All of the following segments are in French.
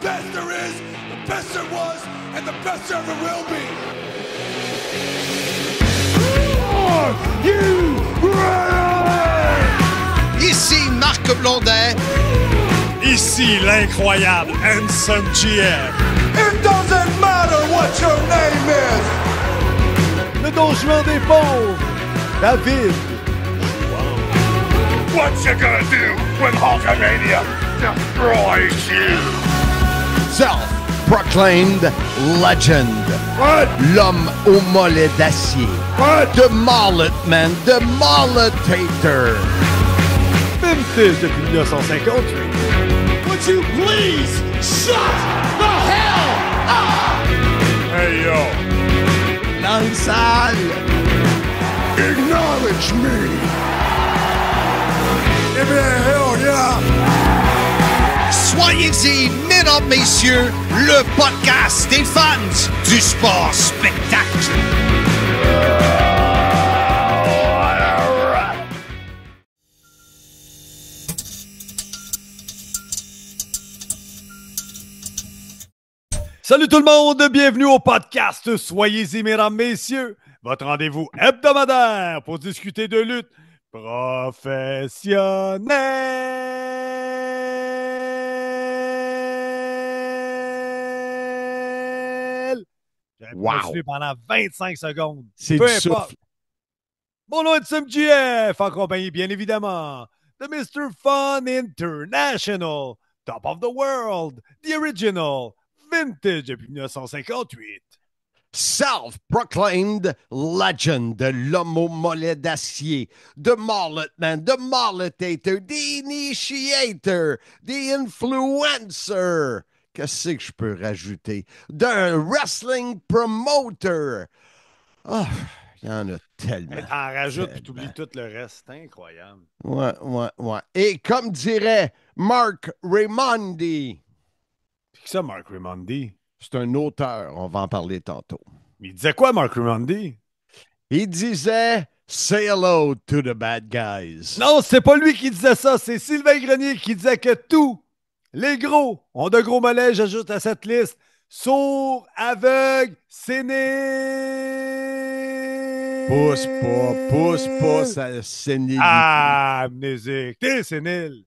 best there is, the best there was, and the best there ever will be. Are you ready? Ici Marc Blondet. Ici l'incroyable Handsome GM. It doesn't matter what your name is. Le Don Juan des pauvres, David. What you gonna do when Hulkamania destroys you? Self-proclaimed legend. What? L'homme au mollet d'acier. What? The Mullet Man, the Mulletator. Vintage depuis 1958. Would you please shut the hell up? Hey yo. Dans le salle. Acknowledge me. Give me a hell yeah. Soyez-y, mesdames, messieurs, le podcast des fans du sport spectacle. Salut tout le monde, bienvenue au podcast Soyez-y, mesdames, messieurs, votre rendez-vous hebdomadaire pour discuter de lutte professionnelle. J'aurais pu continuer pendant 25 secondes. C'est Peu du importe. souffle. Mon nom est MGF, en compagnie, bien évidemment, de Mr. Fun International, Top of the World, The Original, Vintage depuis 1958. Self-proclaimed legend, l'homme au mollet d'acier, the Mullet Man, the Mulletator, the Initiator, the Influencer. Qu'est-ce que je peux rajouter? The Wrestling Promoter. Ah, il y en a tellement. T'en rajoutes puis t'oublies tout le reste. C'est incroyable. Ouais. Et comme dirait Mark Raimondi, Qui ça, Mark Raimondi? c'est un auteur, on va en parler tantôt. Il disait quoi, Mark Raimondi? Il disait « Say hello to the bad guys ». Non, c'est pas lui qui disait ça, c'est Sylvain Grenier qui disait que tous les gros ont de gros mollets, j'ajoute à cette liste. Sourds, aveugles, séniles. Pousse pas, ça sénile. Ah, amnésique, t'es sénile.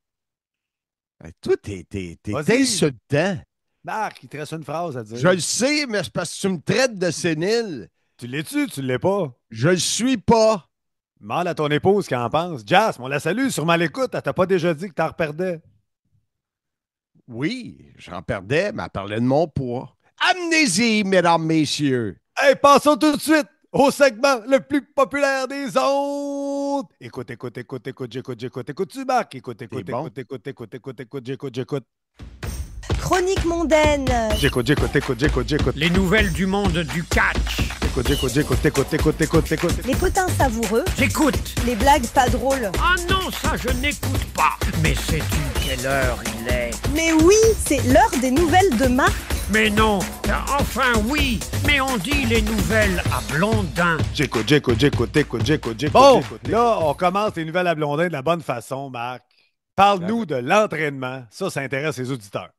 Hey, toi, t'es Vas-y. insultant. Marc, il te reste une phrase à dire. Je le sais, mais c'est parce que tu me traites de sénile. Tu l'es-tu, tu l'es pas? Je le suis pas. Demande à ton épouse qu'elle en pense. Jas, on la salue, sûrement à l'écoute. Elle t'a pas déjà dit que t'en reperdais. Oui, j'en perdais, mais elle parlait de mon poids. Amnésie, mesdames, messieurs. Hey, passons tout de suite au segment le plus populaire des ondes. Écoute, j'écoute-tu, Marc? Écoute, bon? j'écoute. Chronique mondaine. J'écoute. Les nouvelles du monde du catch. Écoute. Les potins savoureux. J'écoute. Les blagues pas drôles. Ah non, ça je n'écoute pas. Mais sais-tu quelle heure il est? Mais oui, c'est l'heure des nouvelles de Marc. Mais non. Enfin oui, mais on dit les nouvelles à Blondin. J'écoute. Bon, là, on commence les nouvelles à Blondin de la bonne façon, Marc. Parle-nous de l'entraînement. Ça intéresse les auditeurs.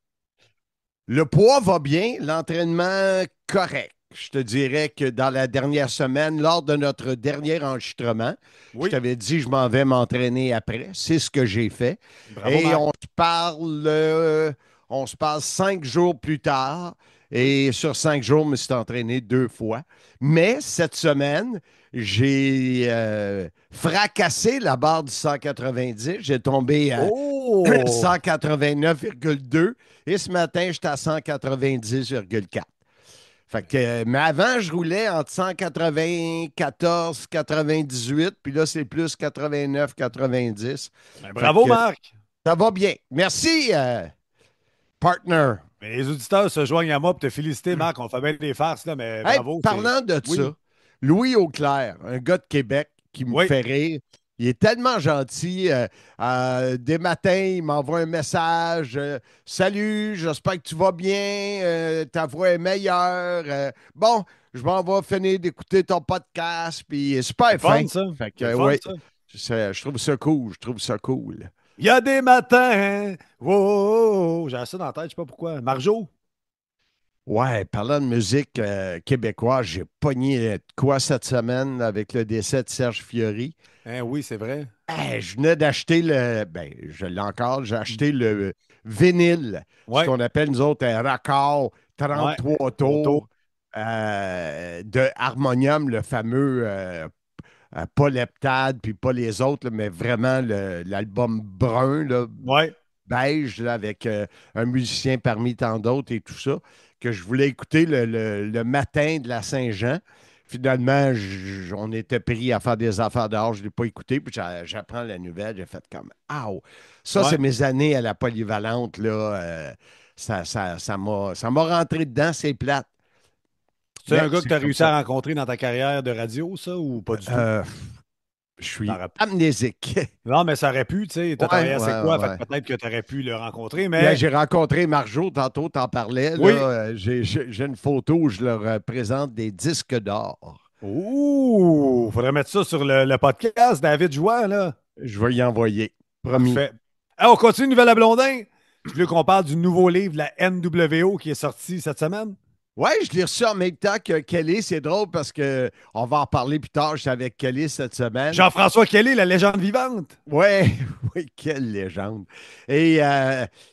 Le poids va bien, l'entraînement correct. Je te dirais que dans la dernière semaine, lors de notre dernier enregistrement, Oui. je t'avais dit que je m'en vais m'entraîner après. C'est ce que j'ai fait. Bravo, Et Marc. on se parle 5 jours plus tard. Et sur 5 jours, je me suis entraîné 2 fois. Mais cette semaine, j'ai fracassé la barre du 190. J'ai tombé à 189,2. Et ce matin, j'étais à 190,4. Fait que, mais avant, je roulais entre 194, 98, puis là, c'est plus 89, 90. Ben, bravo, Fait que, Marc. Ça va bien. Merci, partner. Mais les auditeurs se joignent à moi pour te féliciter, Marc. On fait bien des farces, là, mais Hey, bravo. parlant de Oui. ça, Louis Auclair, un gars de Québec qui me Oui. fait rire. Il est tellement gentil. Des matins, il m'envoie un message. Salut, j'espère que tu vas bien. Ta voix est meilleure. Bon, je m'en vais finir d'écouter ton podcast. Puis super C'est fun, fin. ça. Fait que, C'est fun, ouais, ça. je trouve ça cool. Je trouve ça cool. Il y a des matins. Wow, j'ai ça dans la tête, je sais pas pourquoi. Marjo? Ouais, parlant de musique québécoise, j'ai pogné de quoi cette semaine avec le décès de Serge Fiori. Hein, oui, c'est vrai. Hey, je venais d'acheter ben, je l'ai encore, j'ai acheté le vinyle, ce Ouais, qu'on appelle nous autres un raccord ouais. 33 Photo. tours de Harmonium, le fameux pas l'heptade, puis pas les autres, là, mais vraiment l'album brun, là, Ouais. beige, là, avec un musicien parmi tant d'autres et tout ça, que je voulais écouter le matin de la Saint-Jean. Finalement, on était pris à faire des affaires dehors, je ne l'ai pas écouté, puis j'apprends la nouvelle, j'ai fait comme « Ow! » Ça, Ouais. c'est mes années à la polyvalente, là. Ça m'a rentré dedans, c'est plate. C'est un Mais gars que c'est tu as comme réussi à ça. rencontrer dans ta carrière de radio, ça, ou pas du tout? Euh, je suis T'aurais- amnésique. Non, mais ça aurait pu, tu sais. Tu as Ouais, travaillé assez ouais, quoi, fait ouais. que peut-être que tu aurais pu le rencontrer, Là, mais j'ai rencontré Marjo, tantôt, t'en parlais. Là, oui. j'ai une photo où je leur présente des disques d'or. Ouh, faudrait mettre ça sur le podcast, David Jouin, là. Je vais y envoyer. Promis. Parfait. Hey, on continue, Nouvelle à Blondin. Tu veux qu'on parle du nouveau livre, la NWO, qui est sorti cette semaine? Ouais, je l'ai reçu en même temps que Kelly. C'est drôle parce que on va en parler plus tard. Je suis avec Kelly cette semaine. Jean-François Kelly, la légende vivante. Ouais, oui, quelle légende. Et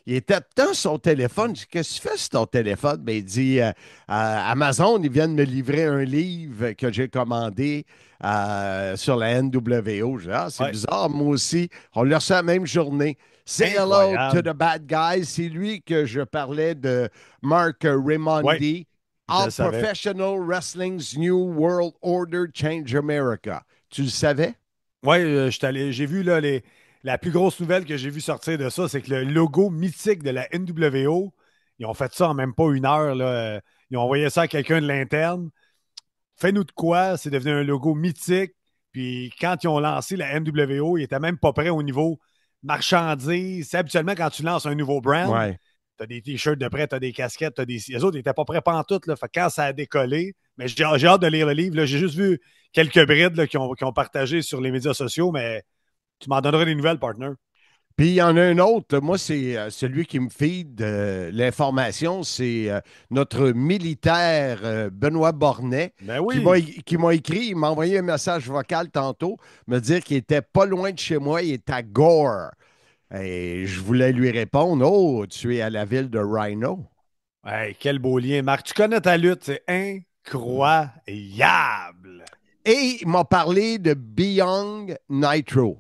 il était dans son téléphone. Je dis, qu'est-ce que tu fais sur ton téléphone? Ben, il dit, Amazon, ils viennent me livrer un livre que j'ai commandé sur la NWO. Je dis, ah, c'est Ouais. bizarre, moi aussi. On l'a reçu la même journée. Say hello to Incroyable. the bad guys. C'est lui que je parlais de Mark Ouais, Raimondi. je All le savais. Professional Wrestling's New World Order Change America. Tu le savais? Oui, j'ai vu là, la plus grosse nouvelle que j'ai vu sortir de ça, c'est que le logo mythique de la NWO, ils ont fait ça en même pas une heure. Là, ils ont envoyé ça à quelqu'un de l'interne. Fais-nous de quoi? C'est devenu un logo mythique. Puis quand ils ont lancé la NWO, ils n'étaient même pas prêts au niveau marchandise. C'est habituellement quand tu lances un nouveau brand, Ouais. tu as des t-shirts de prêt, tu as des casquettes, tu as des. Les autres, ils n'étaient pas prêts pantoute. Là. Fait que quand ça a décollé, mais j'ai hâte de lire le livre. Là. J'ai juste vu quelques brides là, qui ont partagé sur les médias sociaux, mais tu m'en donneras des nouvelles, partner. Puis il y en a un autre, moi, c'est celui qui me feed l'information, c'est notre militaire Benoît Bornet Ben qui oui. m'a écrit, il m'a envoyé un message vocal tantôt, me dire qu'il était pas loin de chez moi, il est à Gore. Et je voulais lui répondre, oh, tu es à la ville de Rhino. Hey, quel beau lien, Marc. Tu connais ta lutte, c'est incroyable. Et il m'a parlé de Beyond Nitro.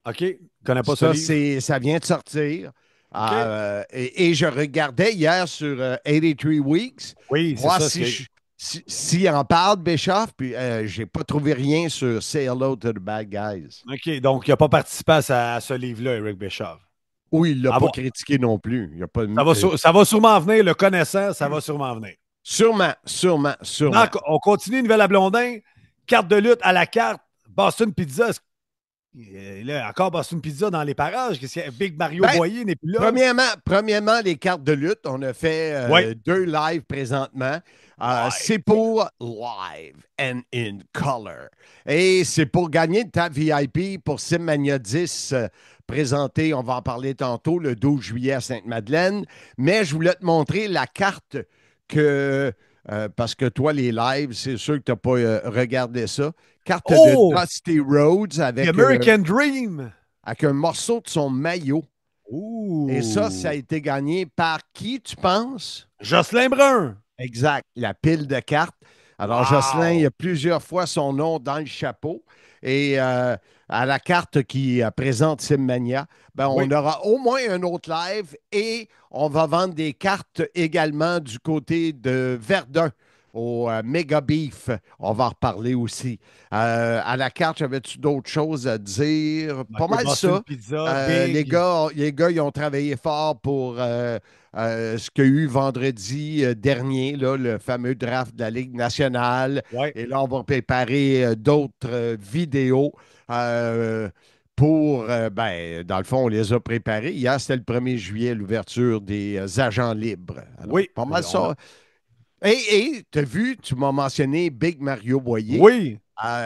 OK? Je connais pas ce Ça, livre. ça vient de sortir. OK? Et je regardais hier sur 83 Weeks, Oui, c'est voir ça. s'il en parle, Bischoff, puis j'ai pas trouvé rien sur Say Hello to the Bad Guys. OK, donc il n'a pas participé à ce livre-là, Eric Bischoff. Ou il l'a Ah pas bon, critiqué non plus. Il y a pas, ça va sûrement venir, le connaissant, ça va sûrement venir. sûrement, sûrement, sûrement. Marc, on continue, Nouvelle à Blondin. Carte de lutte à la carte. Boston Pizza. Là, encore Boston Pizza dans les parages. Qu'est-ce qu'il y a? Big Mario Ben, Boyer n'est plus là. Premièrement, les cartes de lutte. On a fait Ouais. 2 lives présentement. C'est pour Live and in Color. Et c'est pour gagner une table VIP pour Simmania 10 présenté, on va en parler tantôt, le 12 juillet à Sainte-Madeleine. Mais je voulais te montrer la carte que, parce que toi, les lives, c'est sûr que tu n'as pas regardé ça. Carte Oh! de Dusty Rhodes The avec American Dream. un morceau de son maillot. Ouh. Et ça a été gagné par qui, tu penses? Jocelyn Brun. Exact, la pile de cartes. Alors, Wow. Jocelyn, il y a plusieurs fois son nom dans le chapeau. Et à la carte qui présente Simmania, ben, Oui. on aura au moins un autre live et on va vendre des cartes également du côté de Verdun au Mega Beef. On va en reparler aussi. À la carte, j'avais-tu d'autres choses à dire? Pas mal Boston ça. Pizza, Big. Les gars, ils ont travaillé fort pour ce qu'il y a eu vendredi dernier, là, le fameux draft de la Ligue nationale. Ouais. Et là, on va préparer d'autres vidéos pour, ben, dans le fond, on les a préparées. Hier, c'était le 1er juillet, l'ouverture des agents libres. Alors, Oui. pas mal ça. Et tu as vu, tu m'as mentionné Big Mario Boyer. Oui.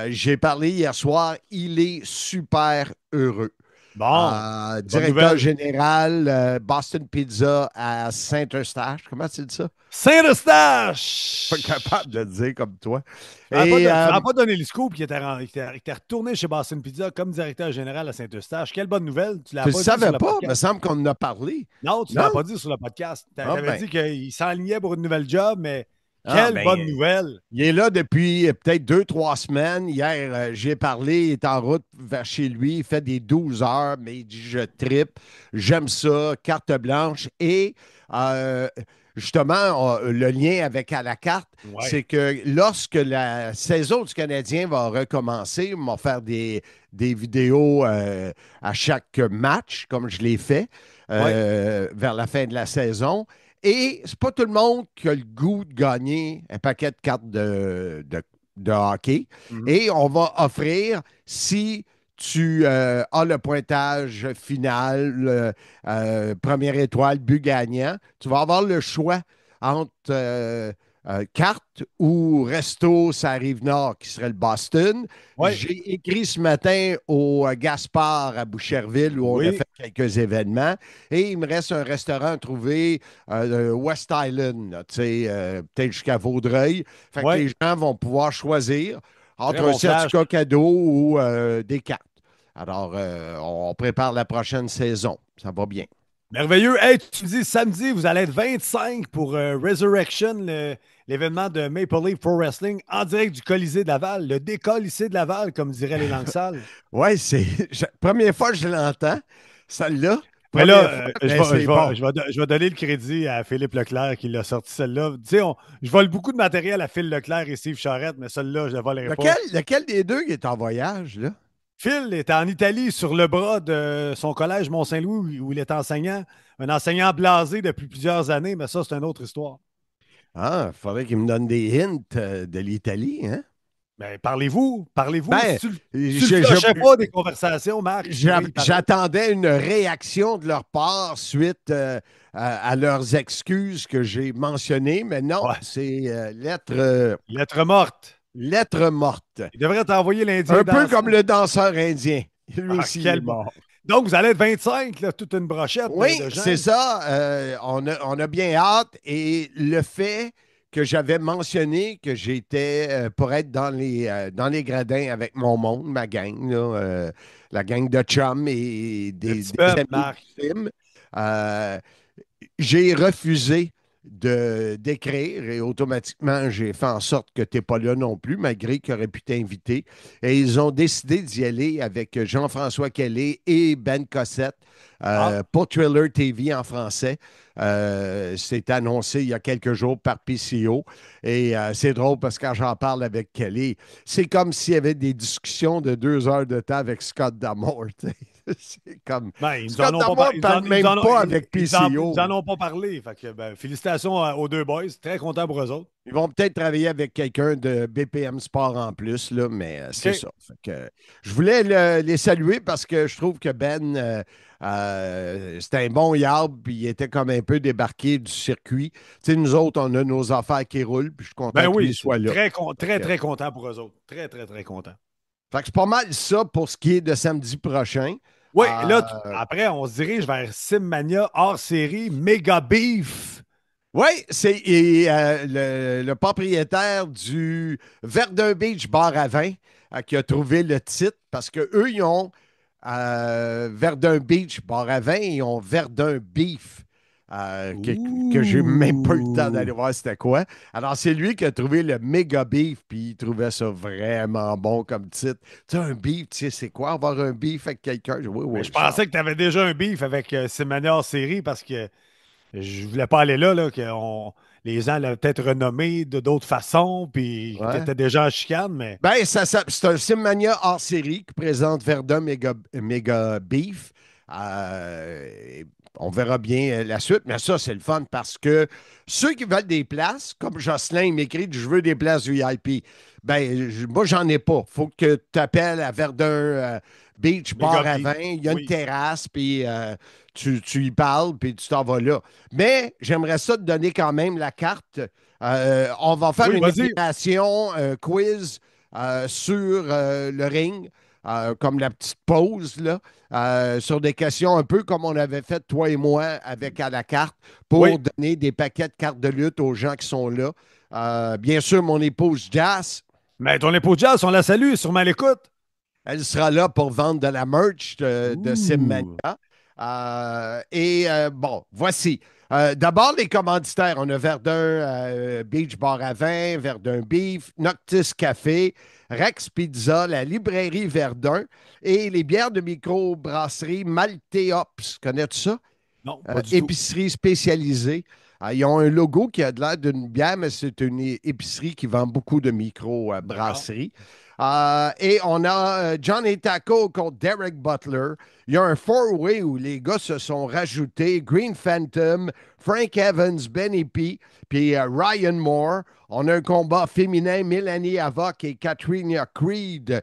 J'ai parlé hier soir, il est super heureux. Bon, Directeur général Boston Pizza à Saint-Eustache. Comment tu dis ça? Saint-Eustache! Pas capable de le dire comme toi. Tu n'as pas donné le scoop qui était retourné chez Boston Pizza comme directeur général à Saint-Eustache. Quelle bonne nouvelle. Tu l'as Tu pas ne dit sur savais le pas? Il me podcast. semble qu'on en a parlé. Non, tu ne l'as pas dit sur le podcast. Tu avais dit qu'il s'enlignait pour une nouvelle job, mais quelle bonne nouvelle. Il est là depuis peut-être 2-3 semaines. Hier, j'ai parlé, il est en route vers chez lui, il fait des 12 heures, mais il dit je trippe, j'aime ça, carte blanche. Et justement, le lien avec à la carte, c'est que lorsque la saison du Canadien va recommencer, on va faire des vidéos à chaque match, comme je l'ai fait, vers la fin de la saison. Et c'est pas tout le monde qui a le goût de gagner un paquet de cartes de hockey. Et on va offrir, si tu as le pointage final, première étoile, but gagnant, tu vas avoir le choix entre carte ou resto, ça arrive nord, qui serait le Boston. Ouais. J'ai écrit ce matin au Gaspard à Boucherville où on a fait quelques événements. Et il me reste un restaurant à trouver West Island, peut-être jusqu'à Vaudreuil. Fait que les gens vont pouvoir choisir entre un certificat cadeau ou des cartes. Alors, on prépare la prochaine saison. Ça va bien. Merveilleux. Hey, tu me dis samedi, vous allez être 25 pour Resurrection, l'événement de Maple Leaf Pro Wrestling en direct du Colisée de Laval, le décolisée de Laval, comme diraient les langues sales. Oui, c'est première fois que je l'entends, celle-là. Mais là, je vais donner le crédit à Philippe Leclerc qui l'a sorti celle-là. Tu sais, je vole beaucoup de matériel à Phil Leclerc et Steve Charette, mais celle-là, je ne la volerai pas. Lequel des deux est en voyage, là? Phil est en Italie sur le bras de son collège Mont-Saint-Louis où il est enseignant. Un enseignant blasé depuis plusieurs années, mais ça, c'est une autre histoire. Ah, il faudrait qu'il me donne des hints de l'Italie, hein? Ben, parlez-vous. Ben, si tu ne fais pas des conversations, Marc. J'attendais une réaction de leur part suite à leurs excuses que j'ai mentionnées, mais non, c'est lettre... lettre morte. Lettre morte. Il devrait t'envoyer l'Indien. Un peu comme le danseur indien. Lui aussi, quel mort. Donc, vous allez être 25, là, toute une brochette. Oui, de gens. c'est ça. On a bien hâte. Et le fait que j'avais mentionné que j'étais pour être dans les gradins avec mon monde, ma gang, là, la gang de chums et des amis. J'ai refusé d'écrire et automatiquement, j'ai fait en sorte que tu n'es pas là non plus, malgré qu'ils auraient pu t'inviter. Et ils ont décidé d'y aller avec Jean-François Kelly et Ben Cossette pour Thriller TV en français. C'est annoncé il y a quelques jours par PCO. Et c'est drôle parce que quand j'en parle avec Kelly, c'est comme s'il y avait des discussions de 2 heures de temps avec Scott D'Amour. C'est comme. Ben, Scott D'Amour ne parle même pas avec PCO. Ils n'en ont pas parlé. Fait que, félicitations aux deux boys. Très content pour eux autres. Ils vont peut-être travailler avec quelqu'un de BPM Sport en plus, là, mais c'est ça. Fait que, je voulais les saluer parce que je trouve que Ben, c'était un bon yard, puis il était comme un peu débarqué du circuit. Tu sais, nous autres, on a nos affaires qui roulent, puis je suis content qu'il soit là. Très content pour eux autres. Très, très, très content. Fait que c'est pas mal ça pour ce qui est de samedi prochain. Oui, là, après, on se dirige vers Simmania hors série, Mega Beef. Oui, c'est le propriétaire du Verdun Beach Bar à vin qui a trouvé le titre parce qu'eux, ils ont Verdun Beach Bar à vin, ils ont Verdun Beef. Que j'ai même pas eu le temps d'aller voir c'était quoi. Alors, c'est lui qui a trouvé le méga beef, puis il trouvait ça vraiment bon comme titre. Tu sais, un beef, tu sais, c'est quoi avoir un beef avec quelqu'un? Oui, je pensais que tu avais déjà un beef avec Simmania hors série parce que je voulais pas aller là que les gens l'avaient peut-être renommé de d'autres façons, puis que tu étais déjà en chicane, mais... Ben, c'est un Simmania hors série qui présente Verdun méga beef. On verra bien la suite, mais ça, c'est le fun parce que ceux qui veulent des places, comme Jocelyn, il m'écrit « Je veux des places VIP ». Ben, moi, j'en ai pas. Il faut que tu appelles à Verdun Beach Bar à vin. Il y a une terrasse, puis tu y parles, puis tu t'en vas là. Mais j'aimerais ça te donner quand même la carte. On va faire une invitation quiz sur le ring comme la petite pause, là, sur des questions un peu comme on avait fait, toi et moi, avec à la carte, pour Oui. donner des paquets de cartes de lutte aux gens qui sont là. Bien sûr, mon épouse Jazz, Mais ton épaule jazz, on la salue, sûrement à l'écoute. elle sera là pour vendre de la merch de Simmania. Ouh. Bon, voici. D'abord, les commanditaires. On a Verdun Beach Bar à vin, Verdun Beef, Noctis Café, Rex Pizza, la librairie Verdun et les bières de microbrasserie Malteops. Connais-tu ça? Non, pas du tout. Épicerie spécialisée. Ils ont un logo qui a de l'air d'une bière, mais c'est une épicerie qui vend beaucoup de micro-brasseries. Et on a Johnny Taco contre Derek Butler. Il y a un four-way où les gars se sont rajoutés. Green Phantom, Frank Evans, Benny P, puis Ryan Moore. On a un combat féminin, Mélanie Havoc et Katrina Creed.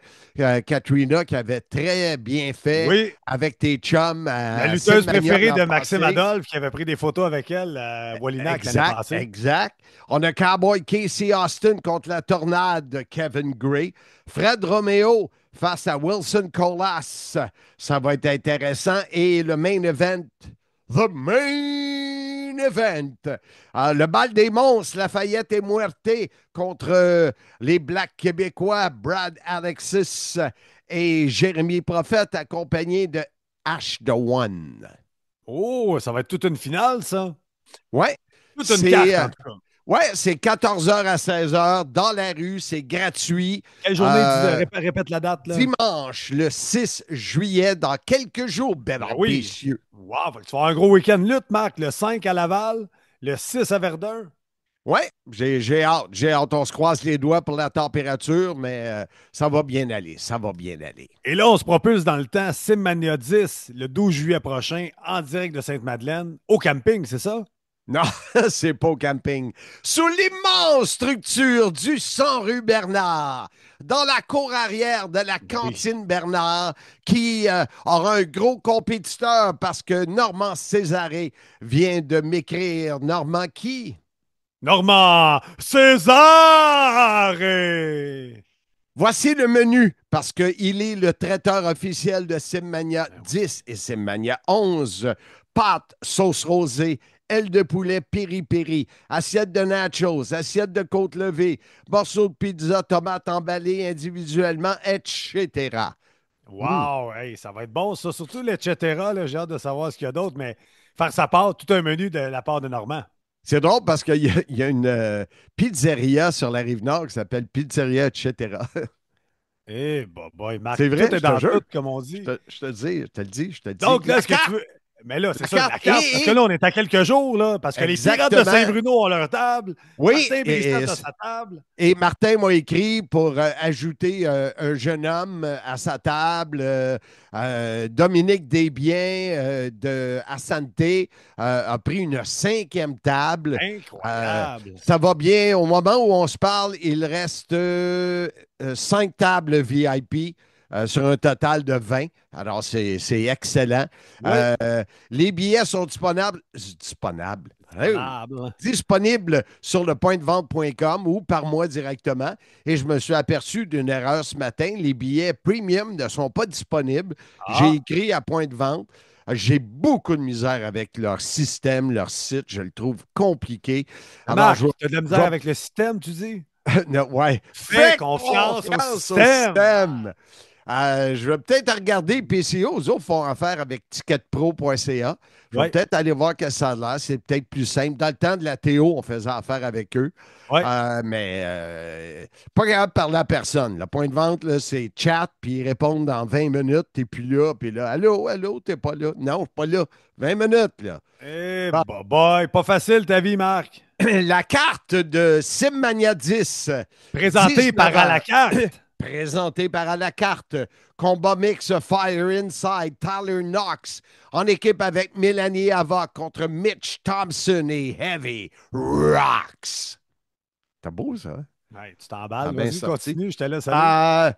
Katrina qui avait très bien fait Oui, avec tes chums. la lutteuse Simmania préférée de l'an Maxime passé. Adolphe qui avait pris des photos avec elle à Wallinac l'année Exact, passée. exact. On a Cowboy Casey Austin contre la tornade de Kevin Gray. Fred Romeo face à Wilson Colas. Ça va être intéressant. Et le main event, the main event. Le bal des monstres, Lafayette et Muerte contre les Blacks québécois, Brad Alexis et Jérémy Prophète, accompagnés de Ash the One. Oh, ça va être toute une finale, ça. Ouais. Toute une C'est, carte, en tout cas. Ouais, c'est 14h à 16h dans la rue, c'est gratuit. Quelle journée, Euh, répète la date, là. Dimanche, le 6 juillet, dans quelques jours, Ben mesdames, oui. messieurs. Wow, fait que tu vas avoir un gros week-end lutte, Marc. Le 5 à Laval, le 6 à Verdun. Ouais, j'ai hâte, j'ai hâte. On se croise les doigts pour la température, mais ça va bien aller, ça va bien aller. Et là, on se propulse dans le temps. Simmania 10, le 12 juillet prochain, en direct de Sainte-Madeleine, au camping, c'est ça? Non, c'est pas au camping. Sous l'immense structure du 100 rue Bernard, dans la cour arrière de la cantine Bernard, qui aura un gros compétiteur parce que Normand Césaré vient de m'écrire. Normand qui? Normand César! Voici le menu, parce qu'il est le traiteur officiel de Simmania 10 et Simmania 11. Pâtes, sauce rosée, aile de poulet piri-piri, assiette de nachos, assiette de côte levée, morceaux de pizza, tomates emballées individuellement, etc. Wow, hey, ça va être bon, ça. Surtout l'etc. Là, j'ai hâte de savoir ce qu'il y a d'autre, mais faire sa part, tout un menu de la part de Normand. C'est drôle parce qu'il y a une pizzeria sur la Rive-Nord qui s'appelle Pizzeria, etc. Eh, boy, Marc, C'est vrai, tout est je te dans jure. tout, comme on dit. Je te le dis, je te le dis, je te le dis. Donc, là, La est-ce que carte! tu veux. Mais là, c'est La ça, la carte. carte. Parce que là, on est à quelques jours, là. Parce que les pirates de Exactement. Saint-Bruno ont leur table. Oui, Martin Brisset a sa table. et Martin m'a écrit pour ajouter un jeune homme à sa table. Dominique Desbiens de Asante a pris une 5e table. Incroyable. Ça va bien. Au moment où on se parle, il reste 5 tables VIP. Sur un total de 20. Alors, c'est excellent. Oui. Les billets sont disponibles sur le pointdevente.com ou par moi directement. Et je me suis aperçu d'une erreur ce matin. Les billets premium ne sont pas disponibles. J'ai écrit à Point de Vente. J'ai beaucoup de misère avec leur système, leur site. Je le trouve compliqué. Alors, Marc, tu as de la misère avec le système, tu dis? Non, ouais. Fais confiance au système. Je vais peut-être regarder PCO. Eux autres font affaire avec ticketpro.ca. Je vais Ouais. peut-être aller voir que ça a l'air. C'est peut-être plus simple. Dans le temps de la Théo, on faisait affaire avec eux. Ouais. Mais pas capable de parler à personne. Le point de vente, là, c'est chat, puis ils répondent dans 20 minutes. T'es plus là, puis là, allô, t'es pas là. Non, je suis pas là. 20 minutes, là. Eh, boy, pas facile ta vie, Marc. La carte de Simmania 10. Présenté par 19 à la carte. Présenté par à la carte. Combat mix Fire Inside, Tyler Knox, en équipe avec Mélanie Havoc contre Mitch Thompson et Heavy Rocks. C'est beau, ça? Hein? Ouais, tu t'emballes, bien vas-y, sorti. continue, je te laisse aller.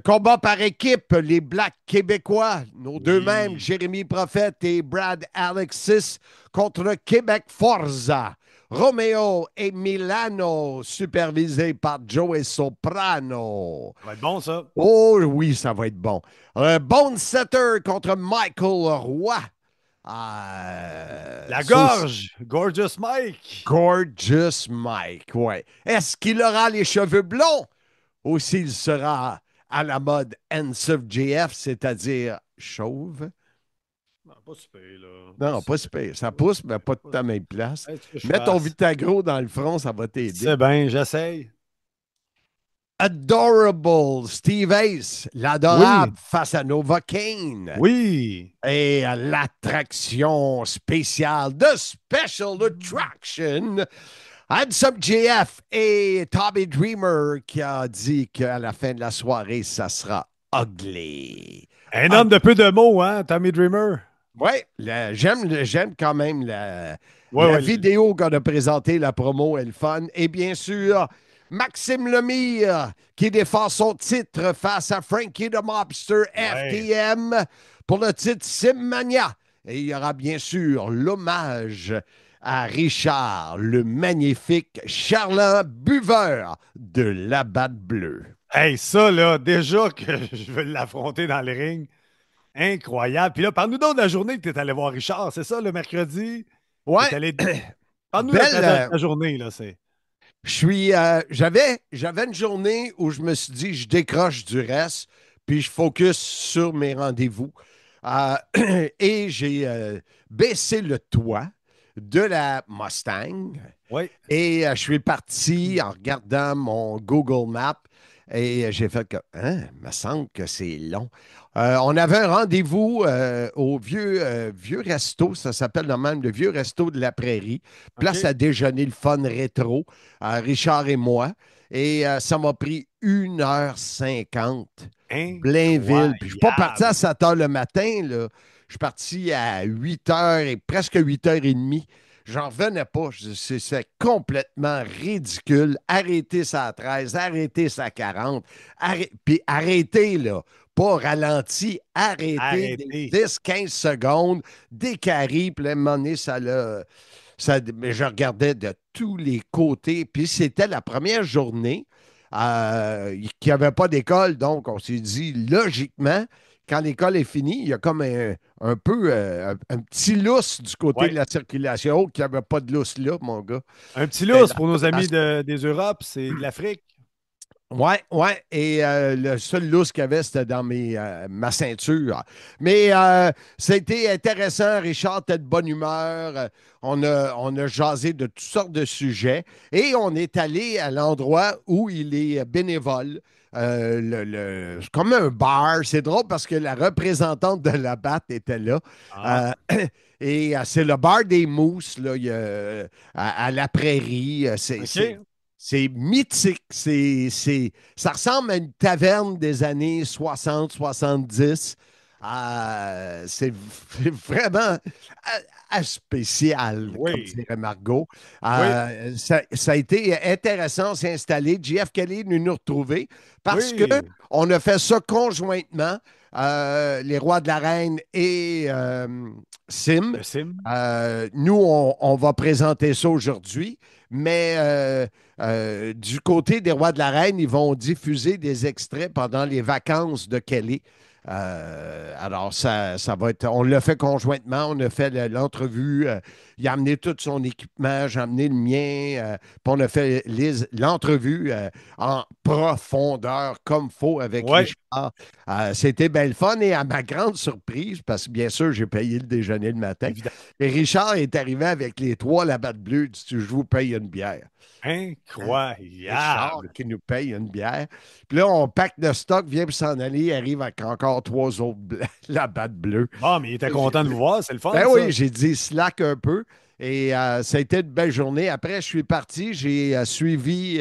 Combat par équipe, les Blacks québécois, nos deux Oui. mêmes, Jérémy Prophète et Brad Alexis, contre Québec Forza. Romeo et Milano, supervisé par Joey Soprano. Ça va être bon, ça. Oh oui, ça va être bon. Bone Setter contre Michael Roy. La gorge. Gorgeous Mike. Gorgeous Mike, ouais. Est-ce qu'il aura les cheveux blonds ou s'il sera à la mode NSFGF, c'est-à-dire chauve? Non, pas super, là. Non, pas super. Ça pousse, mais pas tout à la même place. Qu'est-ce que je Mets ton fasse? Vitagro dans le front, ça va t'aider. C'est bien, j'essaye. Adorable Steve Ace, l'adorable Oui. face à Novocaine. Oui. Et l'attraction spéciale, The Special Attraction, Handsome JF et Tommy Dreamer qui a dit qu'à la fin de la soirée, ça sera ugly. Un homme de peu de mots, hein, Tommy Dreamer. Oui, j'aime quand même la Ouais, vidéo qu'on a présentée, la promo est le fun. Et bien sûr, Maxime Lemire qui défend son titre face à Frankie the Mobster FTM pour le titre Simmania. Et il y aura bien sûr l'hommage à Richard, le magnifique Charlin Buveur de la Batte Bleue. Hey, ça, là, déjà que je veux l'affronter dans le ring. Incroyable. Puis là, parle-nous donc de la journée que tu es allé voir Richard. C'est ça, le mercredi? Ouais. Parle-nous de ta journée, là, c'est. J'avais une journée où je me suis dit, je décroche du reste, puis je focus sur mes rendez-vous. Et j'ai baissé le toit de la Mustang. Oui. Et je suis parti en regardant mon Google Maps et j'ai fait que, il me semble que c'est long. On avait un rendez-vous au vieux resto, ça s'appelle le même, le vieux resto de la Prairie. Place à déjeuner, le fun rétro, Richard et moi. Et ça m'a pris 1h50. Blainville. Puis je ne suis pas parti à 7h le matin, là. Je suis parti à 8h et presque 8h30. J'en revenais pas. C'est complètement ridicule. Arrêtez ça à 13, arrêtez ça à 40. Puis arrêtez, là. Pas ralenti, arrêtez des 10-15 secondes, des caries, puis à un moment donné, je regardais de tous les côtés. Puis c'était la première journée qu'il n'y avait pas d'école. Donc, on s'est dit, logiquement, quand l'école est finie, il y a comme un peu un petit lousse du côté de la circulation, qu'il n'y avait pas de lousse là, mon gars. Un petit lousse pour nos amis des Europes, c'est de l'Afrique. Oui. Et le seul lousse qu'il y avait, c'était dans ma ceinture. Mais ça a été intéressant. Richard était de bonne humeur. On a jasé de toutes sortes de sujets. Et on est allé à l'endroit où il est bénévole. C'est comme un bar. C'est drôle parce que la représentante de la BAT était là. Et c'est le bar des Mousses là, à la Prairie. C'est mythique. Ça ressemble à une taverne des années 60-70. C'est vraiment spécial, comme dirait Margot. Ça a été intéressant, s'est installé. JF Kelly est venu nous retrouver parce qu'on a fait ça conjointement. Les Rois de l'Arène et Sim. Nous, on va présenter ça aujourd'hui, mais du côté des Rois de l'Arène, ils vont diffuser des extraits pendant les vacances de Kelly. Alors, ça va être. On l'a fait conjointement, on a fait l'entrevue. Il a amené tout son équipement, j'ai amené le mien. Puis on a fait l'entrevue en profondeur, comme faut, avec Richard. C'était bien le fun et à ma grande surprise, parce que bien sûr, j'ai payé le déjeuner le matin. Évidemment. Et Richard est arrivé avec les trois la batte bleue. Il dit, je vous paye une bière. Incroyable! Richard qui nous paye une bière. Puis là, on pack de stock, vient pour s'en aller, il arrive avec encore 3 autres la batte bleue. Ah, mais il était content de vous voir, c'est le fun. Ben oui, j'ai dit slack un peu. Et ça a été une belle journée. Après, je suis parti, j'ai suivi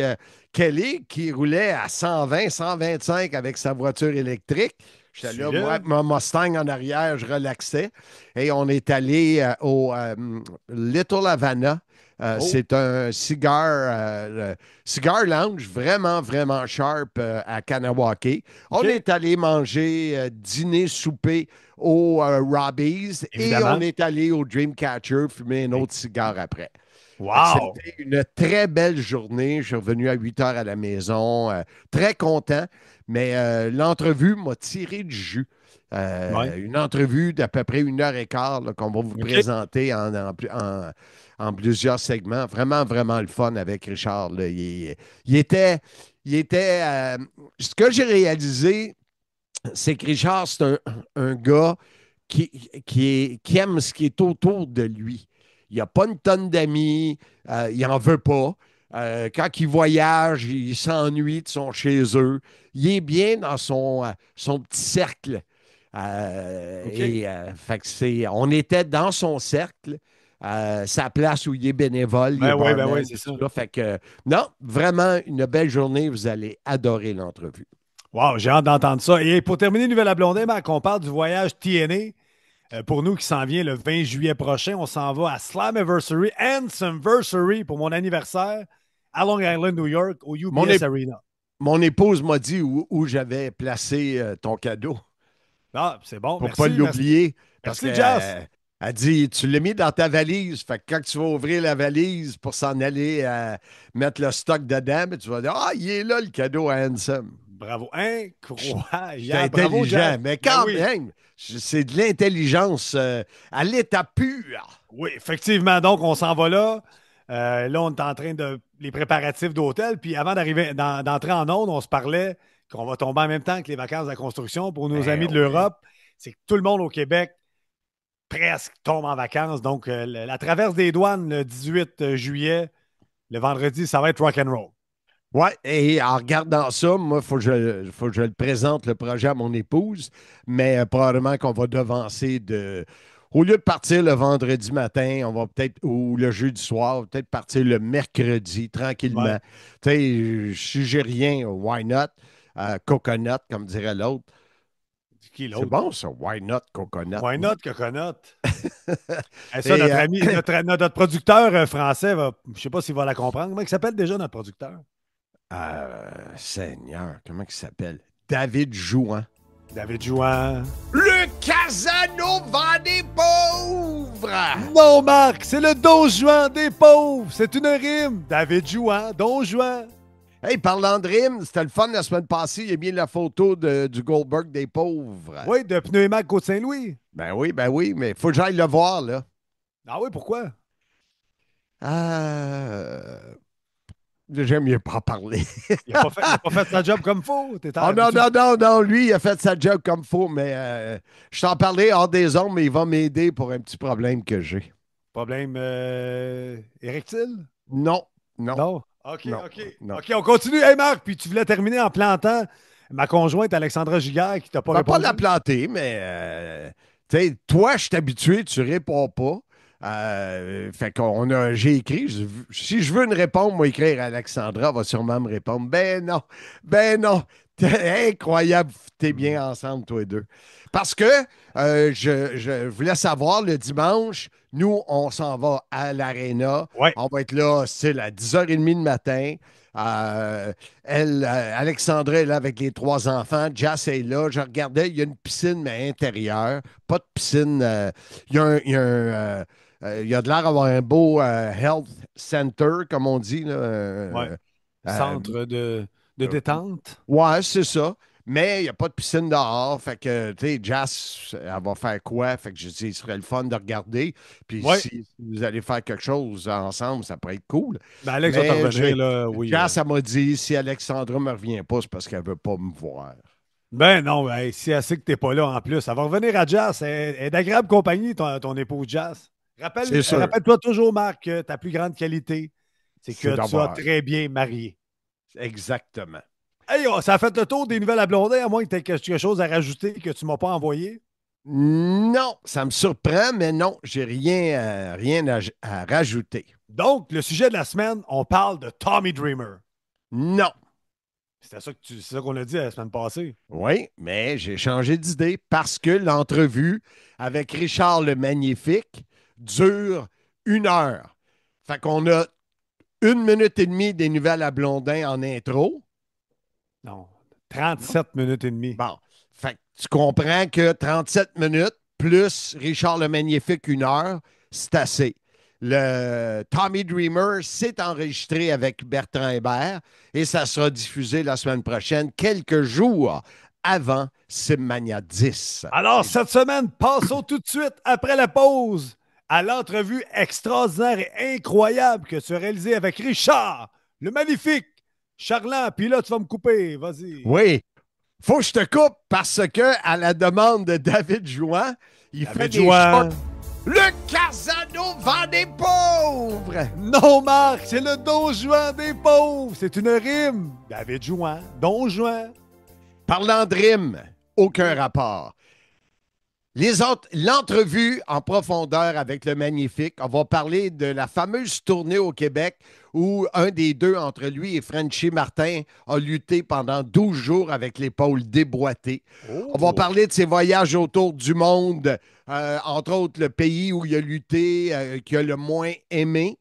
Kelly qui roulait à 120, 125 avec sa voiture électrique. J'étais là, moi, avec mon Mustang en arrière, je relaxais. Et on est allé au Little Havana. C'est un cigar lounge vraiment, vraiment sharp à Kanawake. On est allé manger dîner, souper au Robbie's et on est allé au Dreamcatcher fumer un autre cigare après. Wow! C'était une très belle journée. Je suis revenu à 8 heures à la maison, très content, mais l'entrevue m'a tiré du jus. Ouais. Une entrevue d'à peu près 1 heure et quart là, qu'on va vous OK. présenter en plusieurs segments. Vraiment, vraiment le fun avec Richard, là. Il était, ce que j'ai réalisé, c'est que Richard, c'est un gars qui, qui aime ce qui est autour de lui. Il n'a pas une tonne d'amis, il n'en veut pas. Quand il voyage, il s'ennuie de son chez eux. Il est bien dans son petit cercle. OK. Fait que on était dans son cercle, sa place où il est bénévole, il est Ben barman, oui, c'est tout ça. ça. Fait que, non, vraiment une belle journée. Vous allez adorer l'entrevue. Wow, j'ai hâte d'entendre ça. Et pour terminer, Nouvelle à Blondin, Marc, on parle du voyage TNA. Pour nous qui s'en vient le 20 juillet prochain, on s'en va à Slammiversary and Sumversary pour mon anniversaire à Long Island, New York, au Mon, UBS é- Arena. Mon épouse m'a dit où j'avais placé ton cadeau Ah, c'est bon. pour ne pas Merci, merci. l'oublier. Parce Merci, Jazz. qu'elle elle dit, tu l'as mis dans ta valise. Fait que quand tu vas ouvrir la valise pour s'en aller mettre le stock dedans, ben, tu vas dire, ah, il est là le cadeau à Handsome. Bravo. J'étais Incroyable. Bravo, intelligent, Jazz. mais Ben quand oui. même, c'est de l'intelligence à l'état pur. Oui, effectivement. Donc, on s'en va là. Là, on est en train de les préparatifs d'hôtel. Puis avant d'entrer en onde, on se parlait qu'on va tomber en même temps que les vacances de la construction pour nos Ben amis de oui. l'Europe. C'est que tout le monde au Québec presque tombe en vacances. Donc, la traverse des douanes le 18 juillet, le vendredi, ça va être rock and roll. Ouais, et en regardant ça, moi, faut que je le présente le projet à mon épouse, mais probablement qu'on va devancer de. Au lieu de partir le vendredi matin, on va peut-être, ou le jeudi soir, on va peut-être partir le mercredi, tranquillement. Ouais. Tu sais, si j'ai rien, why not? Coconut, comme dirait l'autre. Qui C'est l'autre? bon, ça, why not, coconut? Why not, coconut? Et ça, Et, notre ami, notre producteur français, je ne sais pas s'il va la comprendre. Comment il s'appelle déjà notre producteur? Seigneur, comment il s'appelle? David Jouan. David Jouan. Le Casanova des pauvres! Non, Marc, c'est le Don Juan des pauvres. C'est une rime. David Jouan, Don Juan. Hey, parlant de rime, c'était le fun la semaine passée. Il a mis la photo du Goldberg des pauvres. Oui, de Pneumac Côte-Saint-Louis. Ben oui, mais il faut que j'aille le voir, là. Ah oui, pourquoi? J'aime mieux pas en parler. Il n'a pas fait sa job comme faut. Oh non, lui, il a fait sa job comme faut, mais je t'en parlais hors des ondes, mais il va m'aider pour un petit problème que j'ai. Problème érectile? Non, non, Non. OK, non, OK. non. OK, on continue. Hey, Marc, puis tu voulais terminer en plantant ma conjointe Alexandra Giguère qui t'a pas On va pas répondu. la planter, mais tu sais, toi, je suis habitué, tu réponds pas. Fait j'ai écrit, si je veux une réponse, moi écrire à Alexandra, elle va sûrement me répondre. Ben non, t'es incroyable, t'es bien ensemble, toi et deux. Parce que je voulais savoir, le dimanche, nous, on s'en va à l'aréna. Ouais. On va être là, c'est à 10h30 le matin. Alexandra est là avec les 3 enfants. Jess est là. Je regardais, il y a une piscine, mais intérieure. Pas de piscine. Il y a de l'air d'avoir un beau health center, comme on dit, là. Ouais. Centre de détente. Ouais, c'est ça. Mais il n'y a pas de piscine dehors. Fait que, tu sais, Jazz, elle va faire quoi? Fait que je dis, il serait le fun de regarder. Puis Ouais. si vous allez faire quelque chose ensemble, ça pourrait être cool. Ben, Alex va te Mais revenir, là. Oui. Jazz, elle m'a dit, si Alexandra ne me revient pas, c'est parce qu'elle ne veut pas me voir. Ben non, hey, si elle sait que t'es pas là en plus, elle va revenir à Jazz. Elle est d'agréable compagnie, ton épouse Jazz. C'est sûr. Rappelle-toi toujours, Marc, que ta plus grande qualité, c'est C'est que tu as d'avoir. très bien marié. Exactement. Hey, ça a fait le tour des nouvelles à Blondin, à moins que tu aies quelque chose à rajouter que tu m'as pas envoyé. Non, ça me surprend, mais non, j'ai rien à rajouter. Donc, le sujet de la semaine, on parle de Tommy Dreamer. Non. C'est ça qu'on a dit la semaine passée. Oui, mais j'ai changé d'idée parce que l'entrevue avec Richard le Magnifique dure 1 heure. Fait qu'on a 1 minute et demie des nouvelles à Blondin en intro. Non, 37 minutes et demie. Bon, fait que tu comprends que 37 minutes plus Richard le Magnifique 1 heure, c'est assez. le Tommy Dreamer s'est enregistré avec Bertrand Hébert et ça sera diffusé la semaine prochaine, quelques jours avant Simmania 10. Alors, cette semaine, passons tout de suite, après la pause, à l'entrevue extraordinaire et incroyable que tu as réalisée avec Richard, le magnifique Charland. Puis là, tu vas me couper, vas-y. Oui, faut que je te coupe parce que, à la demande de David Jouan, il fait des Jouan. shows. Le Casanova des pauvres! Non, Marc, c'est le Don Juan des pauvres. C'est une rime. David Jouan, Don Juan. Parlant de rime, aucun rapport. L'entrevue en profondeur avec le Magnifique, on va parler de la fameuse tournée au Québec où un des deux, entre lui et Frenchy Martin, a lutté pendant 12 jours avec l'épaule déboîtée. On va parler de ses voyages autour du monde, entre autres le pays où il a lutté, qu'il a le moins aimé.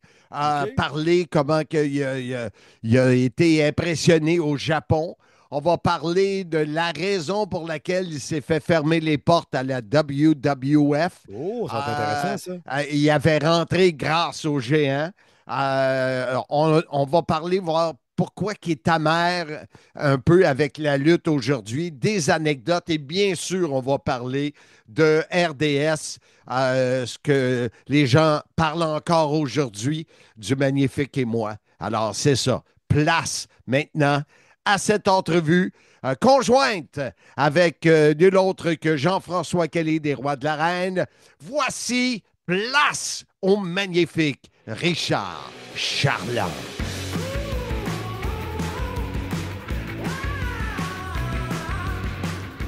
Parler comment il a été impressionné au Japon. On va parler de la raison pour laquelle il s'est fait fermer les portes à la WWF. Oh, ça va être intéressant, ça. Il avait rentré grâce aux géants. On va parler, voir pourquoi il est amer un peu avec la lutte aujourd'hui, des anecdotes et bien sûr, on va parler de RDS, ce que les gens parlent encore aujourd'hui du Magnifique et moi. Alors, c'est ça. Place maintenant à cette entrevue conjointe avec nul autre que Jean-François Kelly des Rois de l'Arène. Voici place au magnifique Richard Charland.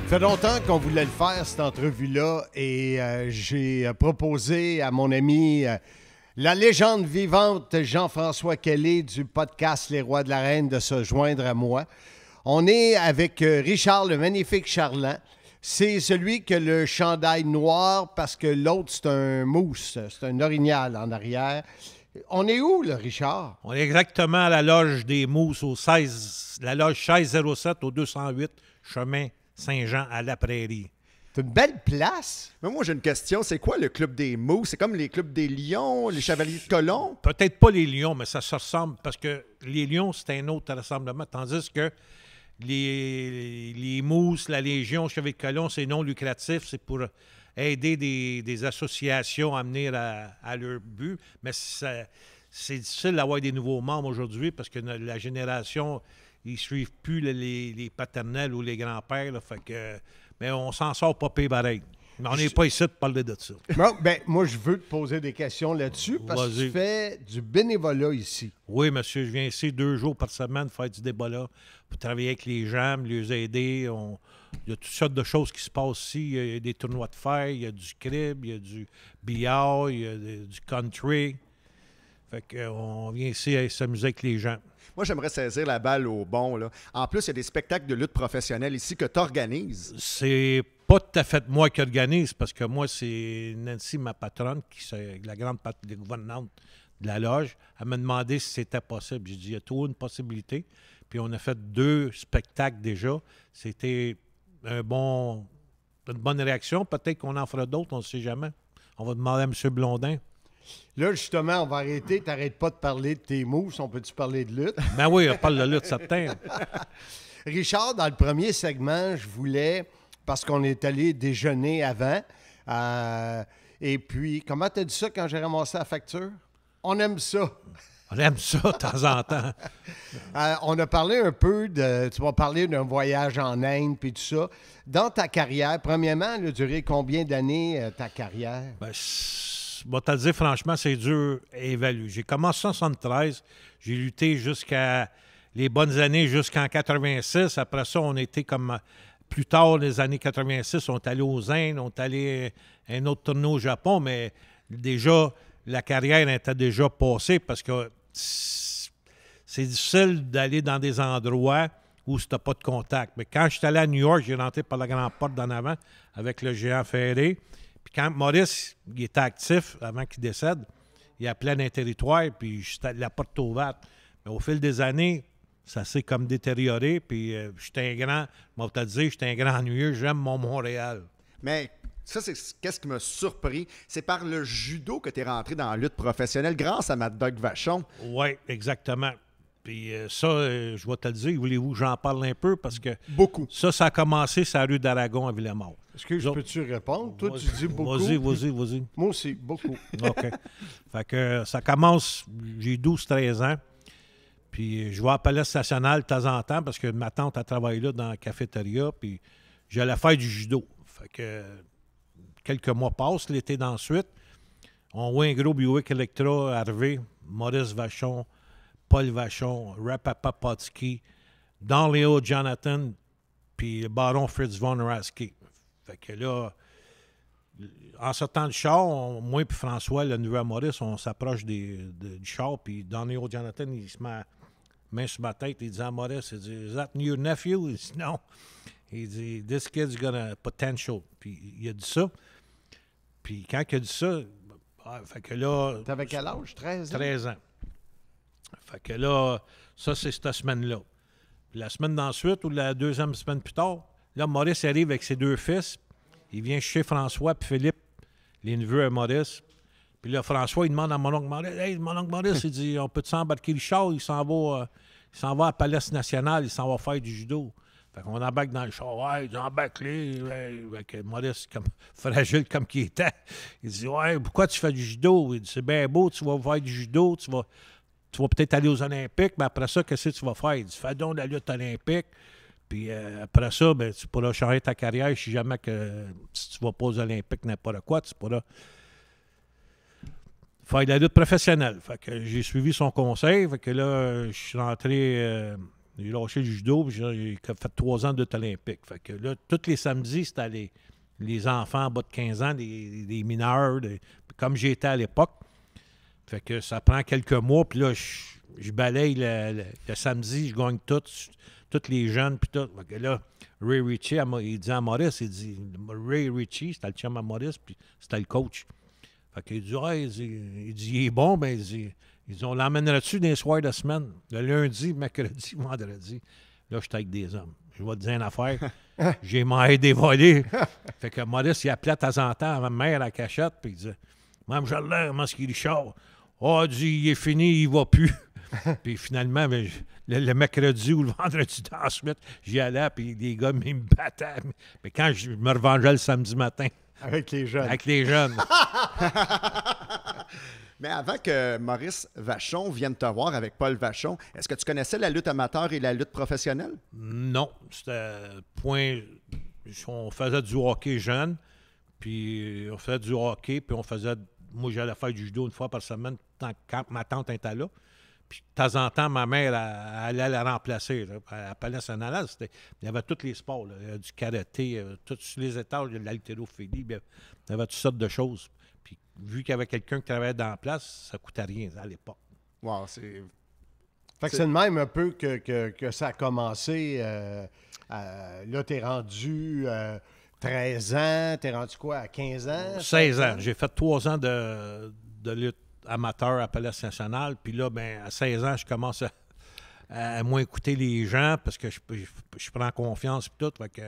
Ça fait longtemps qu'on voulait le faire, cette entrevue-là, et j'ai proposé à mon ami la légende vivante Jean-François Kelly du podcast Les Rois de l'Arène de se joindre à moi. On est avec Richard, le magnifique Charland. C'est celui qui a le chandail noir parce que l'autre, c'est un mousse, c'est un orignal en arrière. On est où, là, Richard? On est exactement à la loge des Mousses, la loge 1607 au 208 chemin Saint-Jean à La Prairie. C'est une belle place. Mais moi, j'ai une question. C'est quoi le club des Mousses? C'est comme les clubs des Lions, les Chevaliers de Colomb? Peut-être pas les Lions, mais ça se ressemble parce que les Lions, c'est un autre rassemblement. Tandis que les Mousses, la Légion, Chevaliers de Colomb, c'est non lucratif. C'est pour aider des associations à mener à leur but. Mais c'est difficile d'avoir des nouveaux membres aujourd'hui parce que la génération, ils ne suivent plus les paternels ou les grands-pères. Là, fait que, mais on s'en sort pas pire pareil. Mais on n'est pas ici de parler de ça. Bon, moi, je veux te poser des questions là-dessus parce que tu fais du bénévolat ici. Oui, monsieur, je viens ici 2 jours par semaine faire du bénévolat pour travailler avec les gens, les aider. Il y a toutes sortes de choses qui se passent ici. Il y a des tournois de fer, il y a du crib, il y a du billard, il y a du country. Fait qu'on vient ici à s'amuser avec les gens. Moi, j'aimerais saisir la balle au bon. Là. En plus, il y a des spectacles de lutte professionnelle ici que tu organises. C'est pas tout à fait moi qui organise, parce que moi, c'est Nancy, ma patronne, qui est la grande gouvernante de la loge. Elle m'a demandé si c'était possible. J'ai dit, il y a toujours une possibilité. Puis on a fait 2 spectacles déjà. C'était une bonne réaction. Peut-être qu'on en fera d'autres, on ne sait jamais. On va demander à M. Blondin. Là, justement, on va arrêter. Tu n'arrêtes pas de parler de tes moves. On peut-tu parler de lutte? Ben oui, on parle de lutte, certain. Richard, dans le premier segment, je voulais, parce qu'on est allé déjeuner avant, et puis, comment tu as dit ça quand j'ai ramassé la facture? On aime ça. On aime ça de temps en temps. On a parlé un peu tu vas parler d'un voyage en Inde puis tout ça. Dans ta carrière, premièrement, elle a duré combien d'années ta carrière? Ben, je vais te dire, franchement, c'est dur à évaluer. J'ai commencé en 73, j'ai lutté jusqu'à les bonnes années, jusqu'en 86. Après ça, on était comme plus tard, les années 86, on est allé aux Indes, on est allé à un autre tournoi au Japon, mais déjà, la carrière était déjà passée parce que c'est difficile d'aller dans des endroits où tu n'as pas de contact. Mais quand je suis allé à New York, j'ai rentré par la grande porte d'en avant avec le géant ferré. Puis quand Maurice il était actif avant qu'il décède, il appelait d'un territoire, puis la porte ouverte. Mais au fil des années, ça s'est comme détérioré. Puis j'étais un grand, moi, te dire, j'étais un grand ennuyeux, j'aime mon Montréal. Mais Ça, c'est qu'est-ce qui m'a surpris. C'est par le judo que tu es rentré dans la lutte professionnelle grâce à Mad Dog Vachon. Oui, exactement. Puis ça, je vais te le dire, voulez-vous que j'en parle un peu? Parce que Beaucoup. ça a commencé sur la rue d'Aragon à Villemort. Est-ce que je peux-tu répondre? Toi, tu dis beaucoup. Vas-y. Moi aussi, beaucoup. OK. Fait que ça commence, j'ai 12-13 ans. Puis je vais à Palais National de temps en temps parce que ma tante a travaillé là dans la cafétéria. Puis j'allais faire du judo. Fait que quelques mois passent, l'été d'ensuite. On voit un gros Buick Electra arriver, Maurice Vachon, Paul Vachon, Rapapa Potsky, Don Léo Jonathan, puis le baron Fritz von Raske. Fait que là, en sortant du char, moi et François, le nouveau Maurice, on s'approche du char, puis Don Léo Jonathan, il se met main sur ma tête, il dit à Maurice, il dit, "Is that your nephew?" Il dit, "Non." Il dit, "This kid's got a potential." Puis il a dit ça. Puis quand il a dit ça, fait que là... T'avais quel âge? 13 ans? 13 ans. Fait que là, ça, c'est cette semaine-là. Puis la semaine d'ensuite, ou la deuxième semaine plus tard, là, Maurice arrive avec ses deux fils. Il vient chez François puis Philippe, les neveux à Maurice. Puis là, François, il demande à mon oncle Maurice, "Hey, mon oncle Maurice, il dit, on peut-tu embarquer le char? Il s'en va à la Palais National, il s'en va faire du judo." Fait qu'on embarque dans le char. "Ouais, embarque-les." Fait que Maurice, comme fragile comme qu'il était, il dit, "Ouais, pourquoi tu fais du judo?" Il dit, "C'est bien beau, tu vas faire du judo, tu vas peut-être aller aux Olympiques, mais après ça, qu'est-ce que tu vas faire?" Il dit, "Fais donc la lutte olympique. Puis après ça, ben, tu pourras changer ta carrière si jamais si tu vas pas aux Olympiques, n'importe quoi, tu pourras faire de la lutte professionnelle." Fait que j'ai suivi son conseil. Fait que là, je suis rentré, j'ai lâché le judo, puis j'ai fait 3 ans de lutte olympique. Fait que là, tous les samedis, c'était les enfants en bas de 15 ans, des mineurs, comme j'étais à l'époque. Fait que ça prend quelques mois, puis là, je balaye le samedi, je gagne tous les jeunes, puis tout. Fait que là, Ray Ritchie, il dit à Maurice, Ray Ritchie, c'était le chum à Maurice, puis c'était le coach. Fait qu'il dit, il dit, "Il est bon, ben, il dit, on l'emmènerait-tu des soirs de semaine?" Le lundi, mercredi, vendredi. Là, j'étais avec des hommes. Je vais te dire une affaire. J'ai mangé des volets. Fait que Maurice, il appelait de temps en temps à ma mère à la cachette, puis il disait, "Mme Jolin, comment est-ce qu'il est Richard?" Il dit, "Il est fini, il va plus." Puis finalement, ben, le mercredi ou le vendredi ensuite, j'y allais, puis les gars, ils me battaient. Mais quand je me revengeais le samedi matin. Avec les jeunes. Avec les jeunes. Mais avant que Maurice Vachon vienne te voir avec Paul Vachon, est-ce que tu connaissais la lutte amateur et la lutte professionnelle? Non. C'était point. On faisait du hockey jeune, puis on faisait du hockey, puis on faisait. Moi, j'allais faire du judo une fois par semaine quand ma tante était là. Puis de temps en temps, ma mère elle allait la remplacer. Là. À la Palais National, il y avait tous les sports. Là. Il y avait du karaté, tous les étages, de l'haltérophilie. Il y avait toutes sortes de choses. Puis vu qu'il y avait quelqu'un qui travaillait dans la place, ça ne coûtait rien à l'époque. Wow, c'est... Fait que c'est de même un peu que ça a commencé. Là, t'es rendu 13 ans. T'es rendu quoi, à 15 ans? 16 ans. J'ai fait 3 ans de lutte amateur à Palais National. Puis là, ben, à 16 ans, je commence à moins écouter les gens parce que je prends confiance et tout. Fait que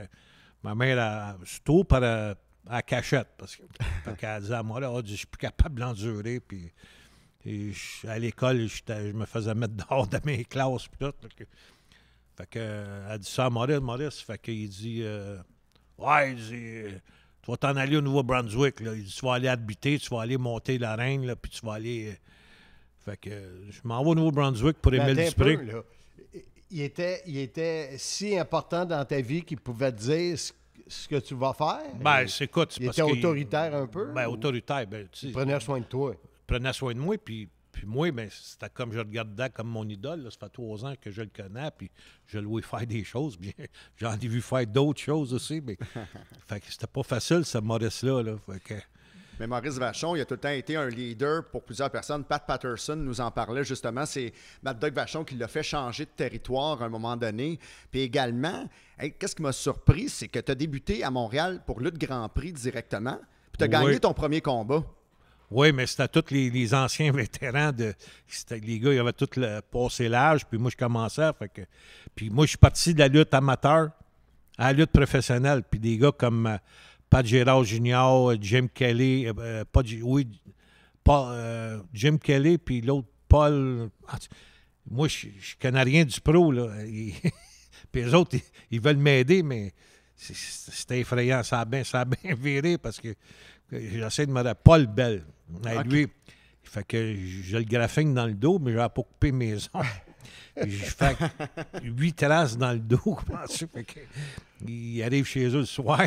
ma mère, surtout à cachette, parce qu'elle disait à moi, là, je suis plus capable d'endurer. Puis à l'école, je me faisais mettre dehors de mes classes. Puis tout. Fait que, elle dit ça à Maurice. Fait qu'il dit, "Ouais, il dit, tu vas t'en aller au Nouveau-Brunswick. Là. Il dit, tu vas aller habiter, tu vas aller monter la reine, là, puis tu vas aller. Fait que je m'en vais au Nouveau-Brunswick pour Émile Dupré. Il était si important dans ta vie qu'il pouvait te dire ce que tu vas faire. Ben, écoute, il était autoritaire un peu. Ben, autoritaire. Ben, il prenait soin de toi. Il prenait soin de moi, puis moi, ben, c'était comme je le regardais comme mon idole. Là. Ça fait 3 ans que je le connais, puis je le vois faire des choses. Bien, j'en ai vu faire d'autres choses aussi, mais fait que c'était pas facile, ce Maurice-là. Là. Fait que... Mais Maurice Vachon, il a tout le temps été un leader pour plusieurs personnes. Pat Patterson nous en parlait justement. C'est Mad Dog Vachon qui l'a fait changer de territoire à un moment donné. Puis également, qu'est-ce qui m'a surpris, c'est que tu as débuté à Montréal pour Lutte Grand Prix directement, puis tu as gagné ton premier combat. Oui, mais c'était tous les anciens vétérans. Les gars, ils avaient tous passé l'âge, puis moi, je commençais. Puis moi, je suis parti de la lutte amateur à la lutte professionnelle. Puis des gars comme Pat Gérard Junior, Jim Kelly, Jim Kelly, puis l'autre, Paul. Moi, je connais rien du pro, là. Puis les autres, ils veulent m'aider, mais c'est effrayant. Ça a bien viré parce que j'essaie de me dire Paul Bell. Lui, il fait que j'ai le graphing dans le dos, mais j'ai pas coupé mes ongles. Puis je fais 8 traces dans le dos. Fait que, il arrive chez eux le soir,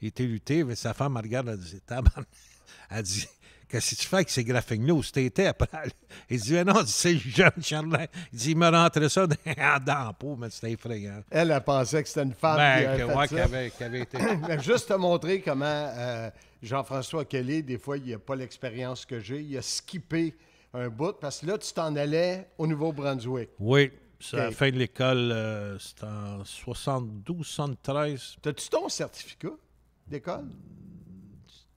il était lutté, mais sa femme me regarde, elle dit qu'est-ce que tu fais avec ces graphiques-là où c'était après? Il dit, non, c'est jeune, Charles. Il dit, il me rentrait ça dans la peau, mais c'était effrayant. Elle pensait que c'était une femme qui avait été... Mais juste te montrer comment Jean-François Kelly, des fois, il n'a pas l'expérience que j'ai. Il a skippé un bout, parce que là, tu t'en allais au Nouveau-Brunswick. Oui, c'est à la fin de l'école. C'était en 72, 73. T'as-tu ton certificat d'école?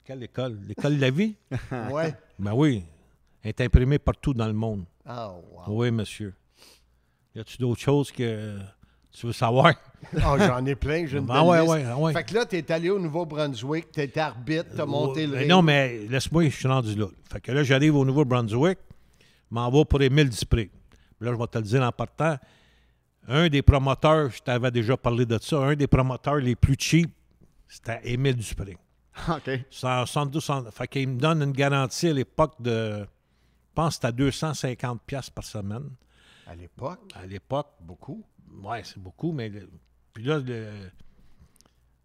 Quelle école? L'école de la vie? Oui. Ben oui. Elle est imprimée partout dans le monde. Ah, wow. Oui, monsieur. Y a-tu d'autres choses que tu veux savoir? Ah, j'en ai plein, j'ai une belle liste. Ouais. Fait que là, t'es allé au Nouveau-Brunswick, t'étais arbitre, t'as monté le ring. Non, mais laisse-moi, je suis rendu là. Fait que là, j'arrive au Nouveau-Brunswick, m'en vais pour Émile Dupré. Là, je vais te le dire en partant. Un des promoteurs, je t'avais déjà parlé de ça, un des promoteurs les plus cheap, c'était Émile Dupré. OK. C'est en 72. Fait qu'il me donne une garantie à l'époque de, je pense que c'était 250$ par semaine. À l'époque? À l'époque. Beaucoup. Oui, c'est beaucoup, mais... Puis là,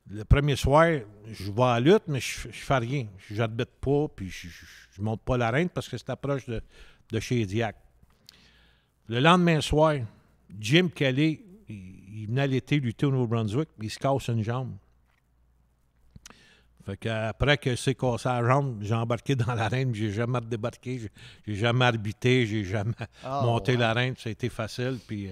le premier soir, je vais à la lutte, mais je fais rien. Je n'arbitre pas, puis je monte pas l'arène parce que c'est proche de chez Diac. Le lendemain soir, Jim Kelly, il venait l'été lutter au Nouveau-Brunswick, il se casse une jambe. Fait qu'après que c'est cassé la jambe, j'ai embarqué dans l'arène, j'ai jamais débarqué, j'ai jamais arbitré, j'ai jamais monté l'arène, ça a été facile. Puis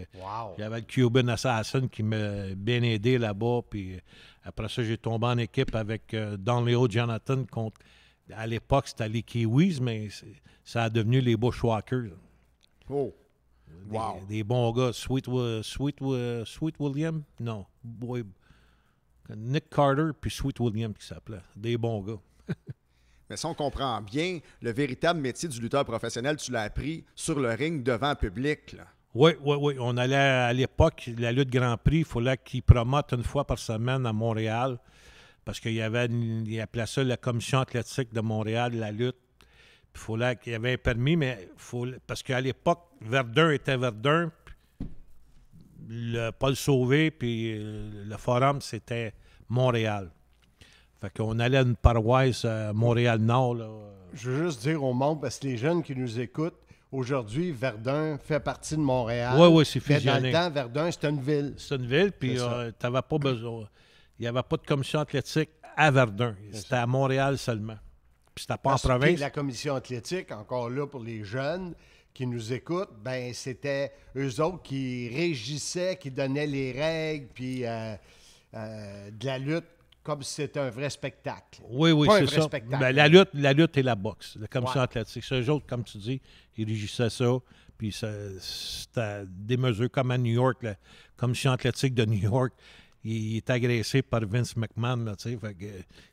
j'avais le Cuban Assassin qui m'a bien aidé là-bas. Puis après ça, j'ai tombé en équipe avec Don Leo Jonathan contre. À l'époque, c'était les Kiwis, mais ça a devenu les Bushwhackers. Oh! Wow! Des bons gars. Sweet William? Non. Nick Carter puis Sweet William qui s'appelait. Des bons gars. Mais si on comprend bien, le véritable métier du lutteur professionnel, tu l'as appris sur le ring devant le public. Là. Oui. On allait à l'époque, la lutte Grand Prix, il fallait qu'ils promotent une fois par semaine à Montréal parce qu'il y avait, il appelait ça la commission athlétique de Montréal, la lutte. Il fallait qu'il y avait un permis, mais parce qu'à l'époque, Verdun était Verdun. Le Paul Sauvé, puis le Forum, c'était Montréal. Fait qu'on allait à une paroisse à Montréal-Nord. Là. Je veux juste dire au monde, parce que les jeunes qui nous écoutent, aujourd'hui, Verdun fait partie de Montréal. Oui, c'est fusionné. Mais dans le temps, Verdun, c'était une ville. C'est une ville, puis t'avais pas besoin. Il n'y avait pas de commission athlétique à Verdun. C'était à Montréal seulement. Puis c'était pas en province. La commission athlétique, encore là pour les jeunes qui nous écoutent, ben c'était eux autres qui régissaient, qui donnaient les règles, puis de la lutte comme si c'était un vrai spectacle. Oui, pas c'est ça. Spectacle. Ben, la lutte et la boxe, la commission athlétique. C'est eux autres, comme tu dis, ils régissaient ça, puis c'était des mesures comme à New York, la commission athlétique de New York, il est agressé par Vince McMahon, là, tu sais, fait que,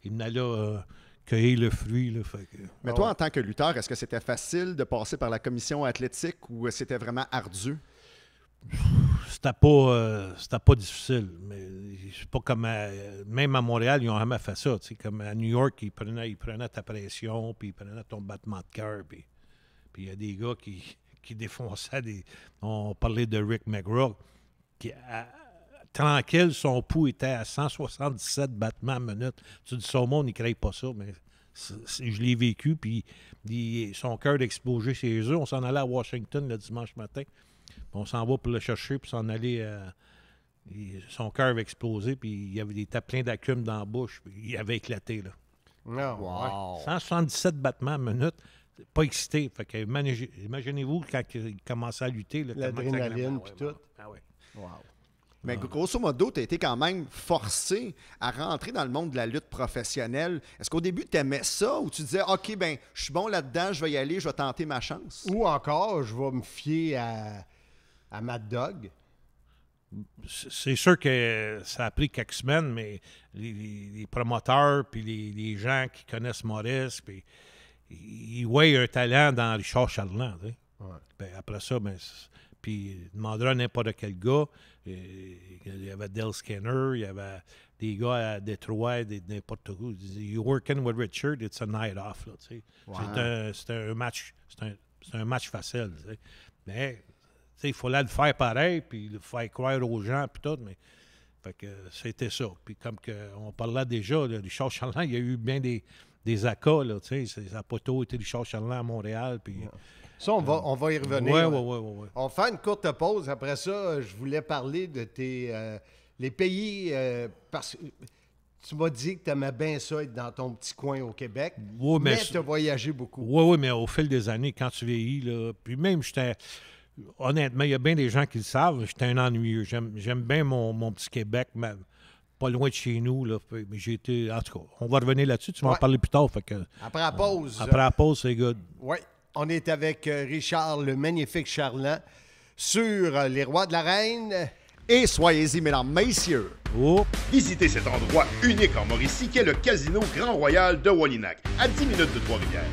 il venait là... cueillir le fruit. Là, fait que... Mais toi, en tant que lutteur, est-ce que c'était facile de passer par la commission athlétique ou c'était vraiment ardu? C'était pas difficile. Mais c'est pas comme même à Montréal, ils ont jamais fait ça. Comme à New York, ils prenaient ta pression, puis ils prenaient ton battement de cœur. Puis il y a des gars qui défonçaient des. On parlait de Rick McGraw, qui tranquille, son pouls était à 177 battements à minute. Tu dis, son monde, il ne crée pas ça, mais je l'ai vécu, puis son cœur explosé chez eux. On s'en allait à Washington le dimanche matin. On s'en va pour le chercher, puis s'en aller. Son cœur avait explosé, puis il était plein d'acume dans la bouche, puis il avait éclaté. Là. Non, wow. 177 battements à minute. Pas excité. Fait que imaginez-vous quand il commençait à lutter. L'adrénaline, puis tout. Ah oui. Wow. Mais grosso modo, tu as été quand même forcé à rentrer dans le monde de la lutte professionnelle. Est-ce qu'au début, tu aimais ça ou tu disais, OK, ben je suis bon là-dedans, je vais y aller, je vais tenter ma chance? Ou encore, je vais me fier à Mad Dog. c'est sûr que ça a pris quelques semaines, mais les promoteurs puis les gens qui connaissent Maurice, puis ils voient un talent dans Richard Charland. Tu sais. Ben, après ça, puis il demandera à n'importe quel gars. Il y avait Dale Skinner, il y avait des gars à Détroit, n'importe où. Ils disaient, "You working with Richard, it's a night off." Là, tu sais. C'est un match facile. Tu sais. Mais il fallait le faire pareil, puis le faire croire aux gens, puis tout. Mais fait que c'était ça. Puis comme on parlait déjà, là, Richard Charland, il y a eu bien des accas. Là, tu sais. Ça n'a pas tout été Richard Charland à Montréal. Puis. Ça, on va y revenir. Oui. On va faire une courte pause. Après ça, je voulais parler de les pays... parce que tu m'as dit que tu aimais bien ça, être dans ton petit coin au Québec, mais tu as voyagé beaucoup. Oui, mais au fil des années, quand tu vieillis, là, puis même, honnêtement, il y a bien des gens qui le savent, j'étais un ennuyeux. J'aime bien mon petit Québec, mais pas loin de chez nous. Là, mais j'ai été... En tout cas, on va revenir là-dessus. Tu vas en parler plus tard. Fait que, après la pause. Après la pause, c'est good. Oui. On est avec Richard, le magnifique Charland, sur les Rois de la Reine. Et soyez-y, mesdames, messieurs. Oh. Visitez cet endroit unique en Mauricie qu'est le Casino Grand Royal de Wallinac, à 10 minutes de Trois-Rivières.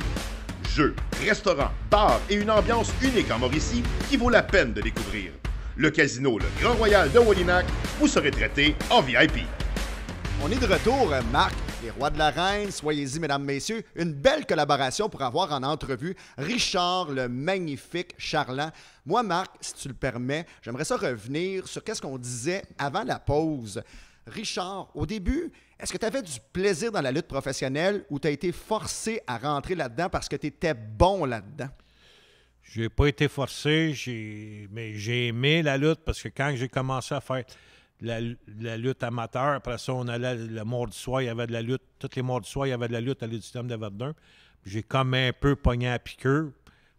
Jeux, restaurants, bars et une ambiance unique en Mauricie qui vaut la peine de découvrir. Le Casino Le Grand Royal de Wallinac, vous serez traité en VIP. On est de retour, Marc, les Rois de la Reine. Soyez-y, mesdames, messieurs. Une belle collaboration pour avoir en entrevue Richard, le magnifique Charland. Moi, Marc, si tu le permets, j'aimerais ça revenir sur ce qu'on disait avant la pause. Richard, au début, est-ce que tu avais du plaisir dans la lutte professionnelle ou tu as été forcé à rentrer là-dedans parce que tu étais bon là-dedans? J'ai pas été forcé, mais j'ai aimé la lutte parce que quand j'ai commencé à faire la lutte amateur, après ça, on allait le mardi soir, il y avait de la lutte. Tous les mardis soirs, il y avait de la lutte à l'Auditorium de Verdun. J'ai comme un peu pogné à piqueur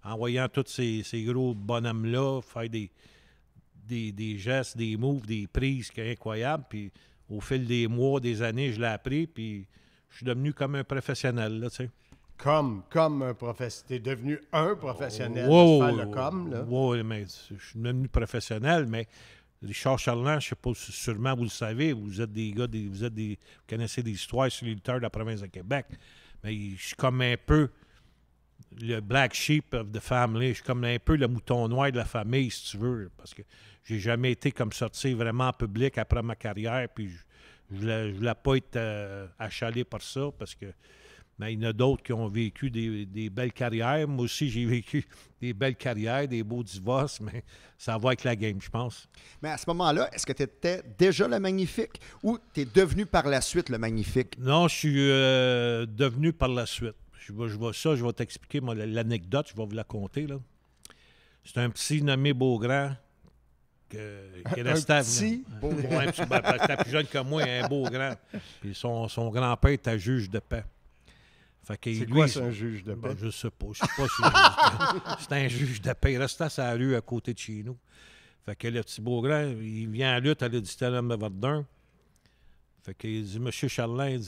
en voyant tous ces gros bonhommes-là faire des gestes, des moves, des prises qui sont incroyables. Puis au fil des mois, des années, je l'ai appris, puis je suis devenu comme un professionnel, là, tu sais. Comme un professionnel. Tu es devenu un professionnel Oui, mais je suis devenu professionnel, mais Richard Charland, je ne sais pas, sûrement vous le savez, vous êtes des gars, vous connaissez des histoires sur les lutteurs de la province de Québec, mais je suis comme un peu le black sheep of the family, je suis comme un peu le mouton noir de la famille, si tu veux, parce que j'ai jamais été comme sorti vraiment en public après ma carrière, puis je voulais pas être achalé par ça, parce que mais il y en a d'autres qui ont vécu des belles carrières. Moi aussi, j'ai vécu des belles carrières, des beaux divorces, mais ça va avec la game, je pense. Mais à ce moment-là, est-ce que tu étais déjà le magnifique ou tu es devenu par la suite le magnifique? Non, je suis devenu par la suite. Je vais t'expliquer l'anecdote, je vais vous la conter. Là. C'est un petit nommé Beaugrand qui restait... Un petit Beaugrand? Ouais, c'était plus jeune que moi, un Beaugrand. Puis son grand-père était juge de paix. C'est quoi, c'est un juge de paix? Ben, je sais pas. Je sais pas si c'est un juge de paix. Il restait à sa rue à côté de chez nous. Fait que le petit Beaugrand, il vient en lutte à l'Auditorium de Verdun. Fait qu'il dit, Monsieur Charland,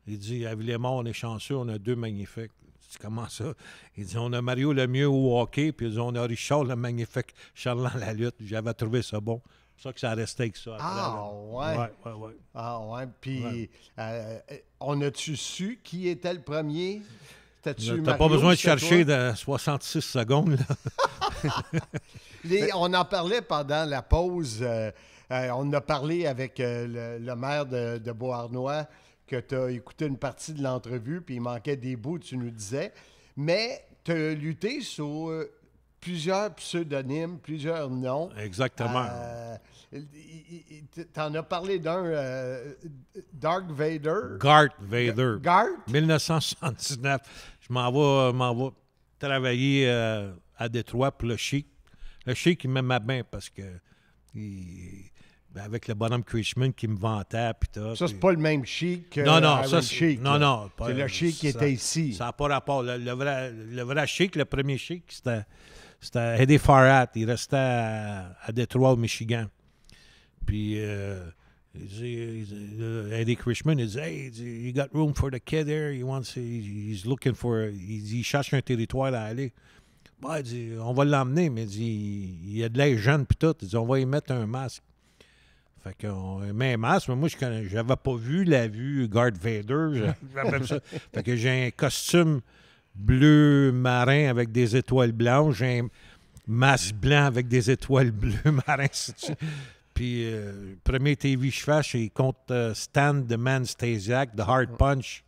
il dit, à Villemont, on est chanceux, on a deux magnifiques. Je dis, comment ça? Il dit, on a Mario le mieux au hockey, puis il dit, on a Richard le magnifique Charland à la lutte. J'avais trouvé ça bon. C'est ça que ça restait avec ça. Ouais. Ah, ouais. Puis, on a-tu su qui était le premier? T'as pas besoin de chercher de 66 secondes. Là. On en parlait pendant la pause. On a parlé avec le maire de Beauharnois, que tu as écouté une partie de l'entrevue, puis il manquait des bouts, tu nous disais. Mais tu as lutté sur... plusieurs pseudonymes, plusieurs noms. Exactement. T'en as parlé d'un, Dark Vader. Garth Vader. Garth? 1979. Je m'en vais travailler à Détroit pour le Chic. Le Chic, il m'aimait bien parce que avec le bonhomme Chrisman qui me vantait. Puis tout, ça, c'est pas le même Chic que Chic. Non. C'est le Chic qui était ici. Ça n'a pas rapport. Le vrai Chic, le premier Chic, c'était Eddie Farhat. Il restait à Détroit, au Michigan. Puis, Eddie Chrisman, il dit, hey, you got room for the kid there? He's looking for... Il cherche un territoire à aller. Bah, il dit, on va l'emmener, mais il y a de l'air jeune, puis tout. Il dit, on va y mettre un masque. Fait qu'on met un masque, mais moi, j'avais pas vu la vue Darth Vader. J'appelle ça. Fait que j'ai un costume bleu marin avec des étoiles blanches. J'ai un masque blanc avec des étoiles bleues marin. Puis, premier TV je fais, c'est contre Stan the Man Stasiak, The Hard Punch.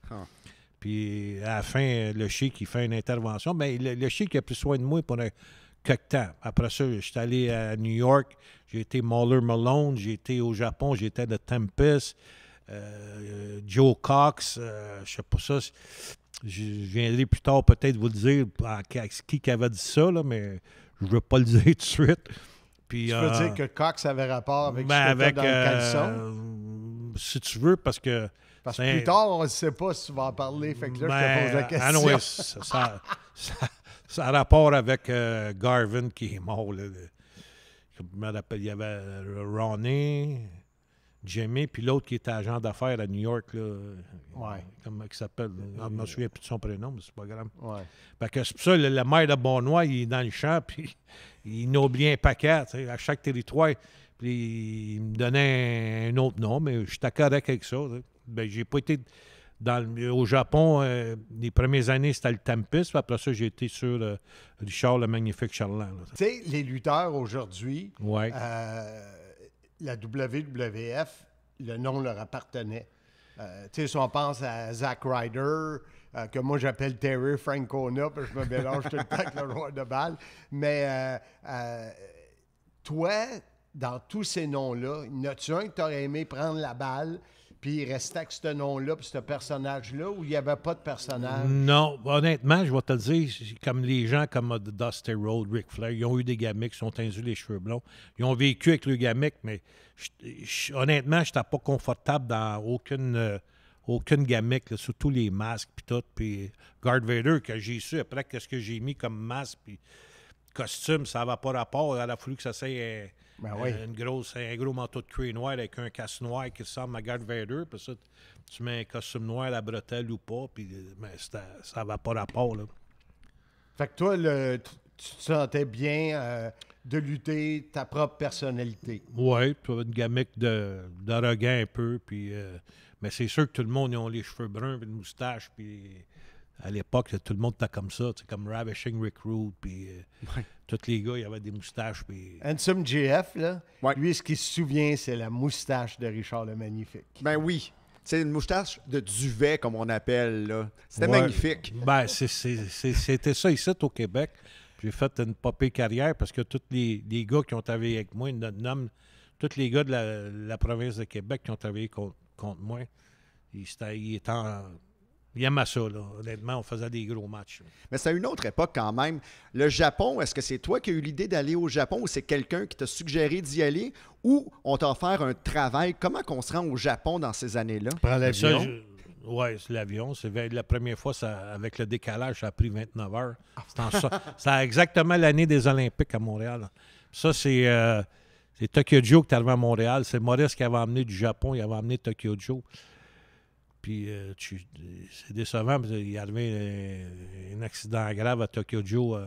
Puis, à la fin, le Sheik, il fait une intervention. Ben, le Sheik a pris soin de moi pour quelque temps. Après ça, je suis allé à New York. J'ai été Mauler Malone. J'ai été au Japon. J'étais de Tempest. Joe Cox. Je sais pas ça. Je viendrai plus tard peut-être vous le dire qui avait dit ça, là, mais je veux pas le dire tout de suite. Puis, Tu veux dire que Cox avait rapport avec ben, ce que t'as avec, dans le caleçon? si tu veux, parce que... Parce que plus tard, on ne sait pas si tu vas en parler. Fait que là, je te pose la question. Anyway, ça a rapport avec Garvin qui est mort. Là. Je me rappelle, il y avait Ronnie, Jimmy, puis l'autre qui était agent d'affaires à New York. Là, comment il s'appelle? Je ne me souviens plus de son prénom, mais c'est pas grave. Ouais. Fait que c'est pour ça, le maire de Bonnois, il est dans le champ, puis il nous oublie un paquet à chaque territoire. Puis il me donnait un autre nom, mais j'étais correct avec ça. Ben, j'ai pas été au Japon. Les premières années, c'était le Tempest. Puis après ça, j'ai été sur Richard le Magnifique Charland. Tu sais, les lutteurs aujourd'hui, Ouais. la WWF, le nom leur appartenait. Tu sais, si on pense à Zack Ryder, que moi j'appelle Terry Francona, puis je me mélange tout le temps avec le roi de balle. Mais toi, dans tous ces noms-là, y en a-tu un que tu aurais aimé prendre la balle puis rester avec ce nom-là puis ce personnage-là, ou il n'y avait pas de personnage? Non, honnêtement, je vais te le dire, comme les gens comme Dusty Rhodes, Ric Flair, ils ont eu des gamiques, ils sont tendus les cheveux blonds. Ils ont vécu avec le gamique, mais honnêtement, je n'étais pas confortable dans aucune gamique, là, surtout les masques puis tout. Puis Darth Vader, que j'ai su après qu'est-ce que j'ai mis comme masque puis costume, ça n'avait pas rapport. Il a fallu que ça soit un gros manteau de cuir noir avec un casse noir qui ressemble à Darth Vader. Puis ça, tu mets un costume noir à la bretelle ou pas, puis ça n'avait pas rapport. Là. Fait que toi, tu te sentais bien de lutter ta propre personnalité. Oui, puis une gamique d'arrogant un peu. Puis, mais c'est sûr que tout le monde, ils ont les cheveux bruns et une moustache. Puis à l'époque, tout le monde était comme ça, comme Ravishing Rick Rude. Puis tous les gars, ils avaient des moustaches. Puis... Handsome JF, là, lui, ce qu'il se souvient, c'est la moustache de Richard le Magnifique. Ben oui. C'est une moustache de duvet, comme on appelle. Là. C'était magnifique. Ben, c'était ça ici, au Québec. J'ai fait une popée carrière parce que tous les gars qui ont travaillé avec moi, tous les gars de la province de Québec qui ont travaillé contre moi, ils aimaient ça, là. Honnêtement, on faisait des gros matchs. Mais c'est à une autre époque quand même. Le Japon, est-ce que c'est toi qui as eu l'idée d'aller au Japon ou c'est quelqu'un qui t'a suggéré d'y aller ou on t'a offert un travail? Comment qu'on se rend au Japon dans ces années-là? Prends l'avion. Oui, c'est l'avion. C'est la première fois, avec le décalage, ça a pris 29 heures. C'est exactement l'année des Olympiques à Montréal. Ça, c'est Tokyo Joe qui est arrivé à Montréal. C'est Maurice qui avait emmené du Japon. Il avait emmené Tokyo Joe. Puis c'est décevant parce qu'il est arrivé un accident grave à Tokyo Joe,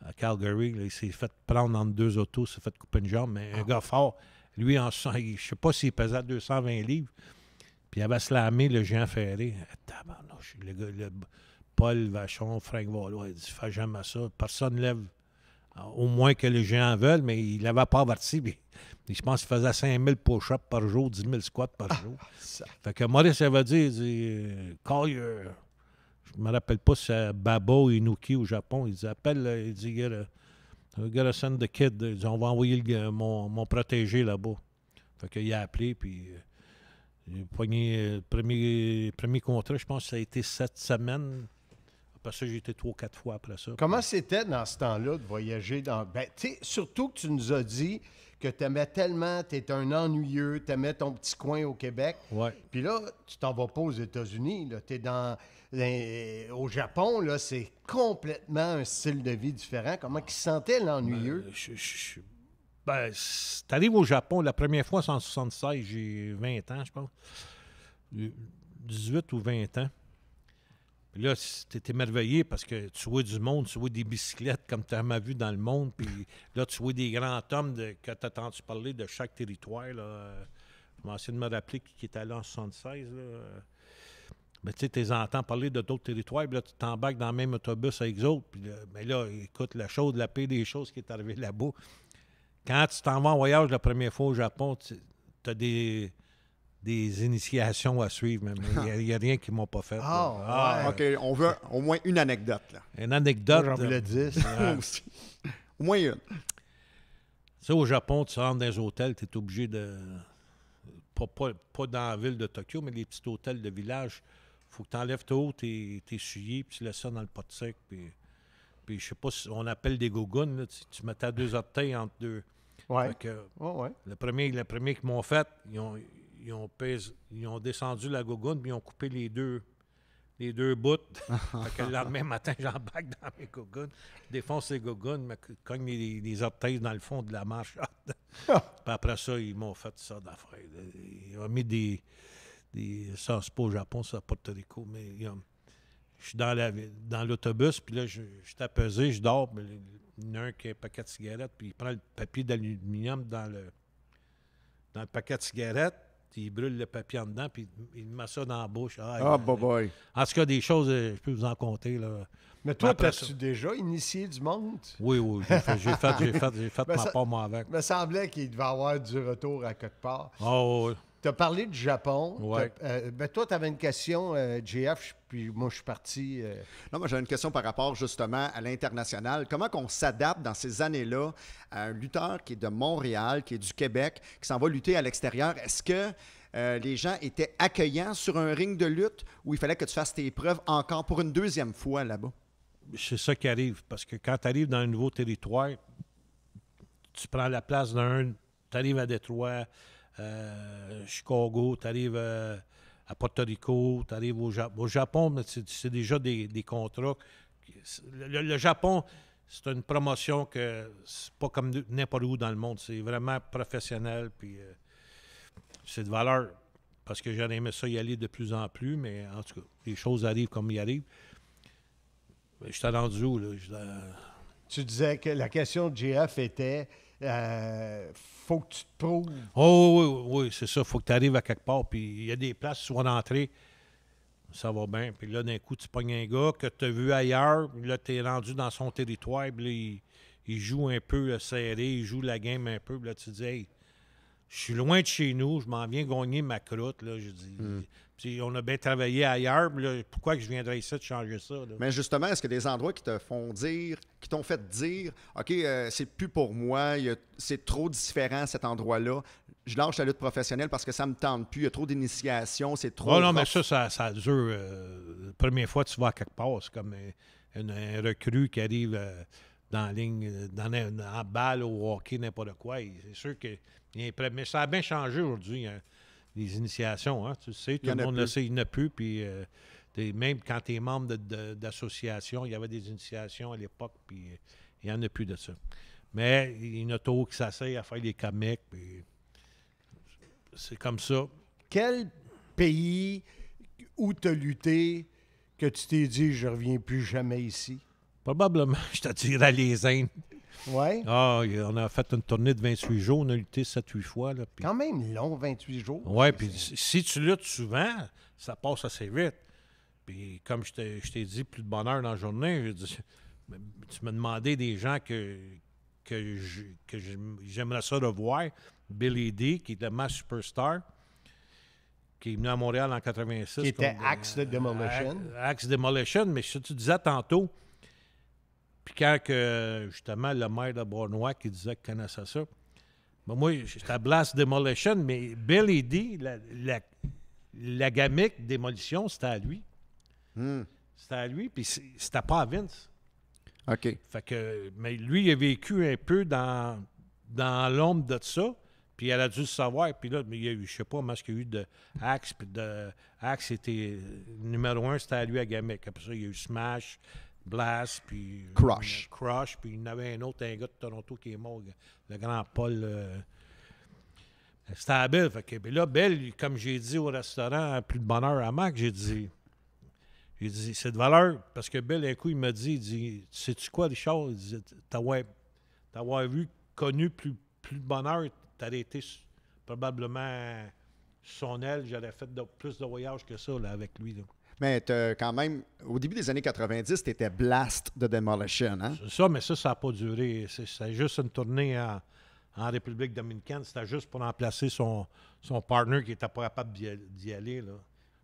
à Calgary. Là, il s'est fait prendre entre deux autos, il s'est fait couper une jambe. Mais un gars fort, lui, je ne sais pas s'il pesait 220 livres. Puis il avait slamé le géant ferré. Tabarnouche, le Paul Vachon, Frank Valois, il dit « Fais jamais ça. Personne ne lève au moins que les géants veulent, mais il n'avait pas averti. Puis, je pense qu'il faisait 5000 push-ups par jour, 10 000 squats par jour. Fait que Maurice avait dit, call your... Je me rappelle pas si c'est Babo ou Inuki au Japon. Il dit, appelle, il dit, gotta send the kid. Il dit, on va envoyer mon protégé là-bas. Fait qu'il a appelé, puis j'ai pogné le premier contrat, je pense que ça a été 7 semaines. Après ça, j'ai été 3 ou 4 fois après ça. Comment c'était dans ce temps-là de voyager dans... Ben, tu sais, surtout que tu nous as dit que tu aimais tellement, tu étais un ennuyeux, tu aimais ton petit coin au Québec. Ouais. Puis là, tu t'en vas pas aux États-Unis. Tu es au Japon, là, c'est complètement un style de vie différent. Comment tu sentais l'ennuyeux? T'arrives au Japon, la première fois, c'est en 1976, j'ai 20 ans, je pense. 18 ou 20 ans. Puis là, tu es émerveillé parce que tu vois du monde, tu vois des bicyclettes comme tu as jamais vu dans le monde. Puis là, tu vois des grands hommes que tu as entendu parler de chaque territoire. Là. Je vais essayer de me rappeler qui est allé en 76. Là. Mais tu sais, tu les entends parler de d'autres territoires, puis là, tu t'embarques dans le même autobus avec eux autres. Puis là, mais là, écoute, la pire des choses qui est arrivée là-bas, quand tu t'en vas en voyage la première fois au Japon, tu as des initiations à suivre, mais il n'y a rien qu'ils ne m'ont pas fait. OK, on veut au moins une anecdote. Là. Une anecdote. J'en voulais 10. Moi aussi. Au moins une. Tu sais, au Japon, tu rentres dans les hôtels, tu es obligé de... Pas dans la ville de Tokyo, mais les petits hôtels de village. Il faut que tu enlèves tes souliers, puis tu laisses ça dans le pot de sec. Puis je sais pas si on appelle des gougounes. Là, tu mettais 2 orteils entre deux. Ouais. Fait que, Ouais. le premier qu'ils m'ont fait, ils ont descendu la gougoune, puis ils ont coupé les deux bouts. Fait que le lendemain matin, j'embarque dans mes gougounes, je défonce les gougounes, me cogne les orteils dans le fond de la marche. Puis après ça, ils m'ont fait ça d'affaires. Ils ont mis ça, c'est pas au Japon, c'est à Porto Rico, mais je suis dans l'autobus, puis là, je suis pesé, je dors, puis il y en a un qui a un paquet de cigarettes, puis il prend le papier d'aluminium dans le paquet de cigarettes, puis il brûle le papier en dedans, puis il met ça dans la bouche. Boy. En tout cas, des choses, je peux vous en compter, là. Mais toi, après as-tu déjà initié du monde? Oui, j'ai fait Ben, ma ça- part, moi, avec. Il me semblait qu'il devait avoir du retour à quelque part. Oh, oui. Tu as parlé du Japon. Ouais. Toi, tu avais une question, JF, puis moi, je suis parti. Non, moi, j'ai une question par rapport justement à l'international. Comment qu'on s'adapte dans ces années-là à un lutteur qui est de Montréal, qui est du Québec, qui s'en va lutter à l'extérieur? Est-ce que les gens étaient accueillants sur un ring de lutte ou il fallait que tu fasses tes preuves encore pour une deuxième fois là-bas? C'est ça qui arrive, parce que quand tu arrives dans un nouveau territoire, tu prends la place d'un, tu arrives à Détroit, Chicago, tu arrives à Porto Rico, tu arrives au Japon, mais c'est déjà des contrats. Le Japon, c'est une promotion que c'est pas comme n'importe où dans le monde. C'est vraiment professionnel, puis c'est de valeur, parce que j'aurais aimé ça y aller de plus en plus, mais en tout cas, les choses arrivent comme ils arrivent. Je suis rendu où, là? Tu disais que la question de JF était faut que tu te prouves. Oh oui, c'est ça. Faut que tu arrives à quelque part. Puis il y a des places, tu vas rentrer, ça va bien. Puis là, d'un coup, tu pognes un gars que tu as vu ailleurs. Puis là, tu es rendu dans son territoire. Puis là, il joue un peu serré, il joue la game un peu. Puis là, tu te dis, hey, je suis loin de chez nous, je m'en viens gagner ma croûte. Là. Je dis, puis on a bien travaillé ailleurs. Puis là, pourquoi que je viendrais ici de changer ça? Là? Mais justement, est-ce qu'il y a des endroits qui te font dire, qui t'ont fait dire, OK, c'est plus pour moi, c'est trop différent cet endroit-là. Je lâche la lutte professionnelle parce que ça me tente plus. Il y a trop d'initiation, c'est trop. Oh non, mais rough. ça dure. La première fois que tu vas à quelque part, c'est comme un recrue qui arrive dans la ligne, en balle, au hockey, n'importe quoi. C'est sûr que. Mais ça a bien changé aujourd'hui, hein, les initiations. Hein, tu sais, tout le monde le sait, il n'y en a plus. Puis, même quand tu es membre d'association, il y avait des initiations à l'époque, puis il n'y en a plus de ça. Mais il y en a trop qui s'asseyent à faire des comics, puis c'est comme ça. Quel pays où tu as lutté que tu t'es dit je reviens plus jamais ici? Probablement, je te dirais les Indes. Oui. Ah, on a fait une tournée de 28 jours, on a lutté 7-8 fois. Là, puis... Quand même long, 28 jours. Oui, puis si tu luttes souvent, ça passe assez vite. Puis comme je t'ai dit, plus de bonheur dans la journée, tu m'as demandé des gens que j'aimerais ça revoir. Billy D, qui était ma superstar, qui est venu à Montréal en 86. Qui était Axe de Demolition. Axe Demolition, mais ce que tu disais tantôt, puis quand justement le maire de Bournois qui disait qu'il connaissait ça, ben moi, j'étais à Blast Demolition, mais Billy D, la gamique Démolition, c'était à lui. C'était à lui, puis c'était pas à Vince. OK. Fait que, mais lui, il a vécu un peu dans l'ombre de ça, puis elle a dû le savoir. Puis là, mais il y a eu, je sais pas comment il y a eu de Axe, puis Axe était numéro 1, c'était à lui à Gamic. Après ça, il y a eu Smash, Blast, puis Crush. Puis il y en avait un autre, un gars de Toronto qui est mort, le grand Paul. C'était à Belle. Fait que, là, Belle, comme j'ai dit au restaurant, plus de bonheur à Mac, j'ai dit, J'ai dit, c'est de valeur, parce que Bill, un coup, il m'a dit, il dit, sais-tu quoi, Richard? Il dit, t'avoir vu, connu plus de bonheur, t'aurais été probablement son aile, j'aurais fait plus de voyages que ça là, avec lui. Là. Mais quand même, au début des années 90, tu étais Blast de Demolition, hein? C'est ça, mais ça n'a pas duré. C'était juste une tournée en République dominicaine. C'était juste pour remplacer son partner qui n'était pas capable d'y aller. Là.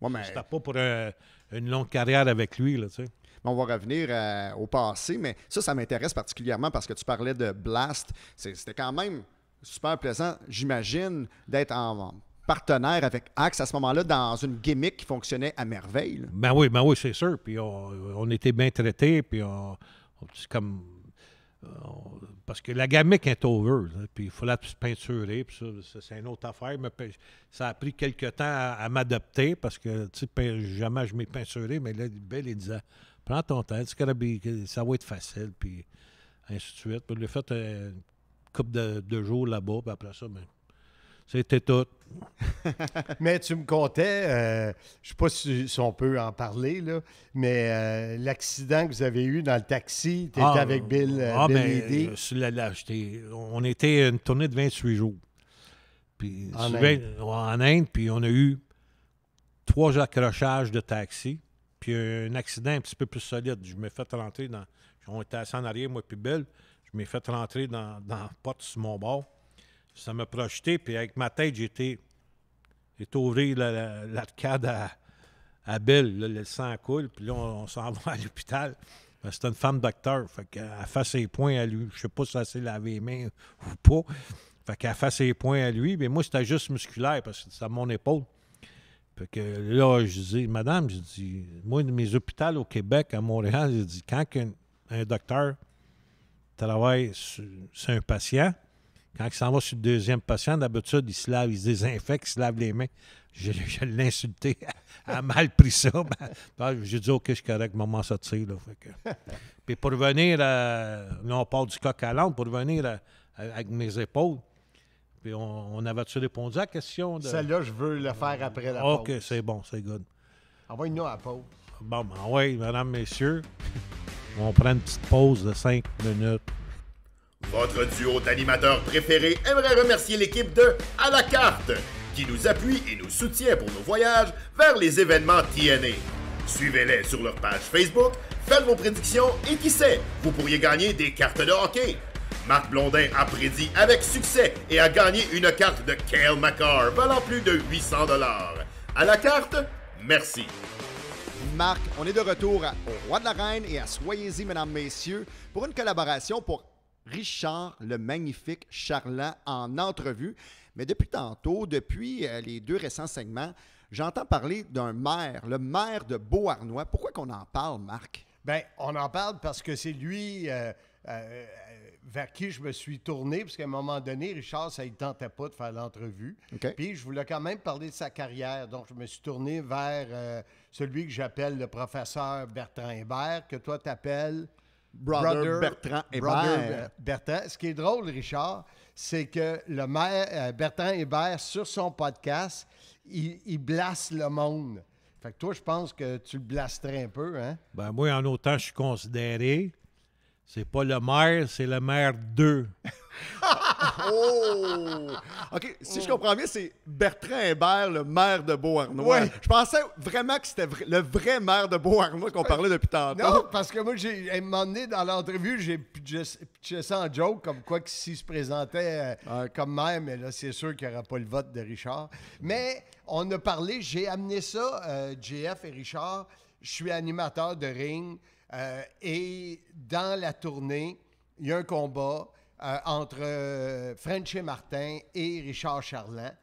Ouais, mais C'était pas pour une longue carrière avec lui. Là, tu sais. on va revenir au passé, mais ça m'intéresse particulièrement parce que tu parlais de Blast. C'était quand même super plaisant, j'imagine, d'être en partenaire avec Axe à ce moment-là dans une gimmick qui fonctionnait à merveille. Là. Ben oui, c'est sûr. Puis on était bien traités, puis c'est comme... parce que la gimmick est over, là, puis il fallait se peinturer, puis ça, c'est une autre affaire. Mais ça a pris quelques temps à m'adapter, parce que, tu sais, jamais je m'ai peinturé, mais là, Bill, il disait, prends ton temps, ça va être facile, puis ainsi de suite. Puis il a fait une couple de jours là-bas, puis après ça, ben, c'était tout. Mais tu me contais, je ne sais pas si on peut en parler, là, mais l'accident que vous avez eu dans le taxi, tu étais avec Bill Eddy. On était une tournée de 28 jours. Puis, en Inde, puis on a eu 3 accrochages de taxi, puis un accident un petit peu plus solide. Je m'ai fait rentrer on était assis en arrière, moi puis Bill. Je m'ai fait rentrer dans la porte sur mon bord. Ça m'a projeté, puis avec ma tête, j'ai ouvert l'arcade à Bill. Là, le sang coule, puis là, on s'en va à l'hôpital. C'était une femme docteur. Fait qu'elle fait ses points à lui. Je sais pas si elle s'est lavé les mains ou pas. Fait qu'elle fait ses points à lui. Mais moi, c'était juste musculaire parce que c'était à mon épaule. Fait que là, je dis, madame, je dis, moi, mes hôpitaux au Québec, à Montréal, je dis, quand un docteur travaille sur un patient, quand il s'en va sur le deuxième patient, d'habitude, il se lave, il se désinfecte, il se lave les mains. Je l'ai insulté. Elle a mal pris ça. J'ai dit, OK, je suis correct, maman sortir. Là. Puis pour revenir, là, on part du coq à l'âne, pour revenir avec mes épaules. Puis on avait-tu répondu à la question? Celle-là, je veux le faire après la pause. OK, c'est bon, c'est good. Envoie-nous à la pause. Bon, ben oui, mesdames, messieurs, on prend une petite pause de 5 minutes. Votre duo d'animateurs préférés aimerait remercier l'équipe de À la carte, qui nous appuie et nous soutient pour nos voyages vers les événements TNA. Suivez-les sur leur page Facebook, faites vos prédictions et qui sait, vous pourriez gagner des cartes de hockey. Marc Blondin a prédit avec succès et a gagné une carte de Cale Makar valant plus de 800 $. À la carte, merci. Marc, on est de retour au Roi de la Reine et à Soyez-y, mesdames, messieurs, pour une collaboration pour Richard le Magnifique Charland en entrevue. Mais depuis tantôt, depuis les 2 récents segments, j'entends parler d'un maire, le maire de Beauharnois. Pourquoi qu'on en parle, Marc? Bien, on en parle parce que c'est lui vers qui je me suis tourné, parce qu'à un moment donné, Richard, ça ne tentait pas de faire l'entrevue. Okay. Puis je voulais quand même parler de sa carrière. Donc, je me suis tourné vers celui que j'appelle le professeur Bertrand Hébert, que toi t'appelles... Brother Bertrand Hébert. Bertrand. Ce qui est drôle, Richard, c'est que le maire Bertrand Hébert, sur son podcast, il blasse le monde. Fait que toi, je pense que tu le blasterais un peu, hein? Ben moi, en autant je suis considéré, c'est pas le maire, c'est le maire 2. Oh! OK, si je comprends bien, c'est Bertrand Hébert, le maire de Beauharnois. Ouais. Je pensais vraiment que c'était le vrai maire de Beauharnois qu'on parlait depuis tantôt. Non, parce que moi, à un moment donné, dans l'entrevue, j'ai pitché ça en joke, comme quoi que s'il se présentait comme maire, mais là, c'est sûr qu'il n'y aura pas le vote de Richard. Mais on a parlé, j'ai amené ça, JF et Richard. Je suis animateur de ring et dans la tournée, il y a un combat entre Frenchy Martin et Richard Charland.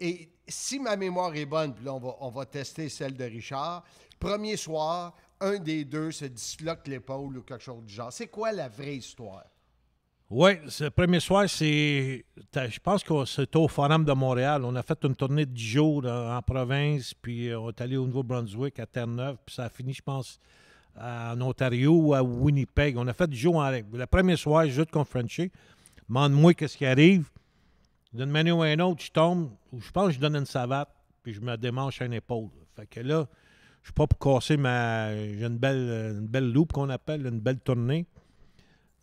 Et si ma mémoire est bonne, puis là, on va tester celle de Richard, premier soir, un des deux se disloque l'épaule ou quelque chose du genre. C'est quoi la vraie histoire? Oui, le premier soir, je pense que c'était au Forum de Montréal. On a fait une tournée de 10 jours en province, puis on est allé au Nouveau-Brunswick, à Terre-Neuve, puis ça a fini, je pense, en Ontario ou à Winnipeg. On a fait 10 jours en règle. Le premier soir, je joue contre Frenchy. Demande-moi qu'est-ce qui arrive. D'une manière ou une autre, je tombe, ou je pense que je donne une savate, puis je me démanche une épaule. Fait que là, Je suis pas pour casser j'ai une belle loupe qu'on appelle, une belle tournée.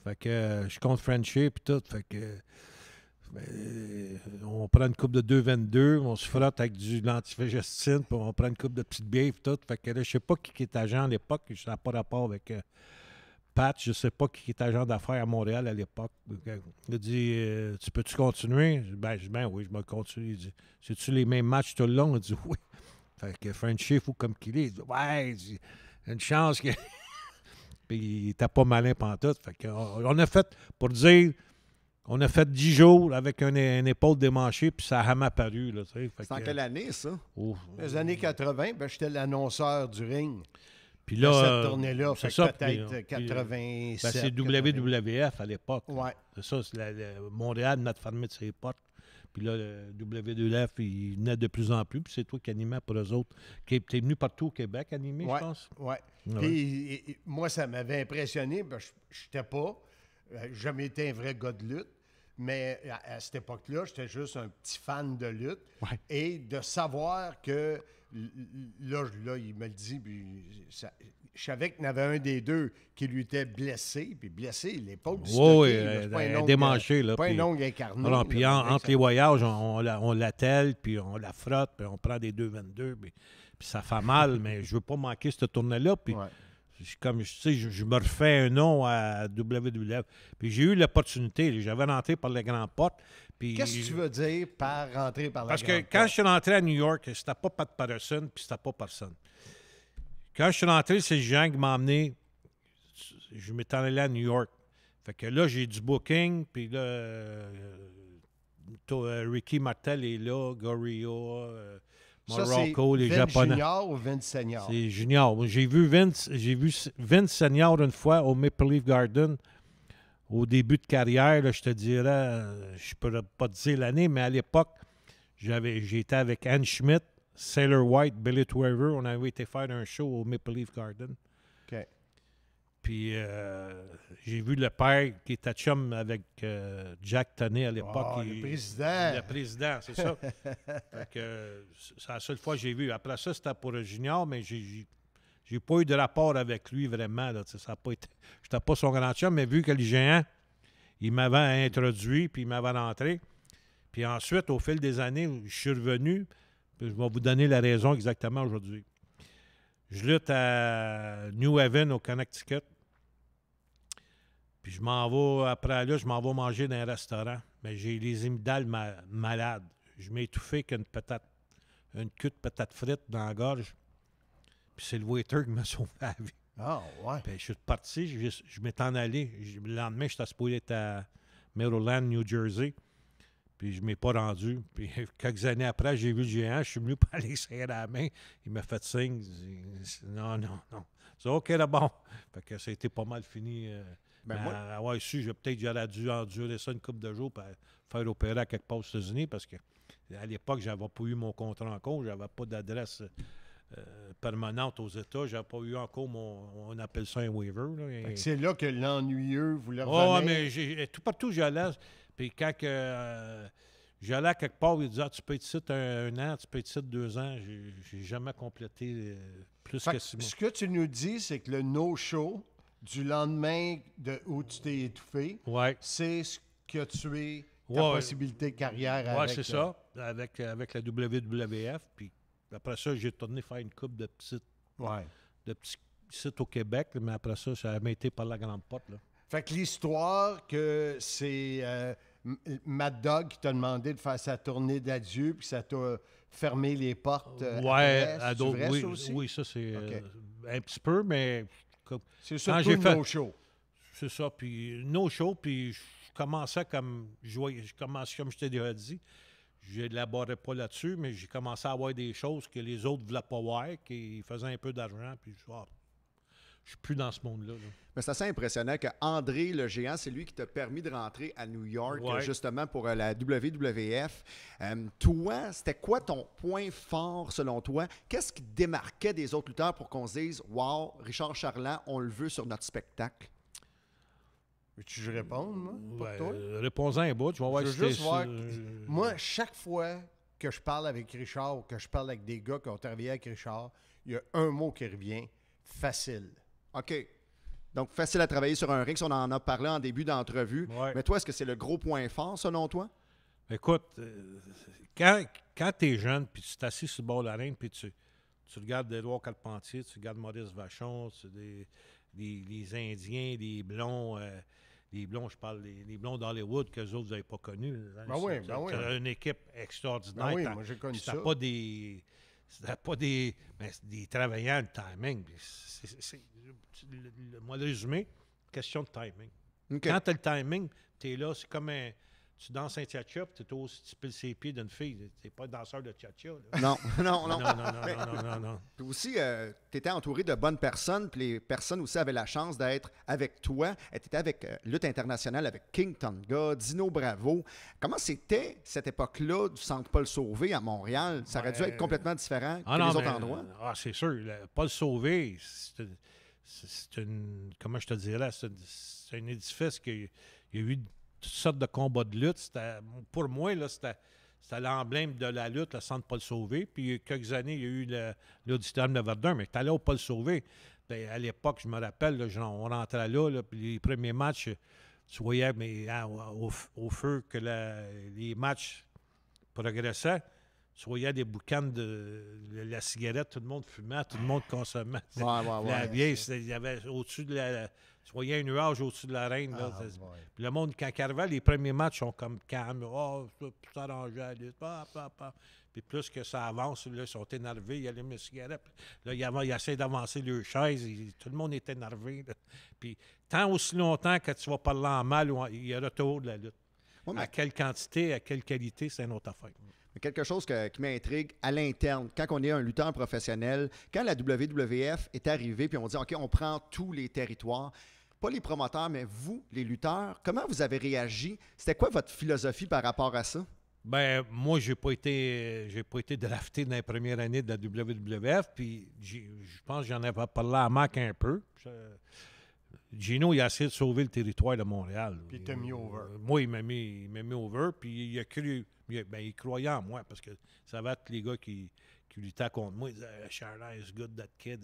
Fait que je compte Frenchie puis tout. Fait que on prend une coupe de 2,22, on se frotte avec du l'antifégestine, puis on prend une coupe de petites bières puis tout. Fait que là, je sais pas qui est agent à l'époque, ça n'a pas rapport avec Pat, je sais pas qui est agent d'affaires à Montréal à l'époque. Il a dit tu peux-tu continuer? Je dis oui, je vais continuer. Il dit c'est-tu les mêmes matchs tout le long? Il dit oui. Fait que Frenchie, fou comme qu'il est, il dit ouais, il dit, une chance que. Puis il était pas malin pantoute. Fait que on a fait, pour dire, on a fait 10 jours avec une épaule démanchée, puis ça a jamais apparu. C'est en quelle année, ça? Les années 80, j'étais l'annonceur du ring. Puis là, cette tournée-là, c'est ça, ça, peut-être 87. c'est WWF à l'époque. Ouais. C'est ça, Montréal venait de fermer de ses portes. Puis là, le WWF, il venait de plus en plus. Puis c'est toi qui animais pour eux autres. T'es venu partout au Québec animer, je pense? Oui. Puis moi, ça m'avait impressionné. Je n'étais pas. Jamais été un vrai gars de lutte. Mais à cette époque-là, j'étais juste un petit fan de lutte. Ouais. Et de savoir que, là il me le dit, puis je savais qu'il y en avait un des deux qui lui était blessé, puis blessé, l'épaule disloquée. Oui, démanché. Là, pas puis, un ongle incarné. Alors, puis entre les voyages, on l'attelle, puis on la frotte, puis on prend des 2,22, puis ça fait mal, mais je veux pas manquer cette tournée-là. Puis comme je me refais un nom à WWF. Puis j'ai eu l'opportunité, j'avais rentré par la grande porte. Qu'est-ce que tu veux dire par rentrer par la grande porte? Parce que quand je suis rentré à New York, c'était pas Pat Patterson, puis c'était pas personne. Quand je suis rentré, c'est Jean qui m'a emmené. Je m'étais allé à New York. Fait que là, j'ai du booking, puis là, Ricky Martel est là, Gorilla, Morocco, les Japonais. C'est Junior ou Vince Senior? C'est Junior. J'ai vu Vince Senior une fois au Maple Leaf Garden. Au début de carrière, là, je te dirais, je ne pourrais pas te dire l'année, mais à l'époque, j'étais avec Ann Schmidt, Sailor White, Billy Weaver. On avait été faire un show au Maple Leaf Garden. OK. Puis j'ai vu le père qui était chum avec Jack Toney à l'époque. Le président. Le président, c'est ça. Fait que, c'est la seule fois que j'ai vu. Après ça, c'était pour le junior, mais j'ai pas eu de rapport avec lui vraiment. Là, ça a pas été. J'étais pas son grand chum, mais vu que le géant, il m'avait introduit, puis il m'avait rentré. Puis ensuite, au fil des années, je suis revenu. Puis je vais vous donner la raison exactement aujourd'hui. Je lutte à New Haven, au Connecticut. Puis je m'en vais, après là, je m'en vais manger dans un restaurant. Mais j'ai les amygdales malades. Je m'ai étouffé qu'une queue de patate frite dans la gorge. Puis c'est le waiter qui m'a sauvé la vie. Ah, ouais. Puis je suis parti, je m'étais en allé. Le lendemain, j'étais supposé être à Maryland, New Jersey. Puis je ne m'ai pas rendu. Puis quelques années après, j'ai vu le géant. Je suis venu pour aller serrer la main. Il m'a fait signe. Non. C'est OK, là, bon. Fait que ça a été pas mal fini. Avoir su, j'aurais dû endurer ça une couple de jours pour faire opérer à quelque part aux États-Unis parce que à l'époque, je n'avais pas eu mon contrat en cours. Je n'avais pas d'adresse permanente aux États. Je n'avais pas eu encore on appelle ça un waiver. C'est là que l'ennuyeux voulait revenir. Mais tout partout où j'allais. Puis quand j'allais à quelque part, il disait tu peux être ici un an, tu peux être ici 2 ans. J'ai jamais complété plus que 6 mois. Ce que tu nous dis, c'est que le no-show du lendemain où tu t'es étouffé, c'est ce qui a tué ta possibilité de carrière avec... Oui, c'est ça, avec la WWF. Puis après ça, j'ai tourné faire une coupe de petits sites au Québec, mais après ça, ça a été par la grande porte. Là. Fait que l'histoire que c'est Mad Dog qui t'a demandé de faire sa tournée d'adieu, puis ça t'a fermé les portes. À d'autres. Oui, ça aussi? Oui, ça c'est un petit peu, mais c'est ça, le no-show. C'est ça, puis no-show, puis je commençais comme comme je t'ai déjà dit, je n'élaborais pas là-dessus, mais j'ai commencé à avoir des choses que les autres ne voulaient pas voir, qui faisaient un peu d'argent, puis je suis plus dans ce monde-là. Là. Mais c'est assez impressionnant que André le Géant, c'est lui qui t'a permis de rentrer à New York, justement pour la WWF. Toi, c'était quoi ton point fort selon toi? Qu'est-ce qui démarquait des autres lutteurs pour qu'on se dise « Wow, Richard Charland, on le veut sur notre spectacle ». Veux-tu que je réponde, moi, pour toi? Réponds-en un bout, je vais voir si c'est ça. Moi, chaque fois que je parle avec Richard ou que je parle avec des gars qui ont travaillé avec Richard, il y a un mot qui revient, facile. OK. Donc, facile à travailler sur un ring, si on en a parlé en début d'entrevue. Ouais. Mais toi, est-ce que c'est le gros point fort, selon toi? Écoute, quand tu es jeune, puis tu t'assis sur le bord de la reine, puis tu regardes Édouard Carpentier, tu regardes Maurice Vachon, les Indiens, les blonds, je parle des blonds d'Hollywood que les autres, vous n'avez pas connus. Ben oui, ben oui. C'est une équipe extraordinaire. Ben oui, moi j'ai connu ça. C'était pas des travailleurs de timing. Moi, le résumé, question de timing. OK. Quand tu as le timing, tu es là, c'est comme tu danses un tcha-tcha, puis tu piles ses pieds d'une fille. Tu n'es pas un danseur de tcha-tcha. là. Non, non, non. Non. Puis aussi, tu étais entouré de bonnes personnes, puis les personnes aussi avaient la chance d'être avec toi. Tu étais avec Lutte internationale avec King Tonga, Dino Bravo. Comment c'était cette époque-là du Centre Paul Sauvé à Montréal? Ça aurait dû être complètement différent que les autres endroits. C'est sûr. Paul Sauvé, c'est une. Comment je te dirais? C'est un édifice qui il y a eu toutes sortes de combats de lutte. Pour moi, là, c'était l'emblème de la lutte, le Centre Paul Sauvé. Puis il y a quelques années, il y a eu l'auditorium de Verdun, mais tu allais au Paul Sauvé. Bien, à l'époque, je me rappelle, là, on rentrait là, puis les premiers matchs, tu voyais au feu que les matchs progressaient. Tu voyais des boucanes de la cigarette, tout le monde fumait, tout le monde consommait. La vieille, il y avait au-dessus de tu voyais un nuage au-dessus de la reine. Là, puis le monde, quand il arrivait, les premiers matchs sont comme calmes. Oh, tout s'arrangeait à la lutte. Puis plus que ça avance, là, ils sont énervés, ils allument une cigarette. Là, ils essaient d'avancer leur chaise. Tout le monde est énervé. Là. Puis tant aussi longtemps que tu vas parler en mal, il y a retour de la lutte. Ouais, mais... À quelle quantité, à quelle qualité, c'est une autre affaire. Quelque chose qui m'intrigue à l'interne, quand on est un lutteur professionnel, quand la WWF est arrivée, puis on dit, OK, on prend tous les territoires, pas les promoteurs, mais vous, les lutteurs, comment vous avez réagi? C'était quoi votre philosophie par rapport à ça? Ben moi, j'ai pas été drafté dans les premières années de la WWF, puis je pense que j'en avais parlé à Mac un peu. Gino, il a essayé de sauver le territoire de Montréal. Puis il t'a mis over. Moi, il m'a mis over, puis il a cru... il croyait en moi, parce que ça va être les gars qui luttaient contre moi. Ils disaient « Charlie is good, that kid. »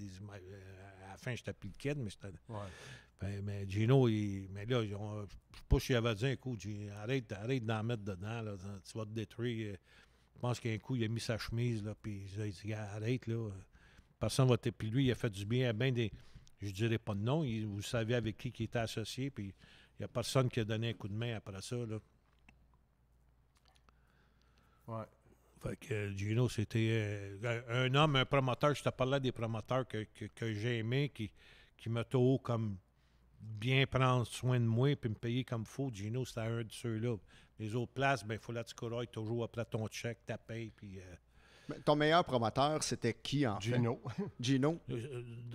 À la fin, je t'appelais le kid, mais c'était... Ouais. Mais Gino, mais là, je ne sais pas s'il avait dit un coup, arrête d'en mettre dedans, là, tu vas te détruire. Je pense qu'un coup, il a mis sa chemise, là, puis il a dit « Arrête, là. Personne va t'épiler. » Lui, il a fait du bien à bien des... Je ne dirais pas de nom. Vous savez avec qui il était associé, puis il n'y a personne qui a donné un coup de main après ça, là. Ouais. Fait que Gino, c'était un homme, un promoteur. Je te parlais des promoteurs que j'ai aimés, qui me tôt comme bien prendre soin de moi et me payer comme il faut. Gino, c'était un de ceux-là. Les autres places, il faut la tu toujours après ton chèque, ta paye. Puis, ton meilleur promoteur, c'était qui en Gino. fait? Gino.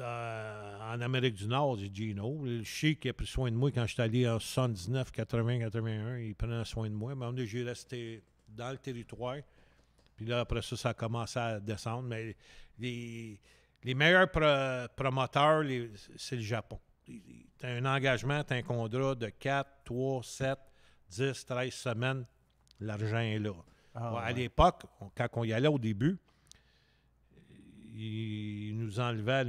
En Amérique du Nord, c'est Gino. Le Chic qui a pris soin de moi quand j'étais allé en 79, 80, 81. Il prenait soin de moi. Mais j'ai resté dans le territoire. Puis là, après ça, ça a commencé à descendre. Mais les meilleurs promoteurs, c'est le Japon. Tu as un engagement, tu as un contrat de 4, 3, 7, 10, 13 semaines. L'argent est là. À l'époque, quand on y allait au début, ils nous enlevaient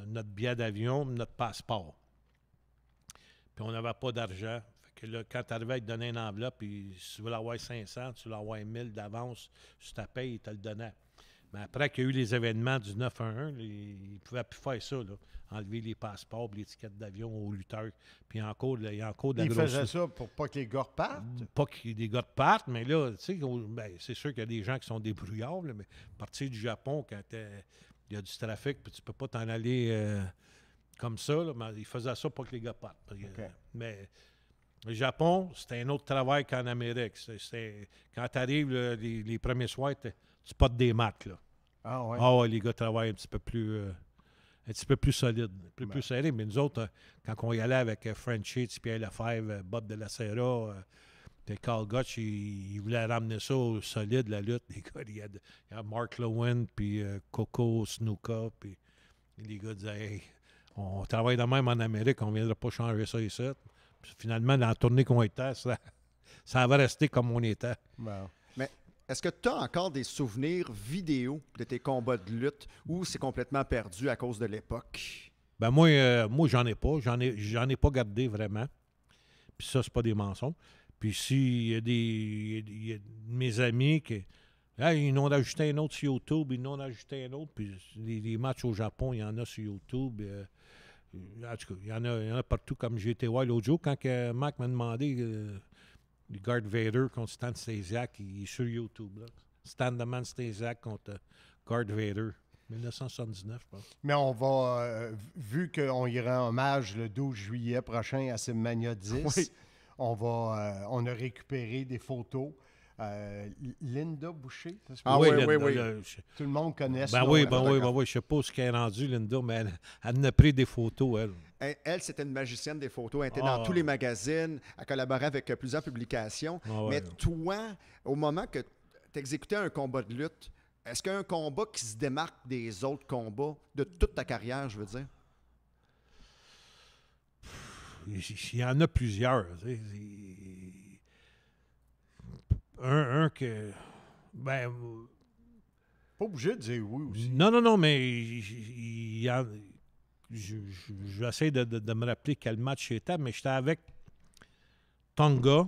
notre billet d'avion, notre passeport. Puis on n'avait pas d'argent. Que là, quand tu arrivais, ils te donnaient une enveloppe, puis si tu veux l'avoir 500, tu veux l'avoir 1000 d'avance, sur ta paye, ils te le donnaient. Mais après qu'il y a eu les événements du 9-1-1, ils ne pouvaient plus faire ça, là. Enlever les passeports, les tickets d'avion aux lutteurs. Puis il y a encore de la grosse... Ils faisaient ça pour pas que les gars repartent? Pas que les gars repartent, mais là, tu sais, c'est sûr qu'il y a des gens qui sont débrouillards, là, mais à partir du Japon, quand il y a du trafic, puis tu peux pas t'en aller comme ça, là, mais ils faisaient ça pour que les gars partent. Okay. Mais... Le Japon, c'était un autre travail qu'en Amérique. Quand tu arrives, les premiers soirs, tu potes des maths. Là. Ah ouais? Ah ouais, les gars travaillent un petit peu plus solide, plus serré. Mais nous autres, quand on y allait avec Frenchie, Pierre Lefebvre, Bob de la Serra, Carl Gotch, ils voulaient ramener ça au solide, la lutte. Les gars, il y a Mark Lowen, puis Coco Snuka, puis les gars disaient hey, on travaille de même en Amérique, on ne viendra pas changer ça ici. Finalement, dans la tournée qu'on était, ça va rester comme on était. Wow. Mais est-ce que tu as encore des souvenirs vidéo de tes combats de lutte ou c'est complètement perdu à cause de l'époque? Ben moi j'en ai pas. J'en ai pas gardé vraiment. Puis ça, c'est pas des mensonges. Puis s'il y a il y a mes amis qui. Hey, ils en ont ajouté un autre sur YouTube, ils en ont ajouté un autre. Puis les matchs au Japon, il y en a sur YouTube. En tout cas, il y en a partout comme j'ai été voir l'autre jour. Quand Mac m'a demandé le Darth Vader contre Stan Stasiak, il est sur YouTube. Là. Stan the Man Stasiak contre Darth Vader. 1979, je pense. Mais on va, vu qu'on y rend hommage le 12 juillet prochain à Mania 10, Oui. on a récupéré des photos. Linda Boucher, ça se peut? Oui. Tout le monde connaît Ben oui, je ne sais pas ce qu'elle est rendue, Linda, mais elle en a pris des photos, elle. Elle, c'était une magicienne des photos. Elle était dans tous les magazines. Elle collaborait avec plusieurs publications. Mais toi, au moment que tu exécutais un combat de lutte, est-ce qu'il y a un combat qui se démarque des autres combats de toute ta carrière, je veux dire? Il y en a plusieurs. Tu sais. Un que... Ben... Pas obligé de dire oui aussi. Non, mais il y a... J'essaie de me rappeler quel match c'était, mais j'étais avec Tonga.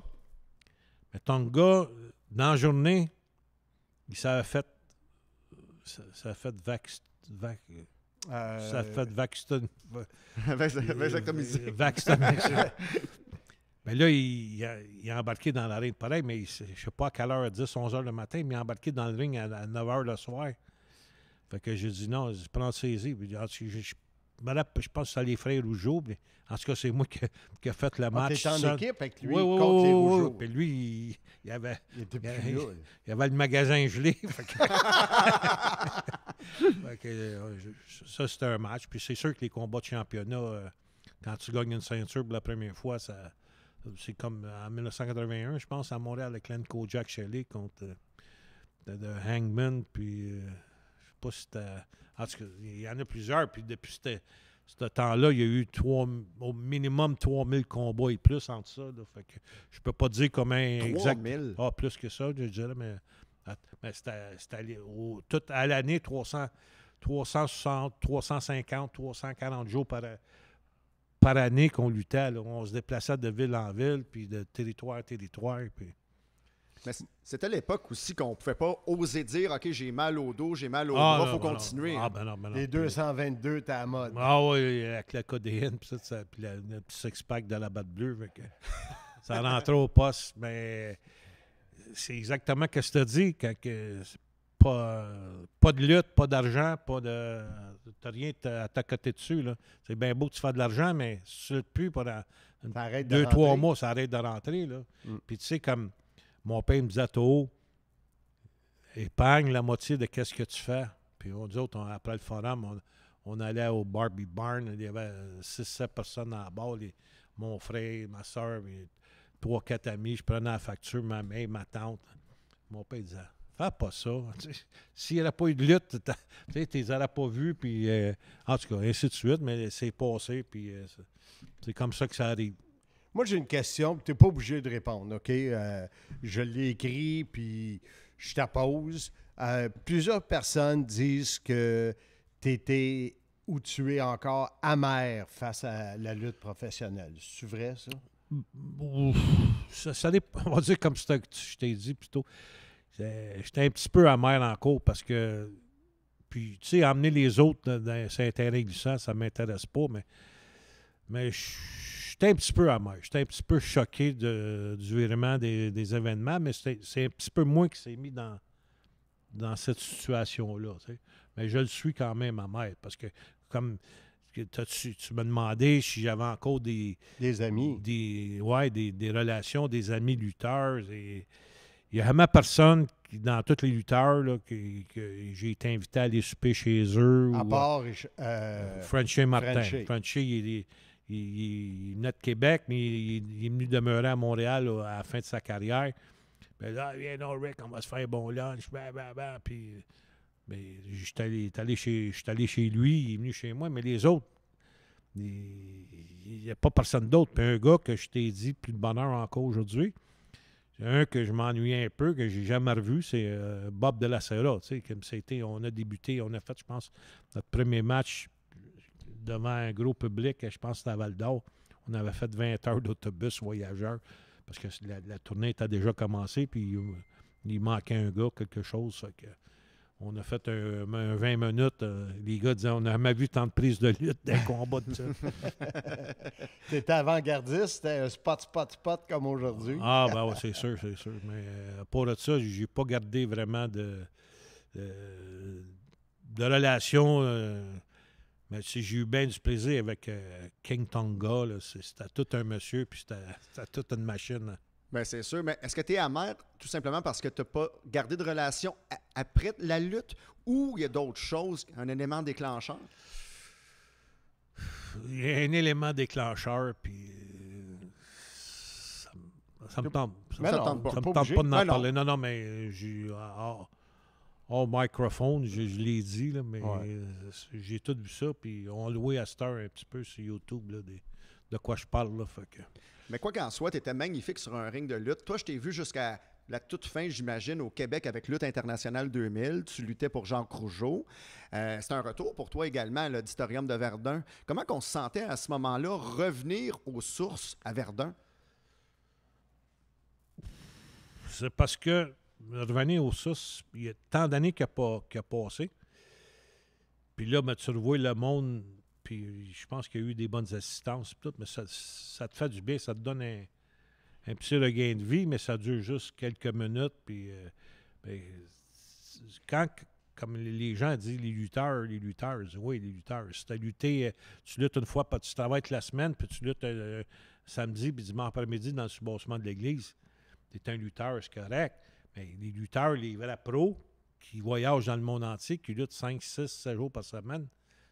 Mais Tonga, dans la journée, ça a fait mais là, il est embarqué dans la ring pareil, mais je ne sais pas à quelle heure, 10, 11 heures le matin, mais il est embarqué dans le ring à 9 heures le soir. Fait que j'ai dit non, je prends saisie. Je pense que c'est les frères Rougeau. Mais en tout cas, c'est moi qui ai fait le match. Tu étais en équipe avec lui oui, contre les Rougeau. Puis lui, il avait le magasin gelé. Fait que, ça, c'était un match. Puis c'est sûr que les combats de championnat, quand tu gagnes une ceinture pour la première fois, c'est comme en 1981, je pense, à Montréal, avec Len Kojak Shelley contre de Hangman. Puis je sais pas si c'était... En tout cas, il y en a plusieurs. Puis depuis ce temps-là, il y a eu au minimum 3000 combats et plus entre ça. Là. Fait que je peux pas dire combien 3000? Ah, plus que ça, je dirais, mais c'était tout à l'année 360, 350, 340 jours par année qu'on luttait. Là. On se déplaçait de ville en ville, puis de territoire à territoire. Puis... Mais c'était l'époque aussi qu'on ne pouvait pas oser dire « OK, j'ai mal au dos, j'ai mal au bras, il faut continuer. » non. Les 222, t'es à mode. Ah oui, avec la codéine, puis le petit six-pack de la batte bleue. Ça rentrait au poste, mais c'est exactement ce que je te dis. Quand pas de lutte, pas d'argent, t'as rien à t'accoter dessus. Là. C'est bien beau que tu fasses de l'argent, mais si tu ne plus pendant 2-3 mois, ça arrête de rentrer. Là. Puis tu sais, comme mon père me disait, Toho, épargne la moitié de ce que tu fais. Puis nous autres, après le forum, on allait au Barbie Barn. Il y avait 6-7 personnes dans la barre. Mon frère, ma soeur, 3-4 amis. Je prenais la facture, ma mère, ma tante. Mon père disait, fais pas ça. S'il n'y avait pas eu de lutte, tu ne les aurais pas vus. Puis, en tout cas, ainsi de suite. Mais c'est passé. Puis c'est comme ça que ça arrive. Moi, j'ai une question, tu n'es pas obligé de répondre, OK? Je l'ai écrit, puis je te pose. Plusieurs personnes disent que tu étais ou tu es encore amer face à la lutte professionnelle. C'est vrai, ça? Ça dépend. On va dire comme je t'ai dit plutôt. J'étais un petit peu amer encore parce que... Puis, tu sais, emmener les autres dans cet terrain glissant, ça ne m'intéresse pas, mais j'étais un petit peu amer. J'étais un petit peu choqué du virement des événements, mais c'est un petit peu moi qui s'est mis dans cette situation-là. Tu sais. Mais je le suis quand même amer parce que, comme tu m'as demandé si j'avais encore des amis. Des relations, des amis lutteurs. Il y a vraiment personne dans tous les lutteurs là, que j'ai été invité à aller souper chez eux. À part Frenchie Martin. Frenchie, il venait de Québec, mais il est venu demeurer à Montréal là, à la fin de sa carrière. Puis là, viens donc, Rick, on va se faire un bon lunch. Puis, je suis allé chez lui, il est venu chez moi, mais les autres, il n'y a pas personne d'autre. Puis un gars que je t'ai dit, plus de bonheur encore aujourd'hui, Un que je m'ennuyais un peu, que j'ai jamais revu, c'est Bob de la Serra. Comme c'était, on a débuté, on a fait, je pense, notre premier match devant un gros public, je pense que c'était à Val-d'Or. On avait fait 20 heures d'autobus voyageurs parce que la tournée était déjà commencée, puis il manquait un gars, quelque chose. Fait que on a fait un 20 minutes. Les gars disaient, on n'a jamais vu tant de prises de lutte d'un combat de ça. T'étais avant-gardiste, c'était un spot comme aujourd'hui. Ah, ben ouais, c'est sûr. Mais pour ça, j'ai pas gardé vraiment de relation. Mais j'ai eu bien du plaisir avec King Tonga. C'était tout un monsieur, puis c'était toute une machine. Bien, c'est sûr. Mais est-ce que tu es amer tout simplement parce que tu n'as pas gardé de relation après la lutte ou il y a d'autres choses, un élément déclencheur? Il y a un élément déclencheur, puis ça me tente. Ça me tente pas d'en parler. Non, mais j'ai... hors microphone, je l'ai dit, là, mais j'ai tout vu ça, puis on loué à Star un petit peu sur YouTube là, de quoi je parle. Là, fait que... Mais quoi qu'en soit, tu étais magnifique sur un ring de lutte. Toi, je t'ai vu jusqu'à la toute fin, j'imagine, au Québec avec Lutte internationale 2000. Tu luttais pour Jean Rougeau. C'est un retour pour toi également à l'Auditorium de Verdun. Comment qu'on se sentait à ce moment-là revenir aux sources à Verdun? C'est parce que revenir aux sources, il y a tant d'années qu'il a passé. Puis là, tu revois le monde, puis je pense qu'il y a eu des bonnes assistances, tout, mais ça te fait du bien, ça te donne un petit regain de vie, mais ça dure juste quelques minutes. Puis quand, comme les gens disent, les lutteurs, oui, les lutteurs. Si tu as lutté, tu luttes une fois, tu travailles la semaine, puis tu luttes samedi, puis dimanche après-midi dans le soubassement de l'église. Tu es un lutteur, c'est correct. Mais les lutteurs, les vrais pros, qui voyagent dans le monde entier, qui luttent 5, 6, 7 jours par semaine,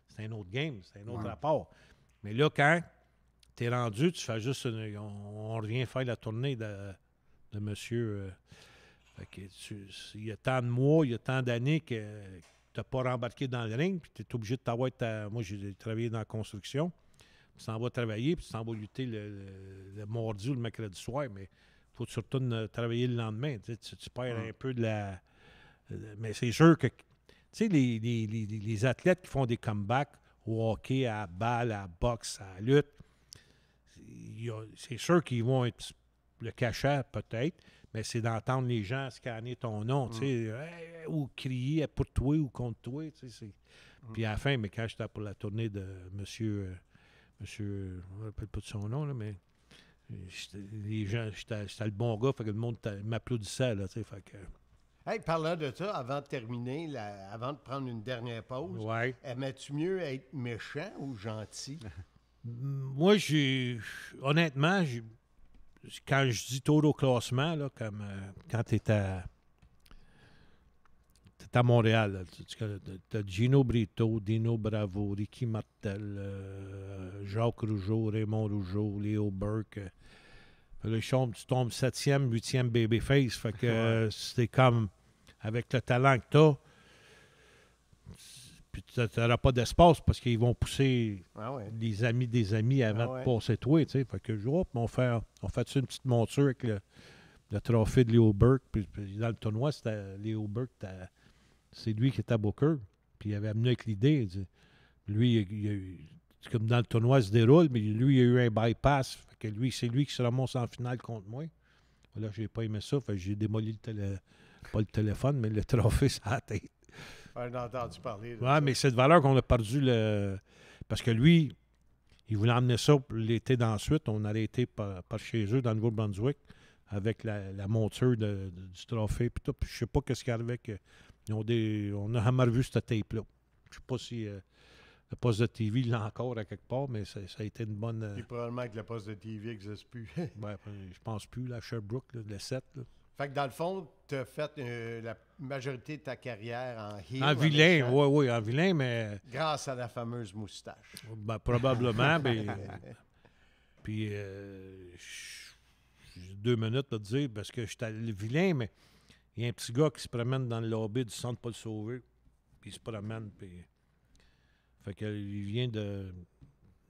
c'est un autre game, c'est un autre rapport. Mais là, quand tu es rendu, tu fais juste on revient faire la tournée de monsieur. Il y a tant de mois, il y a tant d'années que tu n'as pas rembarqué dans le ring, puis tu es obligé de t'avoir moi, j'ai travaillé dans la construction. Tu t'en vas travailler, puis tu t'en vas lutter le mardi ou le mercredi soir, mais il faut que tu retournes travailler le lendemain. Tu perds un peu de la... mais c'est sûr que, tu sais, les athlètes qui font des comebacks au hockey, à la balle, à la boxe, à la lutte, c'est sûr qu'ils vont être le cachet peut-être, mais c'est d'entendre les gens scanner ton nom, tu sais, ou crier pour toi ou contre toi, tu sais. Puis à la fin, mais quand j'étais pour la tournée de monsieur, je ne me rappelle pas de son nom, là, mais les gens, j'étais le bon gars, fait que le monde m'applaudissait, là, tu sais, fait que... Hey, parlant de ça, avant de terminer, avant de prendre une dernière pause, aimais-tu mieux être méchant ou gentil? Moi, honnêtement, quand je dis taux au classement, là, comme quand tu es à Montréal, tu as Gino Brito, Dino Bravo, Ricky Martel, Jacques Rougeau, Raymond Rougeau, Léo Burke. Là, tu tombes 7e, 8e babyface. Fait que c'est comme, avec le talent que tu as, puis tu n'auras pas d'espace parce qu'ils vont pousser des amis des amis avant de passer toi. Fait que on fait une petite monture avec le trophée de Léo Burke. Puis dans le tournoi, c'était Léo Burke, c'est lui qui était Booker. Puis il avait amené avec l'idée. Lui, comme dans le tournoi, il se déroule, mais lui, il a eu un bypass. Fait que c'est lui qui se remonte en finale contre moi. Là, j'ai pas aimé ça. Fait que j'ai démoli pas le téléphone, mais le trophée sur la tête. On a entendu parler. Oui, mais c'est de valeur qu'on a perdu parce que lui, il voulait emmener ça pour l'été d'ensuite. On allait été par chez eux, dans le Nouveau-Brunswick, avec la monture du trophée. Puis tout. Puis je sais pas qu'est-ce qu'il y avait. On a jamais revu cette tape-là. Je sais pas si le poste de TV l'a encore à quelque part, mais ça a été une bonne... Puis probablement que le poste de TV n'existe plus. Je pense plus, là, Sherbrooke, le 7. Là. Fait que dans le fond, tu as fait la majorité de ta carrière en heel. En vilain, oui, en vilain, mais... Grâce à la fameuse moustache. Probablement, mais... Puis, j'ai 2 minutes à te dire, parce que j'étais le vilain, mais il y a un petit gars qui se promène dans le lobby du centre Paul Sauvé, puis il se promène, puis... Fait qu'il vient de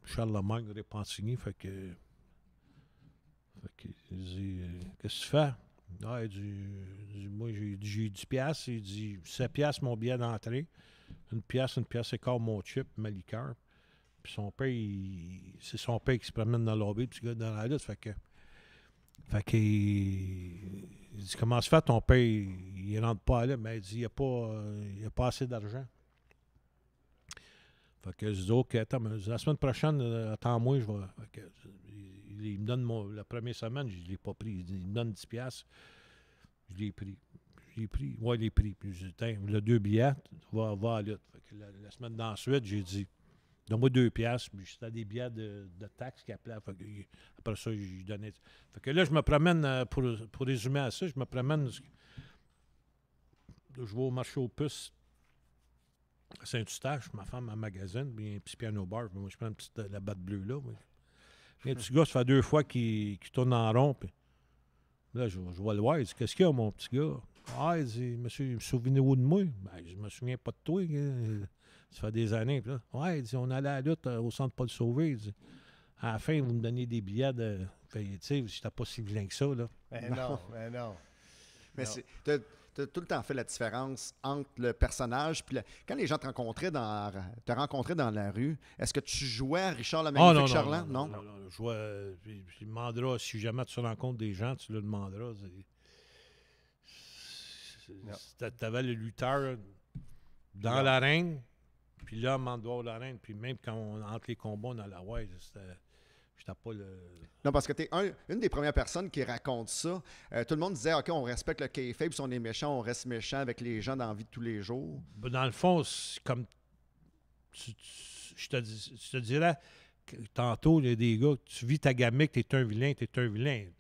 Charlemagne, de Repentigny, fait que il dit, qu'est-ce que tu fais? Ah, moi, j'ai 10 piastres. Il dit 7 piastres mon billet d'entrée. Une pièce et quart mon chip, ma liqueur. Puis son père, c'est son père qui se promène dans le lobby, puis le gars dans la lutte. Fait que il dit, comment se fait ton père, il rentre pas là? Mais il dit, il n'y a pas assez d'argent. Fait que je dis, OK, attends, mais la semaine prochaine, attends-moi, je vais. Fait que, il me donne la première semaine, je ne l'ai pas pris. Il me donne 10 piastres. Je l'ai pris. Ouais, il est pris. Puis je dis, tiens, le 2 billets, va à la lutte. Fait que la semaine d'ensuite, j'ai dit, donne-moi 2 piastres. Puis c'était des billets de taxes qu'il appelait. Fait que, après ça, je donnais. Fait que là, je me promène, pour résumer à ça, je me promène. Je vais au marché aux puces à Saint-Eustache. Ma femme en magasine, puis un petit piano bar. Puis moi, je prends la batte bleue là. Puis un petit gars, ça fait 2 fois qu'il tourne en rond. Puis là, je vois le voir. Il dit, qu'est-ce qu'il y a, mon petit gars? Ah, il dit, monsieur, souvenez-vous de moi? Ben, je me souviens pas de toi. Ça fait des années. Puis là, ouais, il dit, on allait à la lutte au centre Paul Sauvé. Il dit, à la fin, vous me donnez des billets de. Fait, tu sais, j'étais pas si vilain que ça, là. Non. Mais tu as tout le temps fait la différence entre le personnage puis quand les gens te rencontraient dans la rue, est-ce que tu jouais à Richard le Magnifique Charland? Non. Je jouais. Tu demanderas, si jamais tu rencontres des gens, tu le demanderas. Tu avais le lutteur dans l'arène, puis là, en dehors de l'arène, puis même quand entre les combats, on allait ouais, j'étais pas le. Non, parce que tu es une des premières personnes qui raconte ça. Tout le monde disait, OK, on respecte le kayfabe, si on est méchant, on reste méchant avec les gens dans la vie de tous les jours. Ben, dans le fond, c'est comme. Je te dirais. Tantôt, il y a des gars, tu vis ta gamique, t'es un vilain.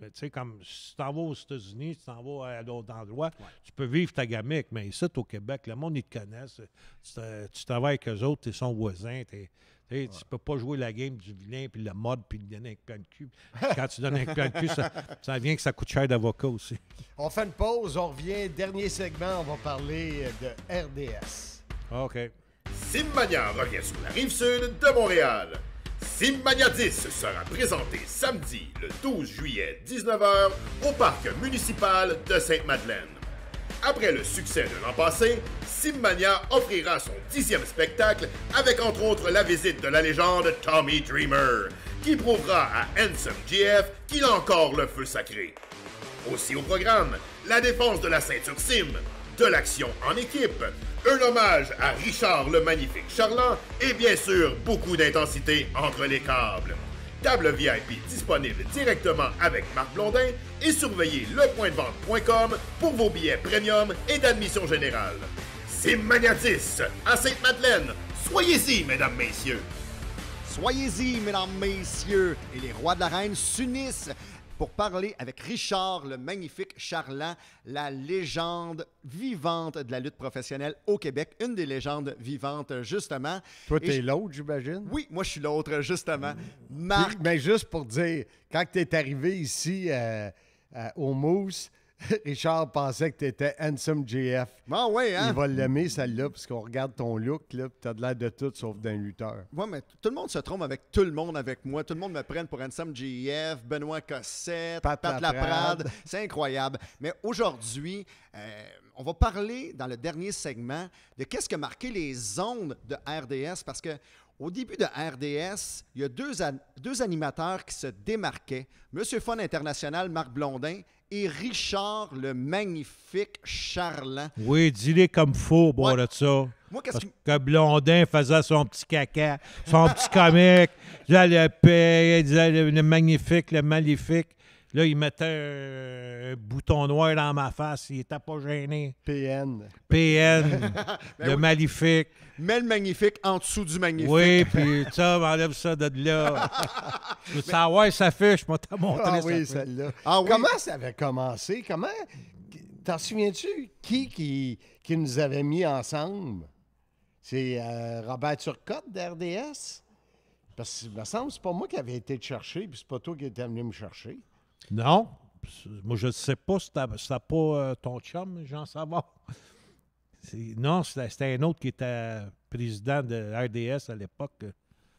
Ben, tu sais, comme si tu t'en vas aux États-Unis, tu t'en vas à d'autres endroits, tu peux vivre ta gamique. Mais ici, au Québec, le monde, ils te connaissent. Tu travailles avec eux autres, t'es son voisin. Tu peux pas jouer la game du vilain, puis le mode, puis le donner avec plein de cul. Quand tu donnes avec plein de cul, ça vient que ça coûte cher d'avocat aussi. On fait une pause, on revient. Dernier segment, on va parler de RDS. OK. Simmania revient sur la rive sud de Montréal. Simmania 10 sera présenté samedi, le 12 juillet, 19h, au parc municipal de Sainte-Madeleine. Après le succès de l'an passé, Simmania offrira son 10e spectacle avec entre autres la visite de la légende Tommy Dreamer, qui prouvera à Handsome GF qu'il a encore le feu sacré. Aussi au programme, la défense de la ceinture Sim, de l'action en équipe, un hommage à Richard le Magnifique Charland et bien sûr beaucoup d'intensité entre les câbles. Table VIP disponible directement avec Marc Blondin et surveillez lepointdevente.com pour vos billets premium et d'admission générale. Simmania 10 à Sainte-Madeleine. Soyez-y, mesdames, messieurs. Soyez-y, mesdames, messieurs. Et les rois de l'arène s'unissent pour parler avec Richard le Magnifique Charland, la légende vivante de la lutte professionnelle au Québec. Une des légendes vivantes, justement. Toi, t'es l'autre, j'imagine? Oui, moi, je suis l'autre, justement. Marc. Mais juste pour dire, quand tu es arrivé ici au Mousse, Richard pensait que tu étais Handsome GF. Ah ouais, hein? Il va l'aimer, celle-là, parce qu'on regarde ton look, là, tu as de l'air de tout sauf d'un lutteur. Oui, mais tout le monde se trompe avec tout le monde avec moi. Tout le monde me prenne pour Handsome GF, Benoît Cossette, Pat Laprade. C'est incroyable. Mais aujourd'hui, on va parler dans le dernier segment de qu'est-ce qui a marqué les ondes de RDS, parce que au début de RDS, il y a deux animateurs qui se démarquaient. Monsieur Fun International, Marc Blondin, et Richard le Magnifique Charland. Oui, dis-les comme faux, bon, de ça. Moi, parce que Blondin faisait son petit caca, son petit comique, il disait le magnifique, le maléfique. Là, il mettait un bouton noir dans ma face. Il n'était pas gêné. PN, le maléfique. Mets le magnifique en dessous du magnifique. Oui, puis ça, enlève ça de là. Je veux savoir sa fiche, je vais te montrer ça. Ah oui, celle-là. Ah, oui. Comment ça avait commencé? T'en souviens-tu? Qui nous avait mis ensemble? C'est Robert Turcotte d'RDS? Parce que, il me semble, c'est pas moi qui avais été te chercher, puis c'est pas toi qui étais venu me chercher. Non. Moi, je ne sais pas si c'était pas ton chum, Jean Savard. Non, c'était un autre qui était président de RDS à l'époque.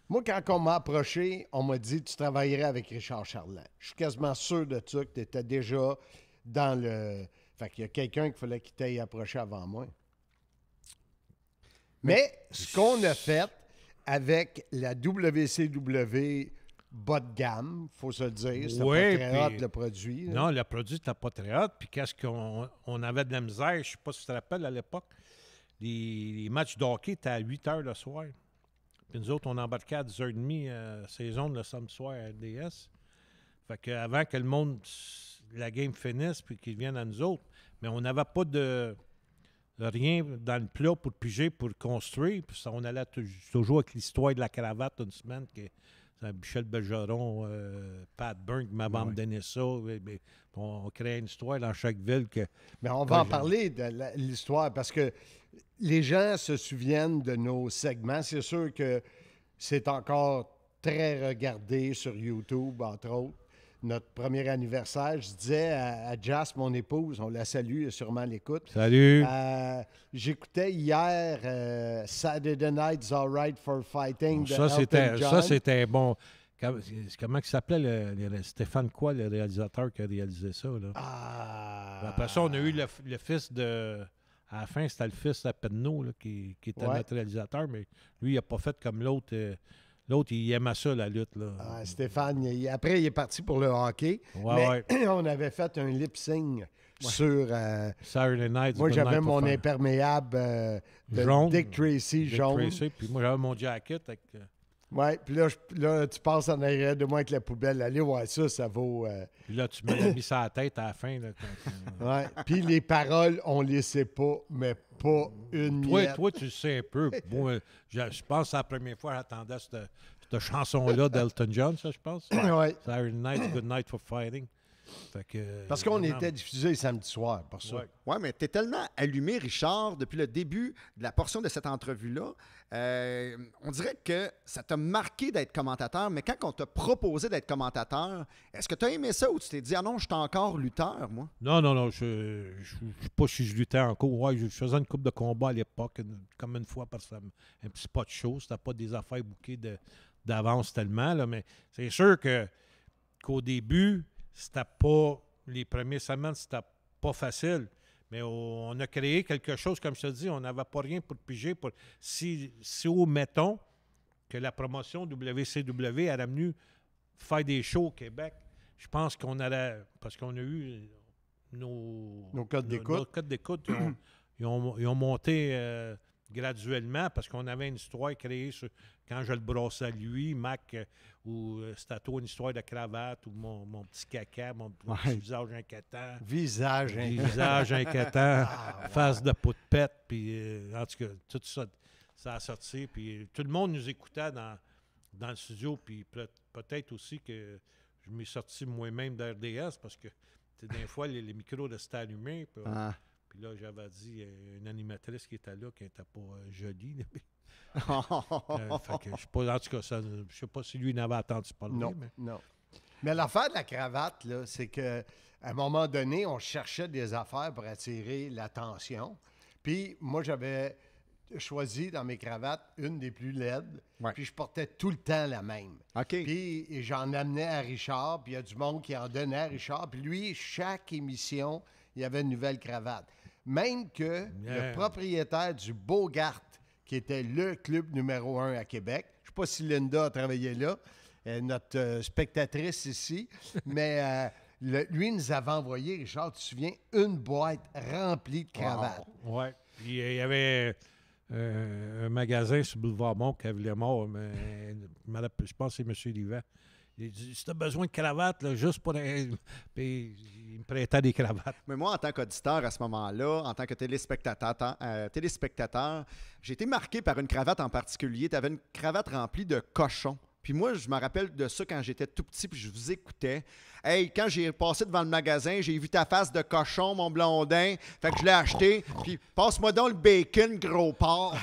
Moi, quand on m'a approché, on m'a dit « Tu travaillerais avec Richard Charland ». Je suis quasiment sûr de ça, que tu étais déjà dans le... Fait qu'il y a quelqu'un qu'il fallait qu'il t'aille approché avant moi. Mais ce qu'on a fait avec la WCW bas de gamme, il faut se le dire, c'était Ouais, pas très puis- hot le produit. là. Non, le produit n'était pas très hot. Puis qu'est-ce qu'on avait de la misère, je ne sais pas si tu te rappelles à l'époque, les matchs de hockey étaient à 8 h le soir. Puis nous autres, on embarquait à 10h30 saison le samedi soir à RDS. Fait qu'avant que le monde, la game finisse, puis qu'ils viennent à nous autres, mais on n'avait pas de rien dans le plat pour piger, pour construire. Puis ça, on allait toujours avec l'histoire de la cravate une semaine, que c'est Michel Bergeron, Pat Byrne qui m'avait donné ça. Et on créait une histoire dans chaque ville. Mais on va en parler de l'histoire parce que les gens se souviennent de nos segments. C'est sûr que c'est encore très regardé sur YouTube, entre autres. Notre premier anniversaire, je disais à Jas, mon épouse, on la salue, elle est sûrement à l'écoute. Salut! J'écoutais hier Saturday Night's All Right for Fighting de Ça, Elton John. c'était bon. Comment il s'appelait Stéphane quoi, le réalisateur qui a réalisé ça? Là? Puis après ça, on a eu le fils de... À la fin, c'était le fils de Penneau là, qui était notre réalisateur, mais lui, il n'a pas fait comme l'autre. L'autre, il aimait ça, la lutte. Là. Stéphane, après, il est parti pour le hockey. Ouais, mais on avait fait un lip-sync sur... Saturday Night. moi, j'avais mon imperméable de jaune. Dick Tracy jaune. Puis moi, j'avais mon jacket avec... Oui, puis là, tu passes en arrière de moi avec la poubelle. Allez, ouais, ça vaut... Puis là, tu me l'as mis sur la tête à la fin. Là, ouais. Puis les paroles, on les sait pas, mais pas une miette. Toi, tu le sais un peu. Moi, je pense que c'est la première fois que j'attendais cette chanson-là d'Elton John, ça, je pense. Ouais. Saturday Night, Good Night for Fighting. Fait que, Parce qu'on était diffusé samedi soir, pour ça. Oui, mais tu es tellement allumé, Richard, depuis le début de la portion de cette entrevue-là. On dirait que ça t'a marqué d'être commentateur, mais quand on t'a proposé d'être commentateur, est-ce que tu as aimé ça ou tu t'es dit « Ah non, je suis encore lutteur, moi? » Non, je ne sais pas si je luttais encore. Ouais, je faisais une coupe de combat à l'époque, comme une fois par semaine. Un petit spot show, c'était pas des affaires bouquées d'avance tellement, là, mais c'est sûr qu'au début, c'était pas... Les premières semaines, c'était pas facile. Mais on a créé quelque chose, comme je te dis, on n'avait pas rien pour piger. Si mettons, que la promotion WCW a venu faire des shows au Québec, je pense qu'on allait... Parce qu'on a eu nos codes d'écoute. Nos codes d'écoute, ils ont monté graduellement parce qu'on avait une histoire créée quand je le brossais à lui, Mac, où c'était toi une histoire de cravate, ou mon petit caca, mon petit visage inquiétant. Visage inquiétant, face de poupette, puis en tout cas, tout ça, ça a sorti, puis tout le monde nous écoutait dans le studio, puis peut-être aussi que je m'ai sorti moi-même d'RDS, parce que des fois, les micros restaient allumés, puis là, j'avais dit une animatrice qui était là, qui n'était pas jolie. Fait que je sais pas, en tout cas, je sais pas si lui n'avait entendu parler. Non. Mais l'affaire de la cravate, là, c'est qu'à un moment donné, on cherchait des affaires pour attirer l'attention. Puis moi, j'avais choisi dans mes cravates une des plus laides. Puis je portais tout le temps la même. Puis j'en amenais à Richard, puis il y a du monde qui en donnait à Richard. Puis lui, chaque émission, il y avait une nouvelle cravate. Même que le propriétaire du Bogart, qui était le club numéro 1 à Québec, je ne sais pas si Linda a travaillé là, notre spectatrice ici, mais lui nous avait envoyé, Richard, tu te souviens, une boîte remplie de cravates. Oui. Il y avait un magasin sur Boulevard Mont qui avait mort, mais je pense que c'est M. Livan. Il dit, si tu as besoin de cravates, là, juste pour... Puis il me prêtait des cravates. Mais moi, en tant qu'auditeur à ce moment-là, en tant que téléspectateur, j'ai été marqué par une cravate en particulier. Tu avais une cravate remplie de cochons. Puis moi, je me rappelle de ça quand j'étais tout petit, puis je vous écoutais. Hey, quand j'ai passé devant le magasin, j'ai vu ta face de cochon, mon blondin. Fait que je l'ai acheté. Puis passe-moi donc le bacon, gros porc.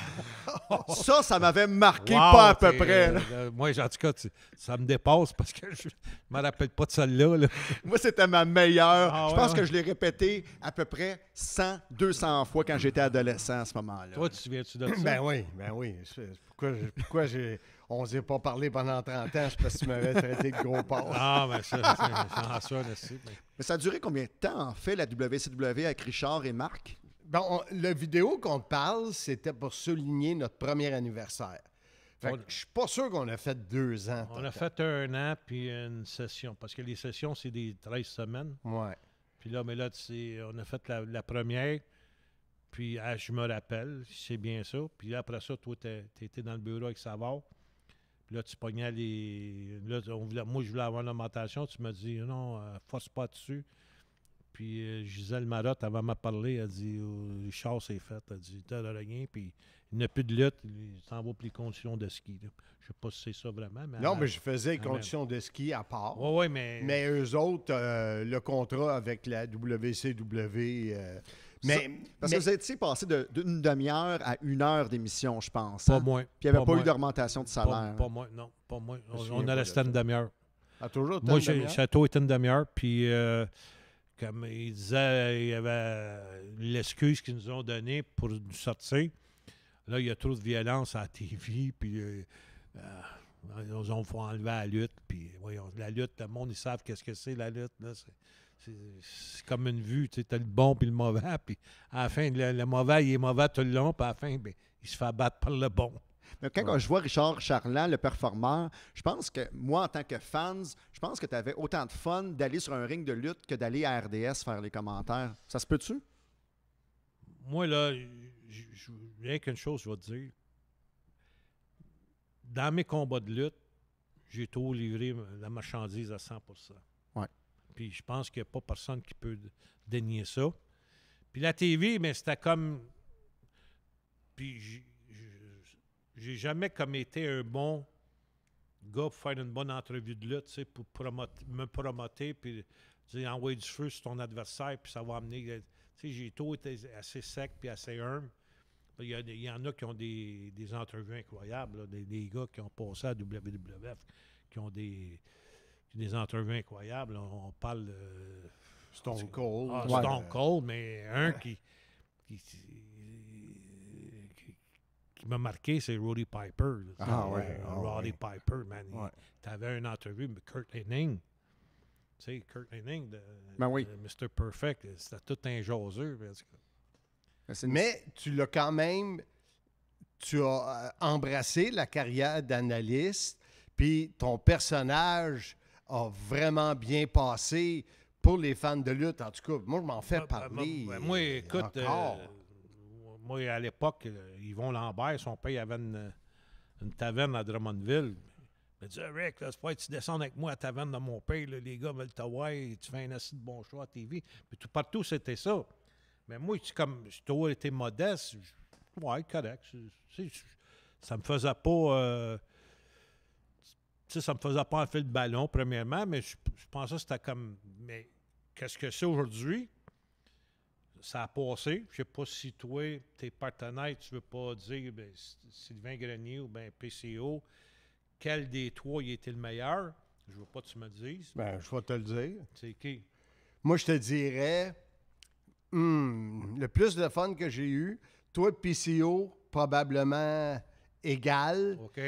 Ça m'avait marqué pas à peu près. Moi, en tout cas, ça me dépasse parce que je ne me rappelle pas de celle-là. Là. Moi, c'était ma meilleure. Je pense que je l'ai répété à peu près 100, 200 fois quand j'étais adolescent à ce moment-là. Toi, tu te souviens-tu de ça? Ben oui. on ne s'est pas parlé pendant 30 ans? C'est parce que tu m'avais traité de gros porc. Ah, mais ça, là, aussi. Mais ça a duré combien de temps, en fait, la WCW avec Richard et Marc? Bon, la vidéo qu'on te parle, c'était pour souligner notre premier anniversaire. Fait que je suis pas sûr qu'on a fait 2 ans. On a fait 1 an, puis une session. Parce que les sessions, c'est des 13 semaines. Ouais. Puis là, mais là, on a fait la première. Puis je me rappelle, c'est bien ça. Puis là, après ça, toi, t'étais dans le bureau avec Savard. Puis là, tu pognais les... Là, moi, je voulais avoir l'augmentation. Tu m'as dit, non, force pas dessus. Puis Gisèle Marotte, avant m'a parlé, elle dit, Richard, c'est fait. Elle dit, t'as rien. Puis il n'y a plus de lutte. Il s'en va pour les conditions de ski. Là. Je sais pas si c'est ça vraiment. Mais non, mais je faisais les conditions de ski à part. Oui, mais... Mais eux autres, le contrat avec la WCW... Parce que vous étiez passé d'une demi-heure à 1 heure d'émission, je pense. Pas moins. Puis il n'y avait pas eu d'augmentation de salaire. Pas moins, non. Pas moins. On a resté une demi-heure. Ah, toujours moi, Château était une demi-heure. Puis, comme il disait, il y avait l'excuse qu'ils nous ont donnée pour nous sortir. Là, il y a trop de violence à la TV. Puis, il faut enlever la lutte. Puis, voyons, la lutte, le monde, ils savent qu'est-ce que c'est, la lutte. Là, c'est comme une vue, tu sais, t'as le bon puis le mauvais, puis à la fin, le mauvais, il est mauvais tout le long, puis à la fin, ben, il se fait abattre par le bon. Mais quand je vois Richard Charland, le performeur, je pense que moi, en tant que fan, je pense que tu avais autant de fun d'aller sur un ring de lutte que d'aller à RDS faire les commentaires. Ça se peut-tu? Moi, là, rien qu'une chose, je vais te dire. Dans mes combats de lutte, j'ai tout livré la marchandise à 100%. Ouais. Puis je pense qu'il n'y a pas personne qui peut dénier ça. Puis la TV, mais c'était comme... Puis j'ai jamais comme été un bon gars pour faire une bonne entrevue de lutte, tu sais, pour me promoter, puis envoyer du feu sur ton adversaire, puis ça va amener... Tu sais, j'ai tout été assez sec puis assez humble. Il y en a qui ont des entrevues incroyables, là, des gars qui ont passé à WWF, qui ont des entrevues incroyables. On parle de... Stone Cold. Stone Cold, mais un qui m'a marqué, c'est Roddy Piper. Roddy Piper, man. Tu avais une entrevue avec Kurt Hennig. Tu sais, Kurt Hennig, de Mr. Perfect, c'était tout un jaseux. Mais tu l'as quand même... Tu as embrassé la carrière d'analyste, puis ton personnage a vraiment bien passé pour les fans de lutte. En tout cas, moi, je m'en fais parler. Moi, écoute, moi, à l'époque, Yvon Lambert, son père, il avait une taverne à Drummondville. Il me disait, Rick, là, c'est pas que tu descends avec moi à la taverne de mon père, là, les gars veulent te voir, tu fais un assez de bon choix à TV. Puis tout partout, c'était ça. Mais moi, comme j'ai toujours été modeste, correct. Ça me faisait pas... ça me faisait pas enfiler le ballon, premièrement, mais je pensais que c'était comme... Mais qu'est-ce que c'est aujourd'hui? Ça a passé. Je sais pas si toi, tes partenaires, tu veux pas dire Sylvain Grenier ou PCO, quel des trois il était le meilleur? Je veux pas que tu me dises. Je vais te le dire. C'est qui? Moi, je te dirais... le plus de fun que j'ai eu, toi, PCO, probablement égal. OK.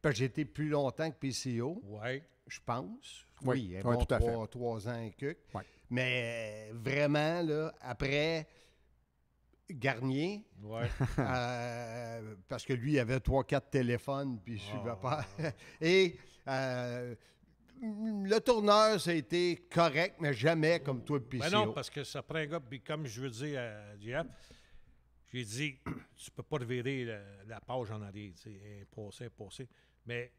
Parce que j'ai été plus longtemps que PCO. Oui. Je pense. Oui, bon, tout à fait. 3 ans et quelques. Ouais. Mais vraiment, là, après Garnier, parce que lui, il avait 3-4 téléphones, puis je ne suivais pas. Et le tourneur, ça a été correct, mais jamais comme toi, PCO. Ben non, parce que ça prend un gars, puis comme je veux dire à Jeff, j'ai dit, tu peux pas revirer la page en arrière, tu sais, passé. Mais,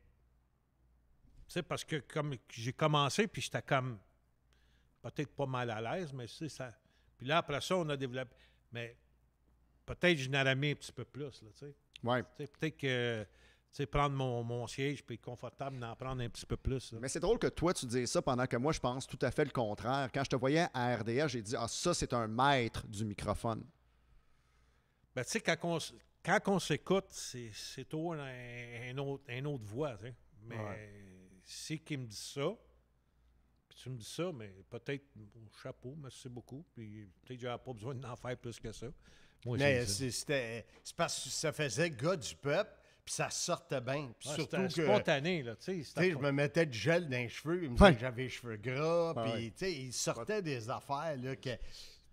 tu sais, parce que comme j'ai commencé, puis j'étais comme, peut-être pas mal à l'aise, mais c'est ça. Puis là, après ça, on a développé, mais peut-être je n'aurais mis un petit peu plus, là, tu sais. Ouais. Tu sais, peut-être que... Tu sais, prendre mon siège puis être confortable d'en prendre un petit peu plus. Là. Mais c'est drôle que toi, tu dises ça pendant que moi, je pense tout à fait le contraire. Quand je te voyais à RDA, j'ai dit « Ah, ça, c'est un maître du microphone. » Ben, tu sais, quand on s'écoute, c'est toujours une autre voix, tu sais. Mais c'est qui me dit ça, puis tu me dis ça, mais peut-être, chapeau, merci beaucoup, puis peut-être que j'avais pas besoin d'en faire plus que ça. Moi, mais c'est parce que ça faisait gars du peuple. puis ça sortait bien. Puis Ouais, surtout c'était que... spontané, là, tu sais. Tu c'était sais, je pas- me mettais du gel dans les cheveux. Il me disait Ouais. que j'avais les cheveux gras. Ouais. Puis, tu sais, il sortait des affaires là, que...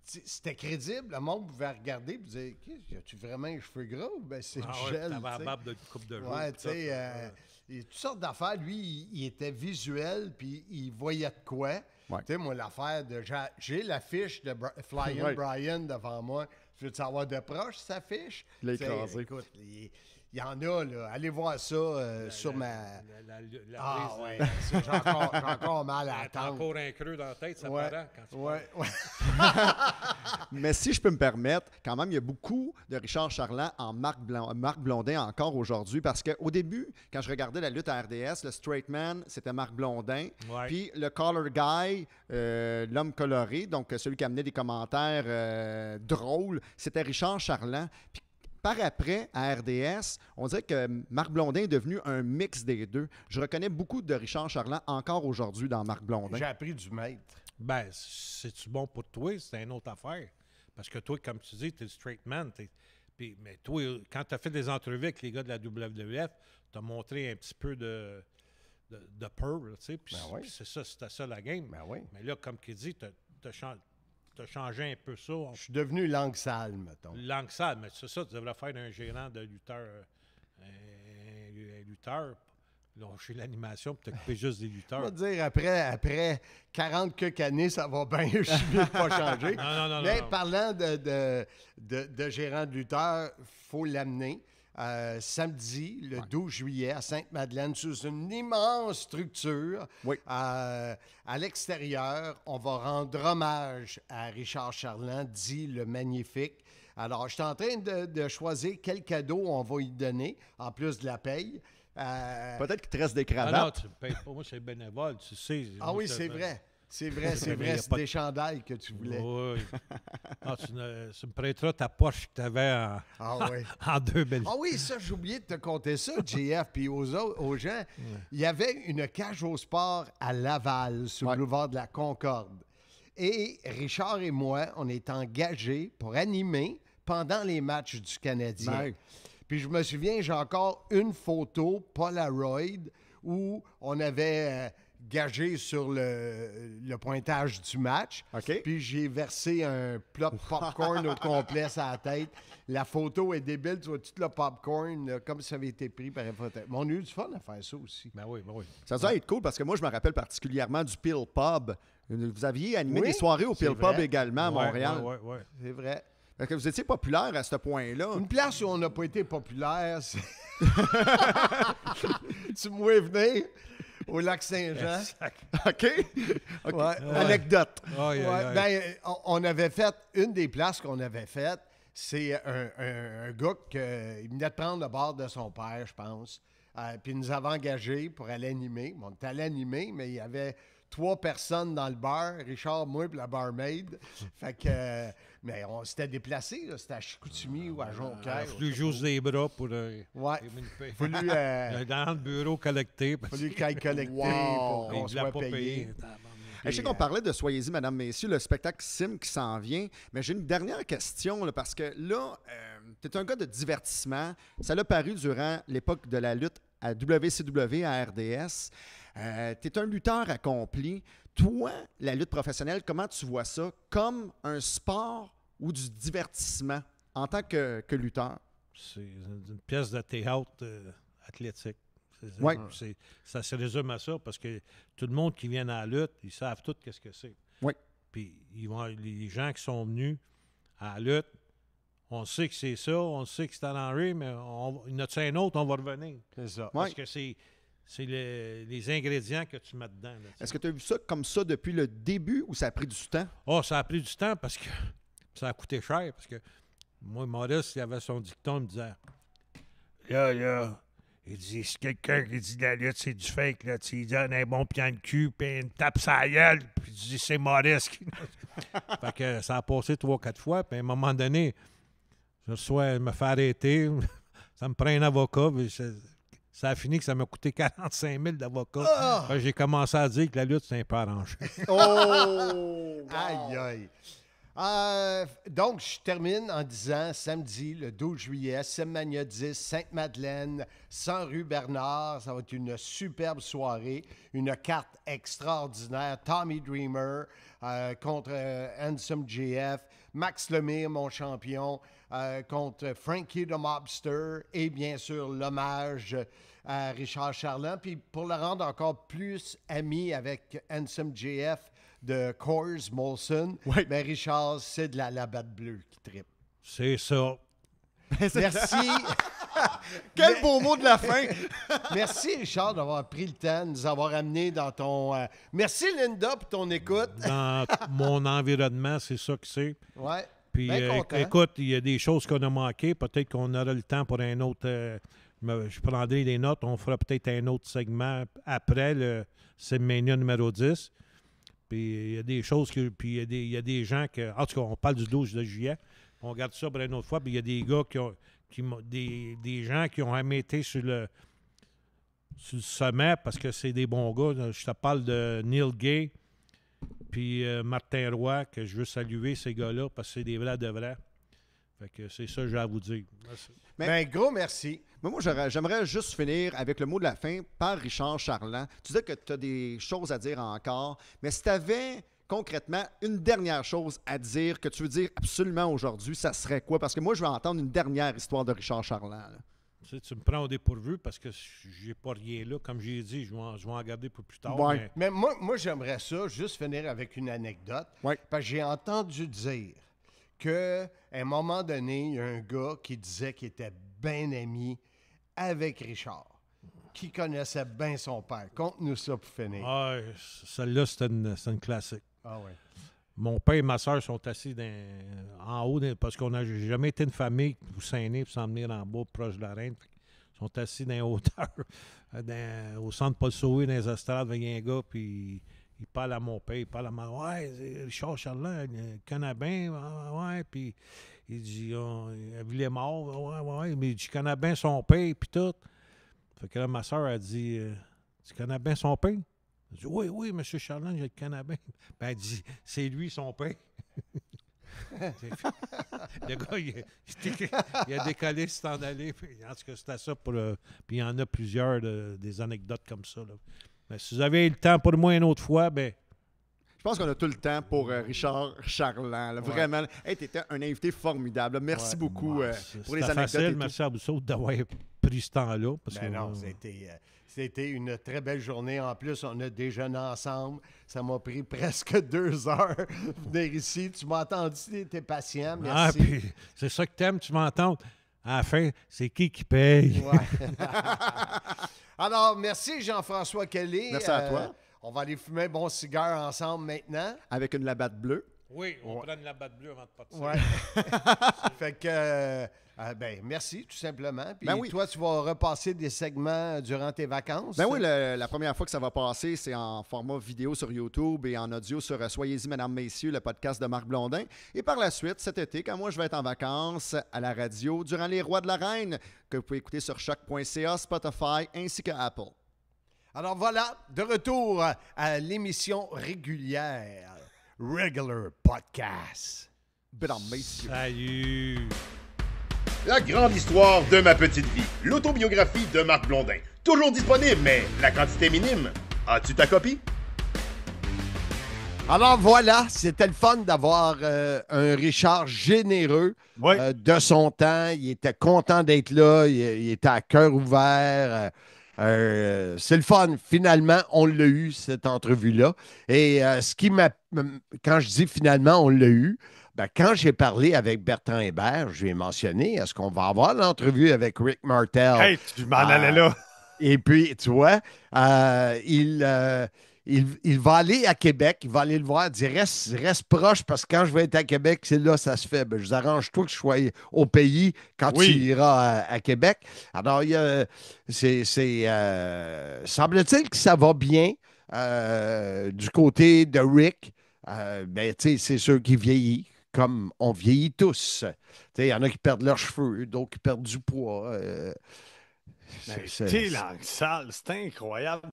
C'était crédible. Le monde pouvait regarder et dire as-tu vraiment les cheveux gras ou ben c'est Ah du ouais, gel? t'avais la tu sais? barbe de coupe de jours. Ouais, puis tu sais, tout, il y a toutes sortes d'affaires. Lui, il était visuel, puis il voyait de quoi. Ouais. Tu sais, moi, l'affaire de... J'ai l'affiche de Flying Ouais. Brian devant moi. Je veux savoir de proche, sa fiche? Il l'a Tu sais, écrasé. Écoute, il y en a, là. Allez voir ça sur ma... Ah, prise, ouais. J'ai encore mal à T'as attendre. encore un creux dans la tête, ça Ouais, paraît quand tu ouais, ouais. Mais si je peux me permettre, quand même, il y a beaucoup de Richard Charland en Marc Blondin encore aujourd'hui, parce qu'au début, quand je regardais la lutte à RDS, le straight man, c'était Marc Blondin. Ouais. Puis le color guy, l'homme coloré, donc celui qui amenait des commentaires drôles, c'était Richard Charland. Puis par après, à RDS, on dirait que Marc Blondin est devenu un mix des deux. Je reconnais beaucoup de Richard Charland encore aujourd'hui dans Marc Blondin. J'ai appris du maître. Ben, c'est-tu bon pour toi? C'est une autre affaire. Parce que toi, comme tu dis, t'es le straight man. Mais toi, quand tu as fait des entrevues avec les gars de la WWF, tu as montré un petit peu de pearl, tu sais. Puis Ben oui. puis c'était ça la game. Ben oui. Mais là, comme qu'il dit, tu as changé un peu ça. Je suis devenu langue sale, mettons. Langue sale, mais c'est ça, tu devrais faire un gérant de lutteur. Un lutteur. Lâcher l'animation pour t'occuper juste des Je lutteurs. vais te dire, après 40 quelques années, ça va bien, je suis mieux de pas changer. Non, Mais non. parlant de gérant de lutteur, il faut l'amener. Samedi, le 12 juillet, à Sainte-Madeleine, sous une immense structure. Oui. À l'extérieur, on va rendre hommage à Richard Charland, dit le magnifique. Alors, je suis en train de choisir quel cadeau on va lui donner, en plus de la paye. Peut-être qu'il te reste des Ah non, cravates. tu ne payes pas. Moi, c'est bénévole, tu sais. Ah Moi, oui, c'est vrai. C'est vrai, c'est Il y vrai. a C'est pas des chandails que tu voulais. Oui. Ah, tu me prêteras ta poche que tu avais Ah oui. en 2000. Ah oui, ça, j'ai oublié de te compter ça, JF. Puis aux gens, il y avait une cage au sport à Laval, sur le boulevard de la Concorde. Et Richard et moi, on est engagés pour animer pendant les matchs du Canadien. Ouais. Puis je me souviens, j'ai encore une photo Polaroid où on avait gagé sur le pointage du match. OK. Puis j'ai versé un plat de popcorn au complet sur la tête. La photo est débile, tu vois tout le popcorn là, comme ça avait été pris par un photographe. Mais on a eu du fun à faire ça aussi. Ben oui. Ça doit être cool parce que moi, je me rappelle particulièrement du Pill Pub. Vous aviez animé Oui, des soirées au c'est Pill vrai. Pub également à Ouais, Montréal. ouais. C'est vrai. Fait que vous étiez populaire à ce point-là. Une place où on n'a pas été populaire, c'est... Tu me vois venir au lac Saint-Jean. OK? OK. Ouais. Anecdote. Aïe, aïe, aïe. Ben, on avait fait, une des places qu'on avait faites, c'est un gars qui venait de prendre le bar de son père, je pense. Puis il nous avait engagés pour aller animer. Bon, on était allé animer, mais il y avait 3 personnes dans le bar, Richard, moi et la barmaid. Fait que, mais on s'était déplacés, là. C'était à Chicoutimi ou à Jonquière. Il a fallu juste des bras pour Ouais. paye. Fallu, Dans le bureau collecté. fallu qu'il aille collecter Wow. pour qu'on Il ne l'a soit pas payé. payé. Je sais qu'on parlait de Soyez-y, Madame, Messieurs, le spectacle Sim qui s'en vient, mais j'ai une dernière question, là, parce que là, tu es un gars de divertissement. Ça l'a paru durant l'époque de la lutte à WCW, à RDS. Tu es un lutteur accompli. Toi, la lutte professionnelle, comment tu vois ça? Comme un sport ou du divertissement en tant que lutteur? C'est une pièce de théâtre athlétique. Ouais. Ça se résume à ça parce que tout le monde qui vient à la lutte, ils savent tout qu'est-ce que c'est. Oui. Puis les gens qui sont venus à la lutte, on sait que c'est ça, on sait que c'est à l'enrée, mais il y en a un autre, on va revenir. C'est ça. Parce que c'est les ingrédients que tu mets dedans. Là, Est-ce que tu as vu ça comme ça depuis le début ou ça a pris du temps? Oh, ça a pris du temps parce que ça a coûté cher. Parce que moi, Maurice, il avait son dicton, il me disait Là, il dit c'est quelqu'un qui dit la lutte, c'est du fake, là. Tu lui donnes un bon pied de cul, puis une tape sur la gueule, puis tu dis c'est Maurice qui. Fait que ça a passé 3-4 fois, puis à un moment donné, je me fais arrêter, ça me prend un avocat, puis ça a fini que ça m'a coûté 45 000 d'avocat. J'ai commencé à dire que la lutte, c'est un peu arrangé. Oh! Aïe, aïe. Donc, je termine en disant samedi, le 12 juillet, Semmania 10, Sainte-Madeleine, 100 rue Bernard. Ça va être une superbe soirée. Une carte extraordinaire. Tommy Dreamer contre Handsome JF. Max Lemire, mon champion, contre Frankie the Mobster. Et bien sûr, l'hommage à Richard Charland. Puis pour le rendre encore plus ami avec Handsome JF, de Coors Molson, mais Richard, c'est de la batte bleue qui tripe. C'est ça. Merci. Quel beau mot de la fin! Merci, Richard, d'avoir pris le temps de nous avoir amenés dans ton... Merci, Linda, pour ton écoute. Dans mon environnement, c'est ça que c'est. Ouais. Puis, Bien content. écoute, il y a des choses qu'on a manquées. Peut-être qu'on aura le temps pour un autre... je prendrai des notes. On fera peut-être un autre segment après le Semmania numéro 10. Puis il y a des choses puis il y a des gens que. En tout cas, on parle du 12 de juillet. On regarde ça pour une autre fois. Puis il y a des gars des gens qui ont jamais été sur le sommet parce que c'est des bons gars. Je te parle de Neil Gay puis Martin Roy, que je veux saluer ces gars-là parce que c'est des vrais de vrais. Fait que c'est ça que j'ai à vous dire. Merci. Ben, gros merci. Mais moi, j'aimerais juste finir avec le mot de la fin par Richard Charland. Tu disais que tu as des choses à dire encore, mais si tu avais concrètement une dernière chose à dire que tu veux dire absolument aujourd'hui, ça serait quoi? Parce que moi, je veux entendre une dernière histoire de Richard Charland. Là. Tu me prends au dépourvu parce que j'ai pas rien là. Comme j'ai dit, je vais en garder pour plus tard. Ouais. Mais moi, j'aimerais ça, juste finir avec une anecdote. Ouais. Parce que j'ai entendu dire qu'à un moment donné, il y a un gars qui disait qu'il était bien ami avec Richard, qui connaissait bien son père. Conte-nous ça pour finir. Ah, celle-là, c'est une classique. Ah ouais. Mon père et ma soeur sont assis en haut parce qu'on n'a jamais été une famille pour s'aîner et s'en venir en bas proche de la reine. Ils sont assis dans les hauteurs, au centre Paul Sauvé, dans les estrades, avec un gars, puis il parle à mon père, il parle à ma mère. Ouais, c'est Richard Charland, il connaît bien, ouais, puis il dit, il est mort, ouais, mais il dit, je connais bien son père, puis tout. Fait que là, ma soeur a dit, tu connais bien son père? Elle dit, oui, M. Charland, je le connais bien. Ben, elle dit, c'est lui, son père. Le gars, il a décollé, s'est en allé. En tout cas, c'était ça pour... puis il y en a plusieurs des anecdotes comme ça. Là. Mais si vous avez le temps pour moi une autre fois, ben... Je pense qu'on a tout le temps pour Richard Charland. Là, vraiment. Hey, tu étais un invité formidable. Merci beaucoup pour les anecdotes. Facile, merci à vous autres d'avoir pris ce temps-là. Parce que, non, c'était une très belle journée. En plus, on a déjeuné ensemble. Ça m'a pris presque 2 heures venir ici. Tu m'as entendu, tu étais patient. Merci. Ah, puis c'est ça que t'aimes, tu m'entends. À la fin, c'est qui paye? Ouais. Alors, merci Jean-François Kelly. Merci à toi. On va aller fumer un bon cigare ensemble maintenant. Avec une labatte bleue. Oui, on prend une labatte bleue avant de partir. Ouais. Fait que, merci, tout simplement. Puis toi, tu vas repasser des segments durant tes vacances? Ben oui, la première fois que ça va passer, c'est en format vidéo sur YouTube et en audio sur Soyez-y, Mesdames, Messieurs, le podcast de Marc Blondin. Et par la suite, cet été, quand moi je vais être en vacances à la radio, durant les Rois de la Reine, que vous pouvez écouter sur choc.ca, Spotify ainsi que Apple. Alors voilà, de retour à l'émission régulière. Regular Podcast. Mesdames, Messieurs. Salut! La grande histoire de ma petite vie. L'autobiographie de Marc Blondin. Toujours disponible, mais la quantité minime. As-tu ta copie? Alors voilà, c'était le fun d'avoir un Richard généreux de son temps. Il était content d'être là. Il était à cœur ouvert. C'est le fun. Finalement, on l'a eu, cette entrevue-là. Et quand je dis finalement, on l'a eu, quand j'ai parlé avec Bertrand Hébert, je lui ai mentionné, est-ce qu'on va avoir l'entrevue avec Rick Martel? Hey, tu m'en allais là. Et puis, tu vois, il va aller à Québec, il va aller le voir, il dit reste proche parce que quand je vais être à Québec, c'est là que ça se fait. Ben, je vous arrange toi que je sois au pays quand tu iras à Québec. Alors, semble-t-il que ça va bien du côté de Rick. C'est sûr qu'il vieillit, comme on vieillit tous. Il y en a qui perdent leurs cheveux, d'autres qui perdent du poids. T'es dans le salle, c'est incroyable.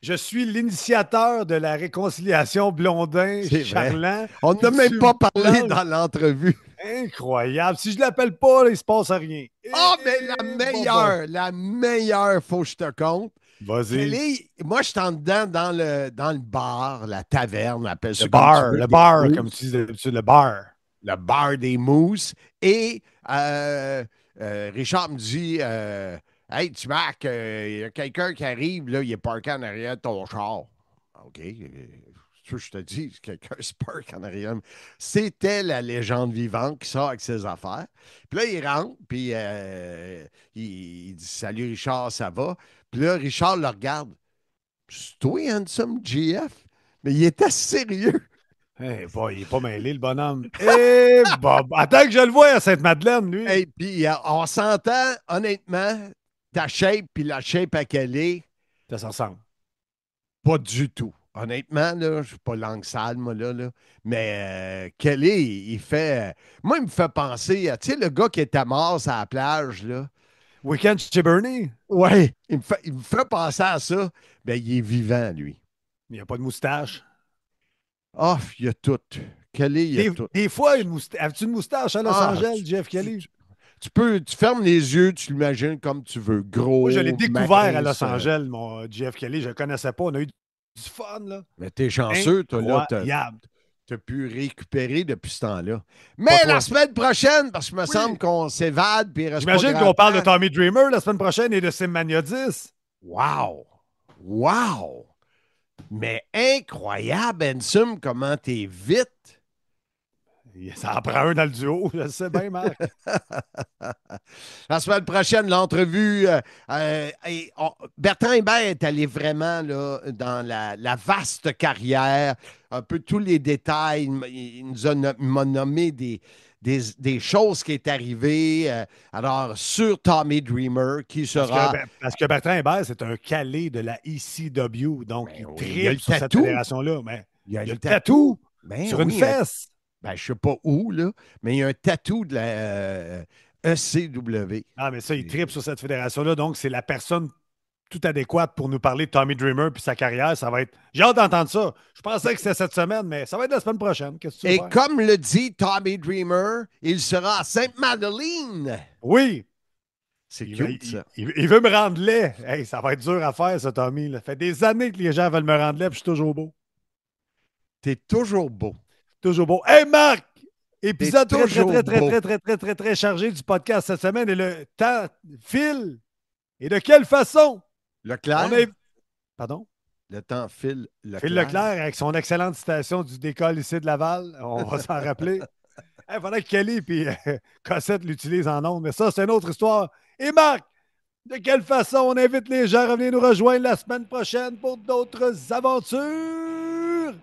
Je suis l'initiateur de la réconciliation C'est vrai. Blondin-Charland. On n'a même pas parlé dans l'entrevue. Incroyable. Si je l'appelle pas, là, il se passe rien. Ah, mais la meilleure, faut que je te compte. Vas-y. Moi, je suis en dedans dans le bar, la taverne, appelle ça Le comme tu bar, veux, le des bar, mousses, comme tu dis d'habitude, le bar. le bar des mousses. Et Richard me dit Hey, tu Mac, il y a quelqu'un qui arrive, là, il est parké en arrière de ton char. OK. C'est sûr que je te dis, quelqu'un se parque en arrière. C'était la légende vivante qui sort avec ses affaires. Puis là, il rentre, puis il dit Salut Richard, ça va? Puis là, Richard le regarde. C'est toi, Handsome GF? Mais il était sérieux. Eh, bon, il n'est pas mêlé, le bonhomme. Eh, Bob, attends que je le voie à Sainte-Madeleine, lui. Et puis, on s'entend, honnêtement, ta shape puis la shape à Kelly, Ça s'en ressemble. pas du tout. Honnêtement, là, je suis pas langue sale, moi, là. Mais Kelly, il fait. Moi, il me fait penser à, tu sais, le gars qui était mort sur la plage, là. Weekend chez Bernie. Ouais, il me fait penser à ça. Ben, il est vivant, lui. Il n'y a pas de moustache. Ah, il y a tout. Kelly, il y a tout. Des fois, une moustache. As-tu une moustache à Los Angeles, Jeff Kelly? Tu fermes les yeux, tu l'imagines comme tu veux. Gros. Moi, je l'ai découvert à mince, Los Angeles, mon Jeff Kelly. Je ne le connaissais pas. On a eu du fun, là. Mais t'es chanceux, toi, là. Incroyable. T'as pu récupérer depuis ce temps-là. Mais la semaine prochaine, parce que me semble qu'on s'évade, puis il reste pas J'imagine grand qu'on parle de temps. Tommy Dreamer la semaine prochaine et de Simmania 10. Wow! Wow! Mais incroyable, Ensum, comment t'es vite. Ça en prend un dans le duo, je le sais bien, Marc. La semaine prochaine, l'entrevue. Bertrand Hébert est allé vraiment là, dans la vaste carrière, un peu tous les détails. Il m'a nommé des choses qui est arrivées. Alors, sur Tommy Dreamer, qui sera. Parce que Bertrand Hébert, c'est un calé de la ECW. Donc, il il y a le tripe sur cette tatou. fédération-là. Mais Il y a le tatou Ben sur une oui, fesse. Ben, je sais pas où, là, mais il y a un tatou de la ECW. Ah, mais ça, il tripe sur cette fédération-là. Donc, c'est la personne tout adéquate pour nous parler de Tommy Dreamer puis sa carrière. Ça va être. J'ai hâte d'entendre ça. Je pensais que c'était cette semaine, mais ça va être la semaine prochaine. Qu'est-ce que tu veux Et faire? comme le dit Tommy Dreamer, il sera à Sainte-Madeleine. Oui. C'est Il cute, ça. il veut me rendre laid. Hey, ça va être dur à faire, ça, Tommy. Ça fait des années que les gens veulent me rendre laid, puis je suis toujours beau. T'es toujours beau. Toujours beau. Hey, Marc! Épisode très, toujours très, très, beau. très, très, très, très, très chargé du podcast cette semaine et le temps file. Et de quelle façon? Leclerc. Pardon? Le temps file Leclerc. Phil Leclerc, avec son excellente citation du décolle ici de Laval, on va s'en rappeler. Il fallait que Kelly et Cossette l'utilisent en ondes, mais ça, c'est une autre histoire. Et Marc, de quelle façon on invite les gens à venir nous rejoindre la semaine prochaine pour d'autres aventures?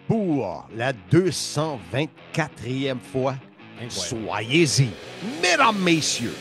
Pour la 224e fois, soyez-y, mesdames, messieurs.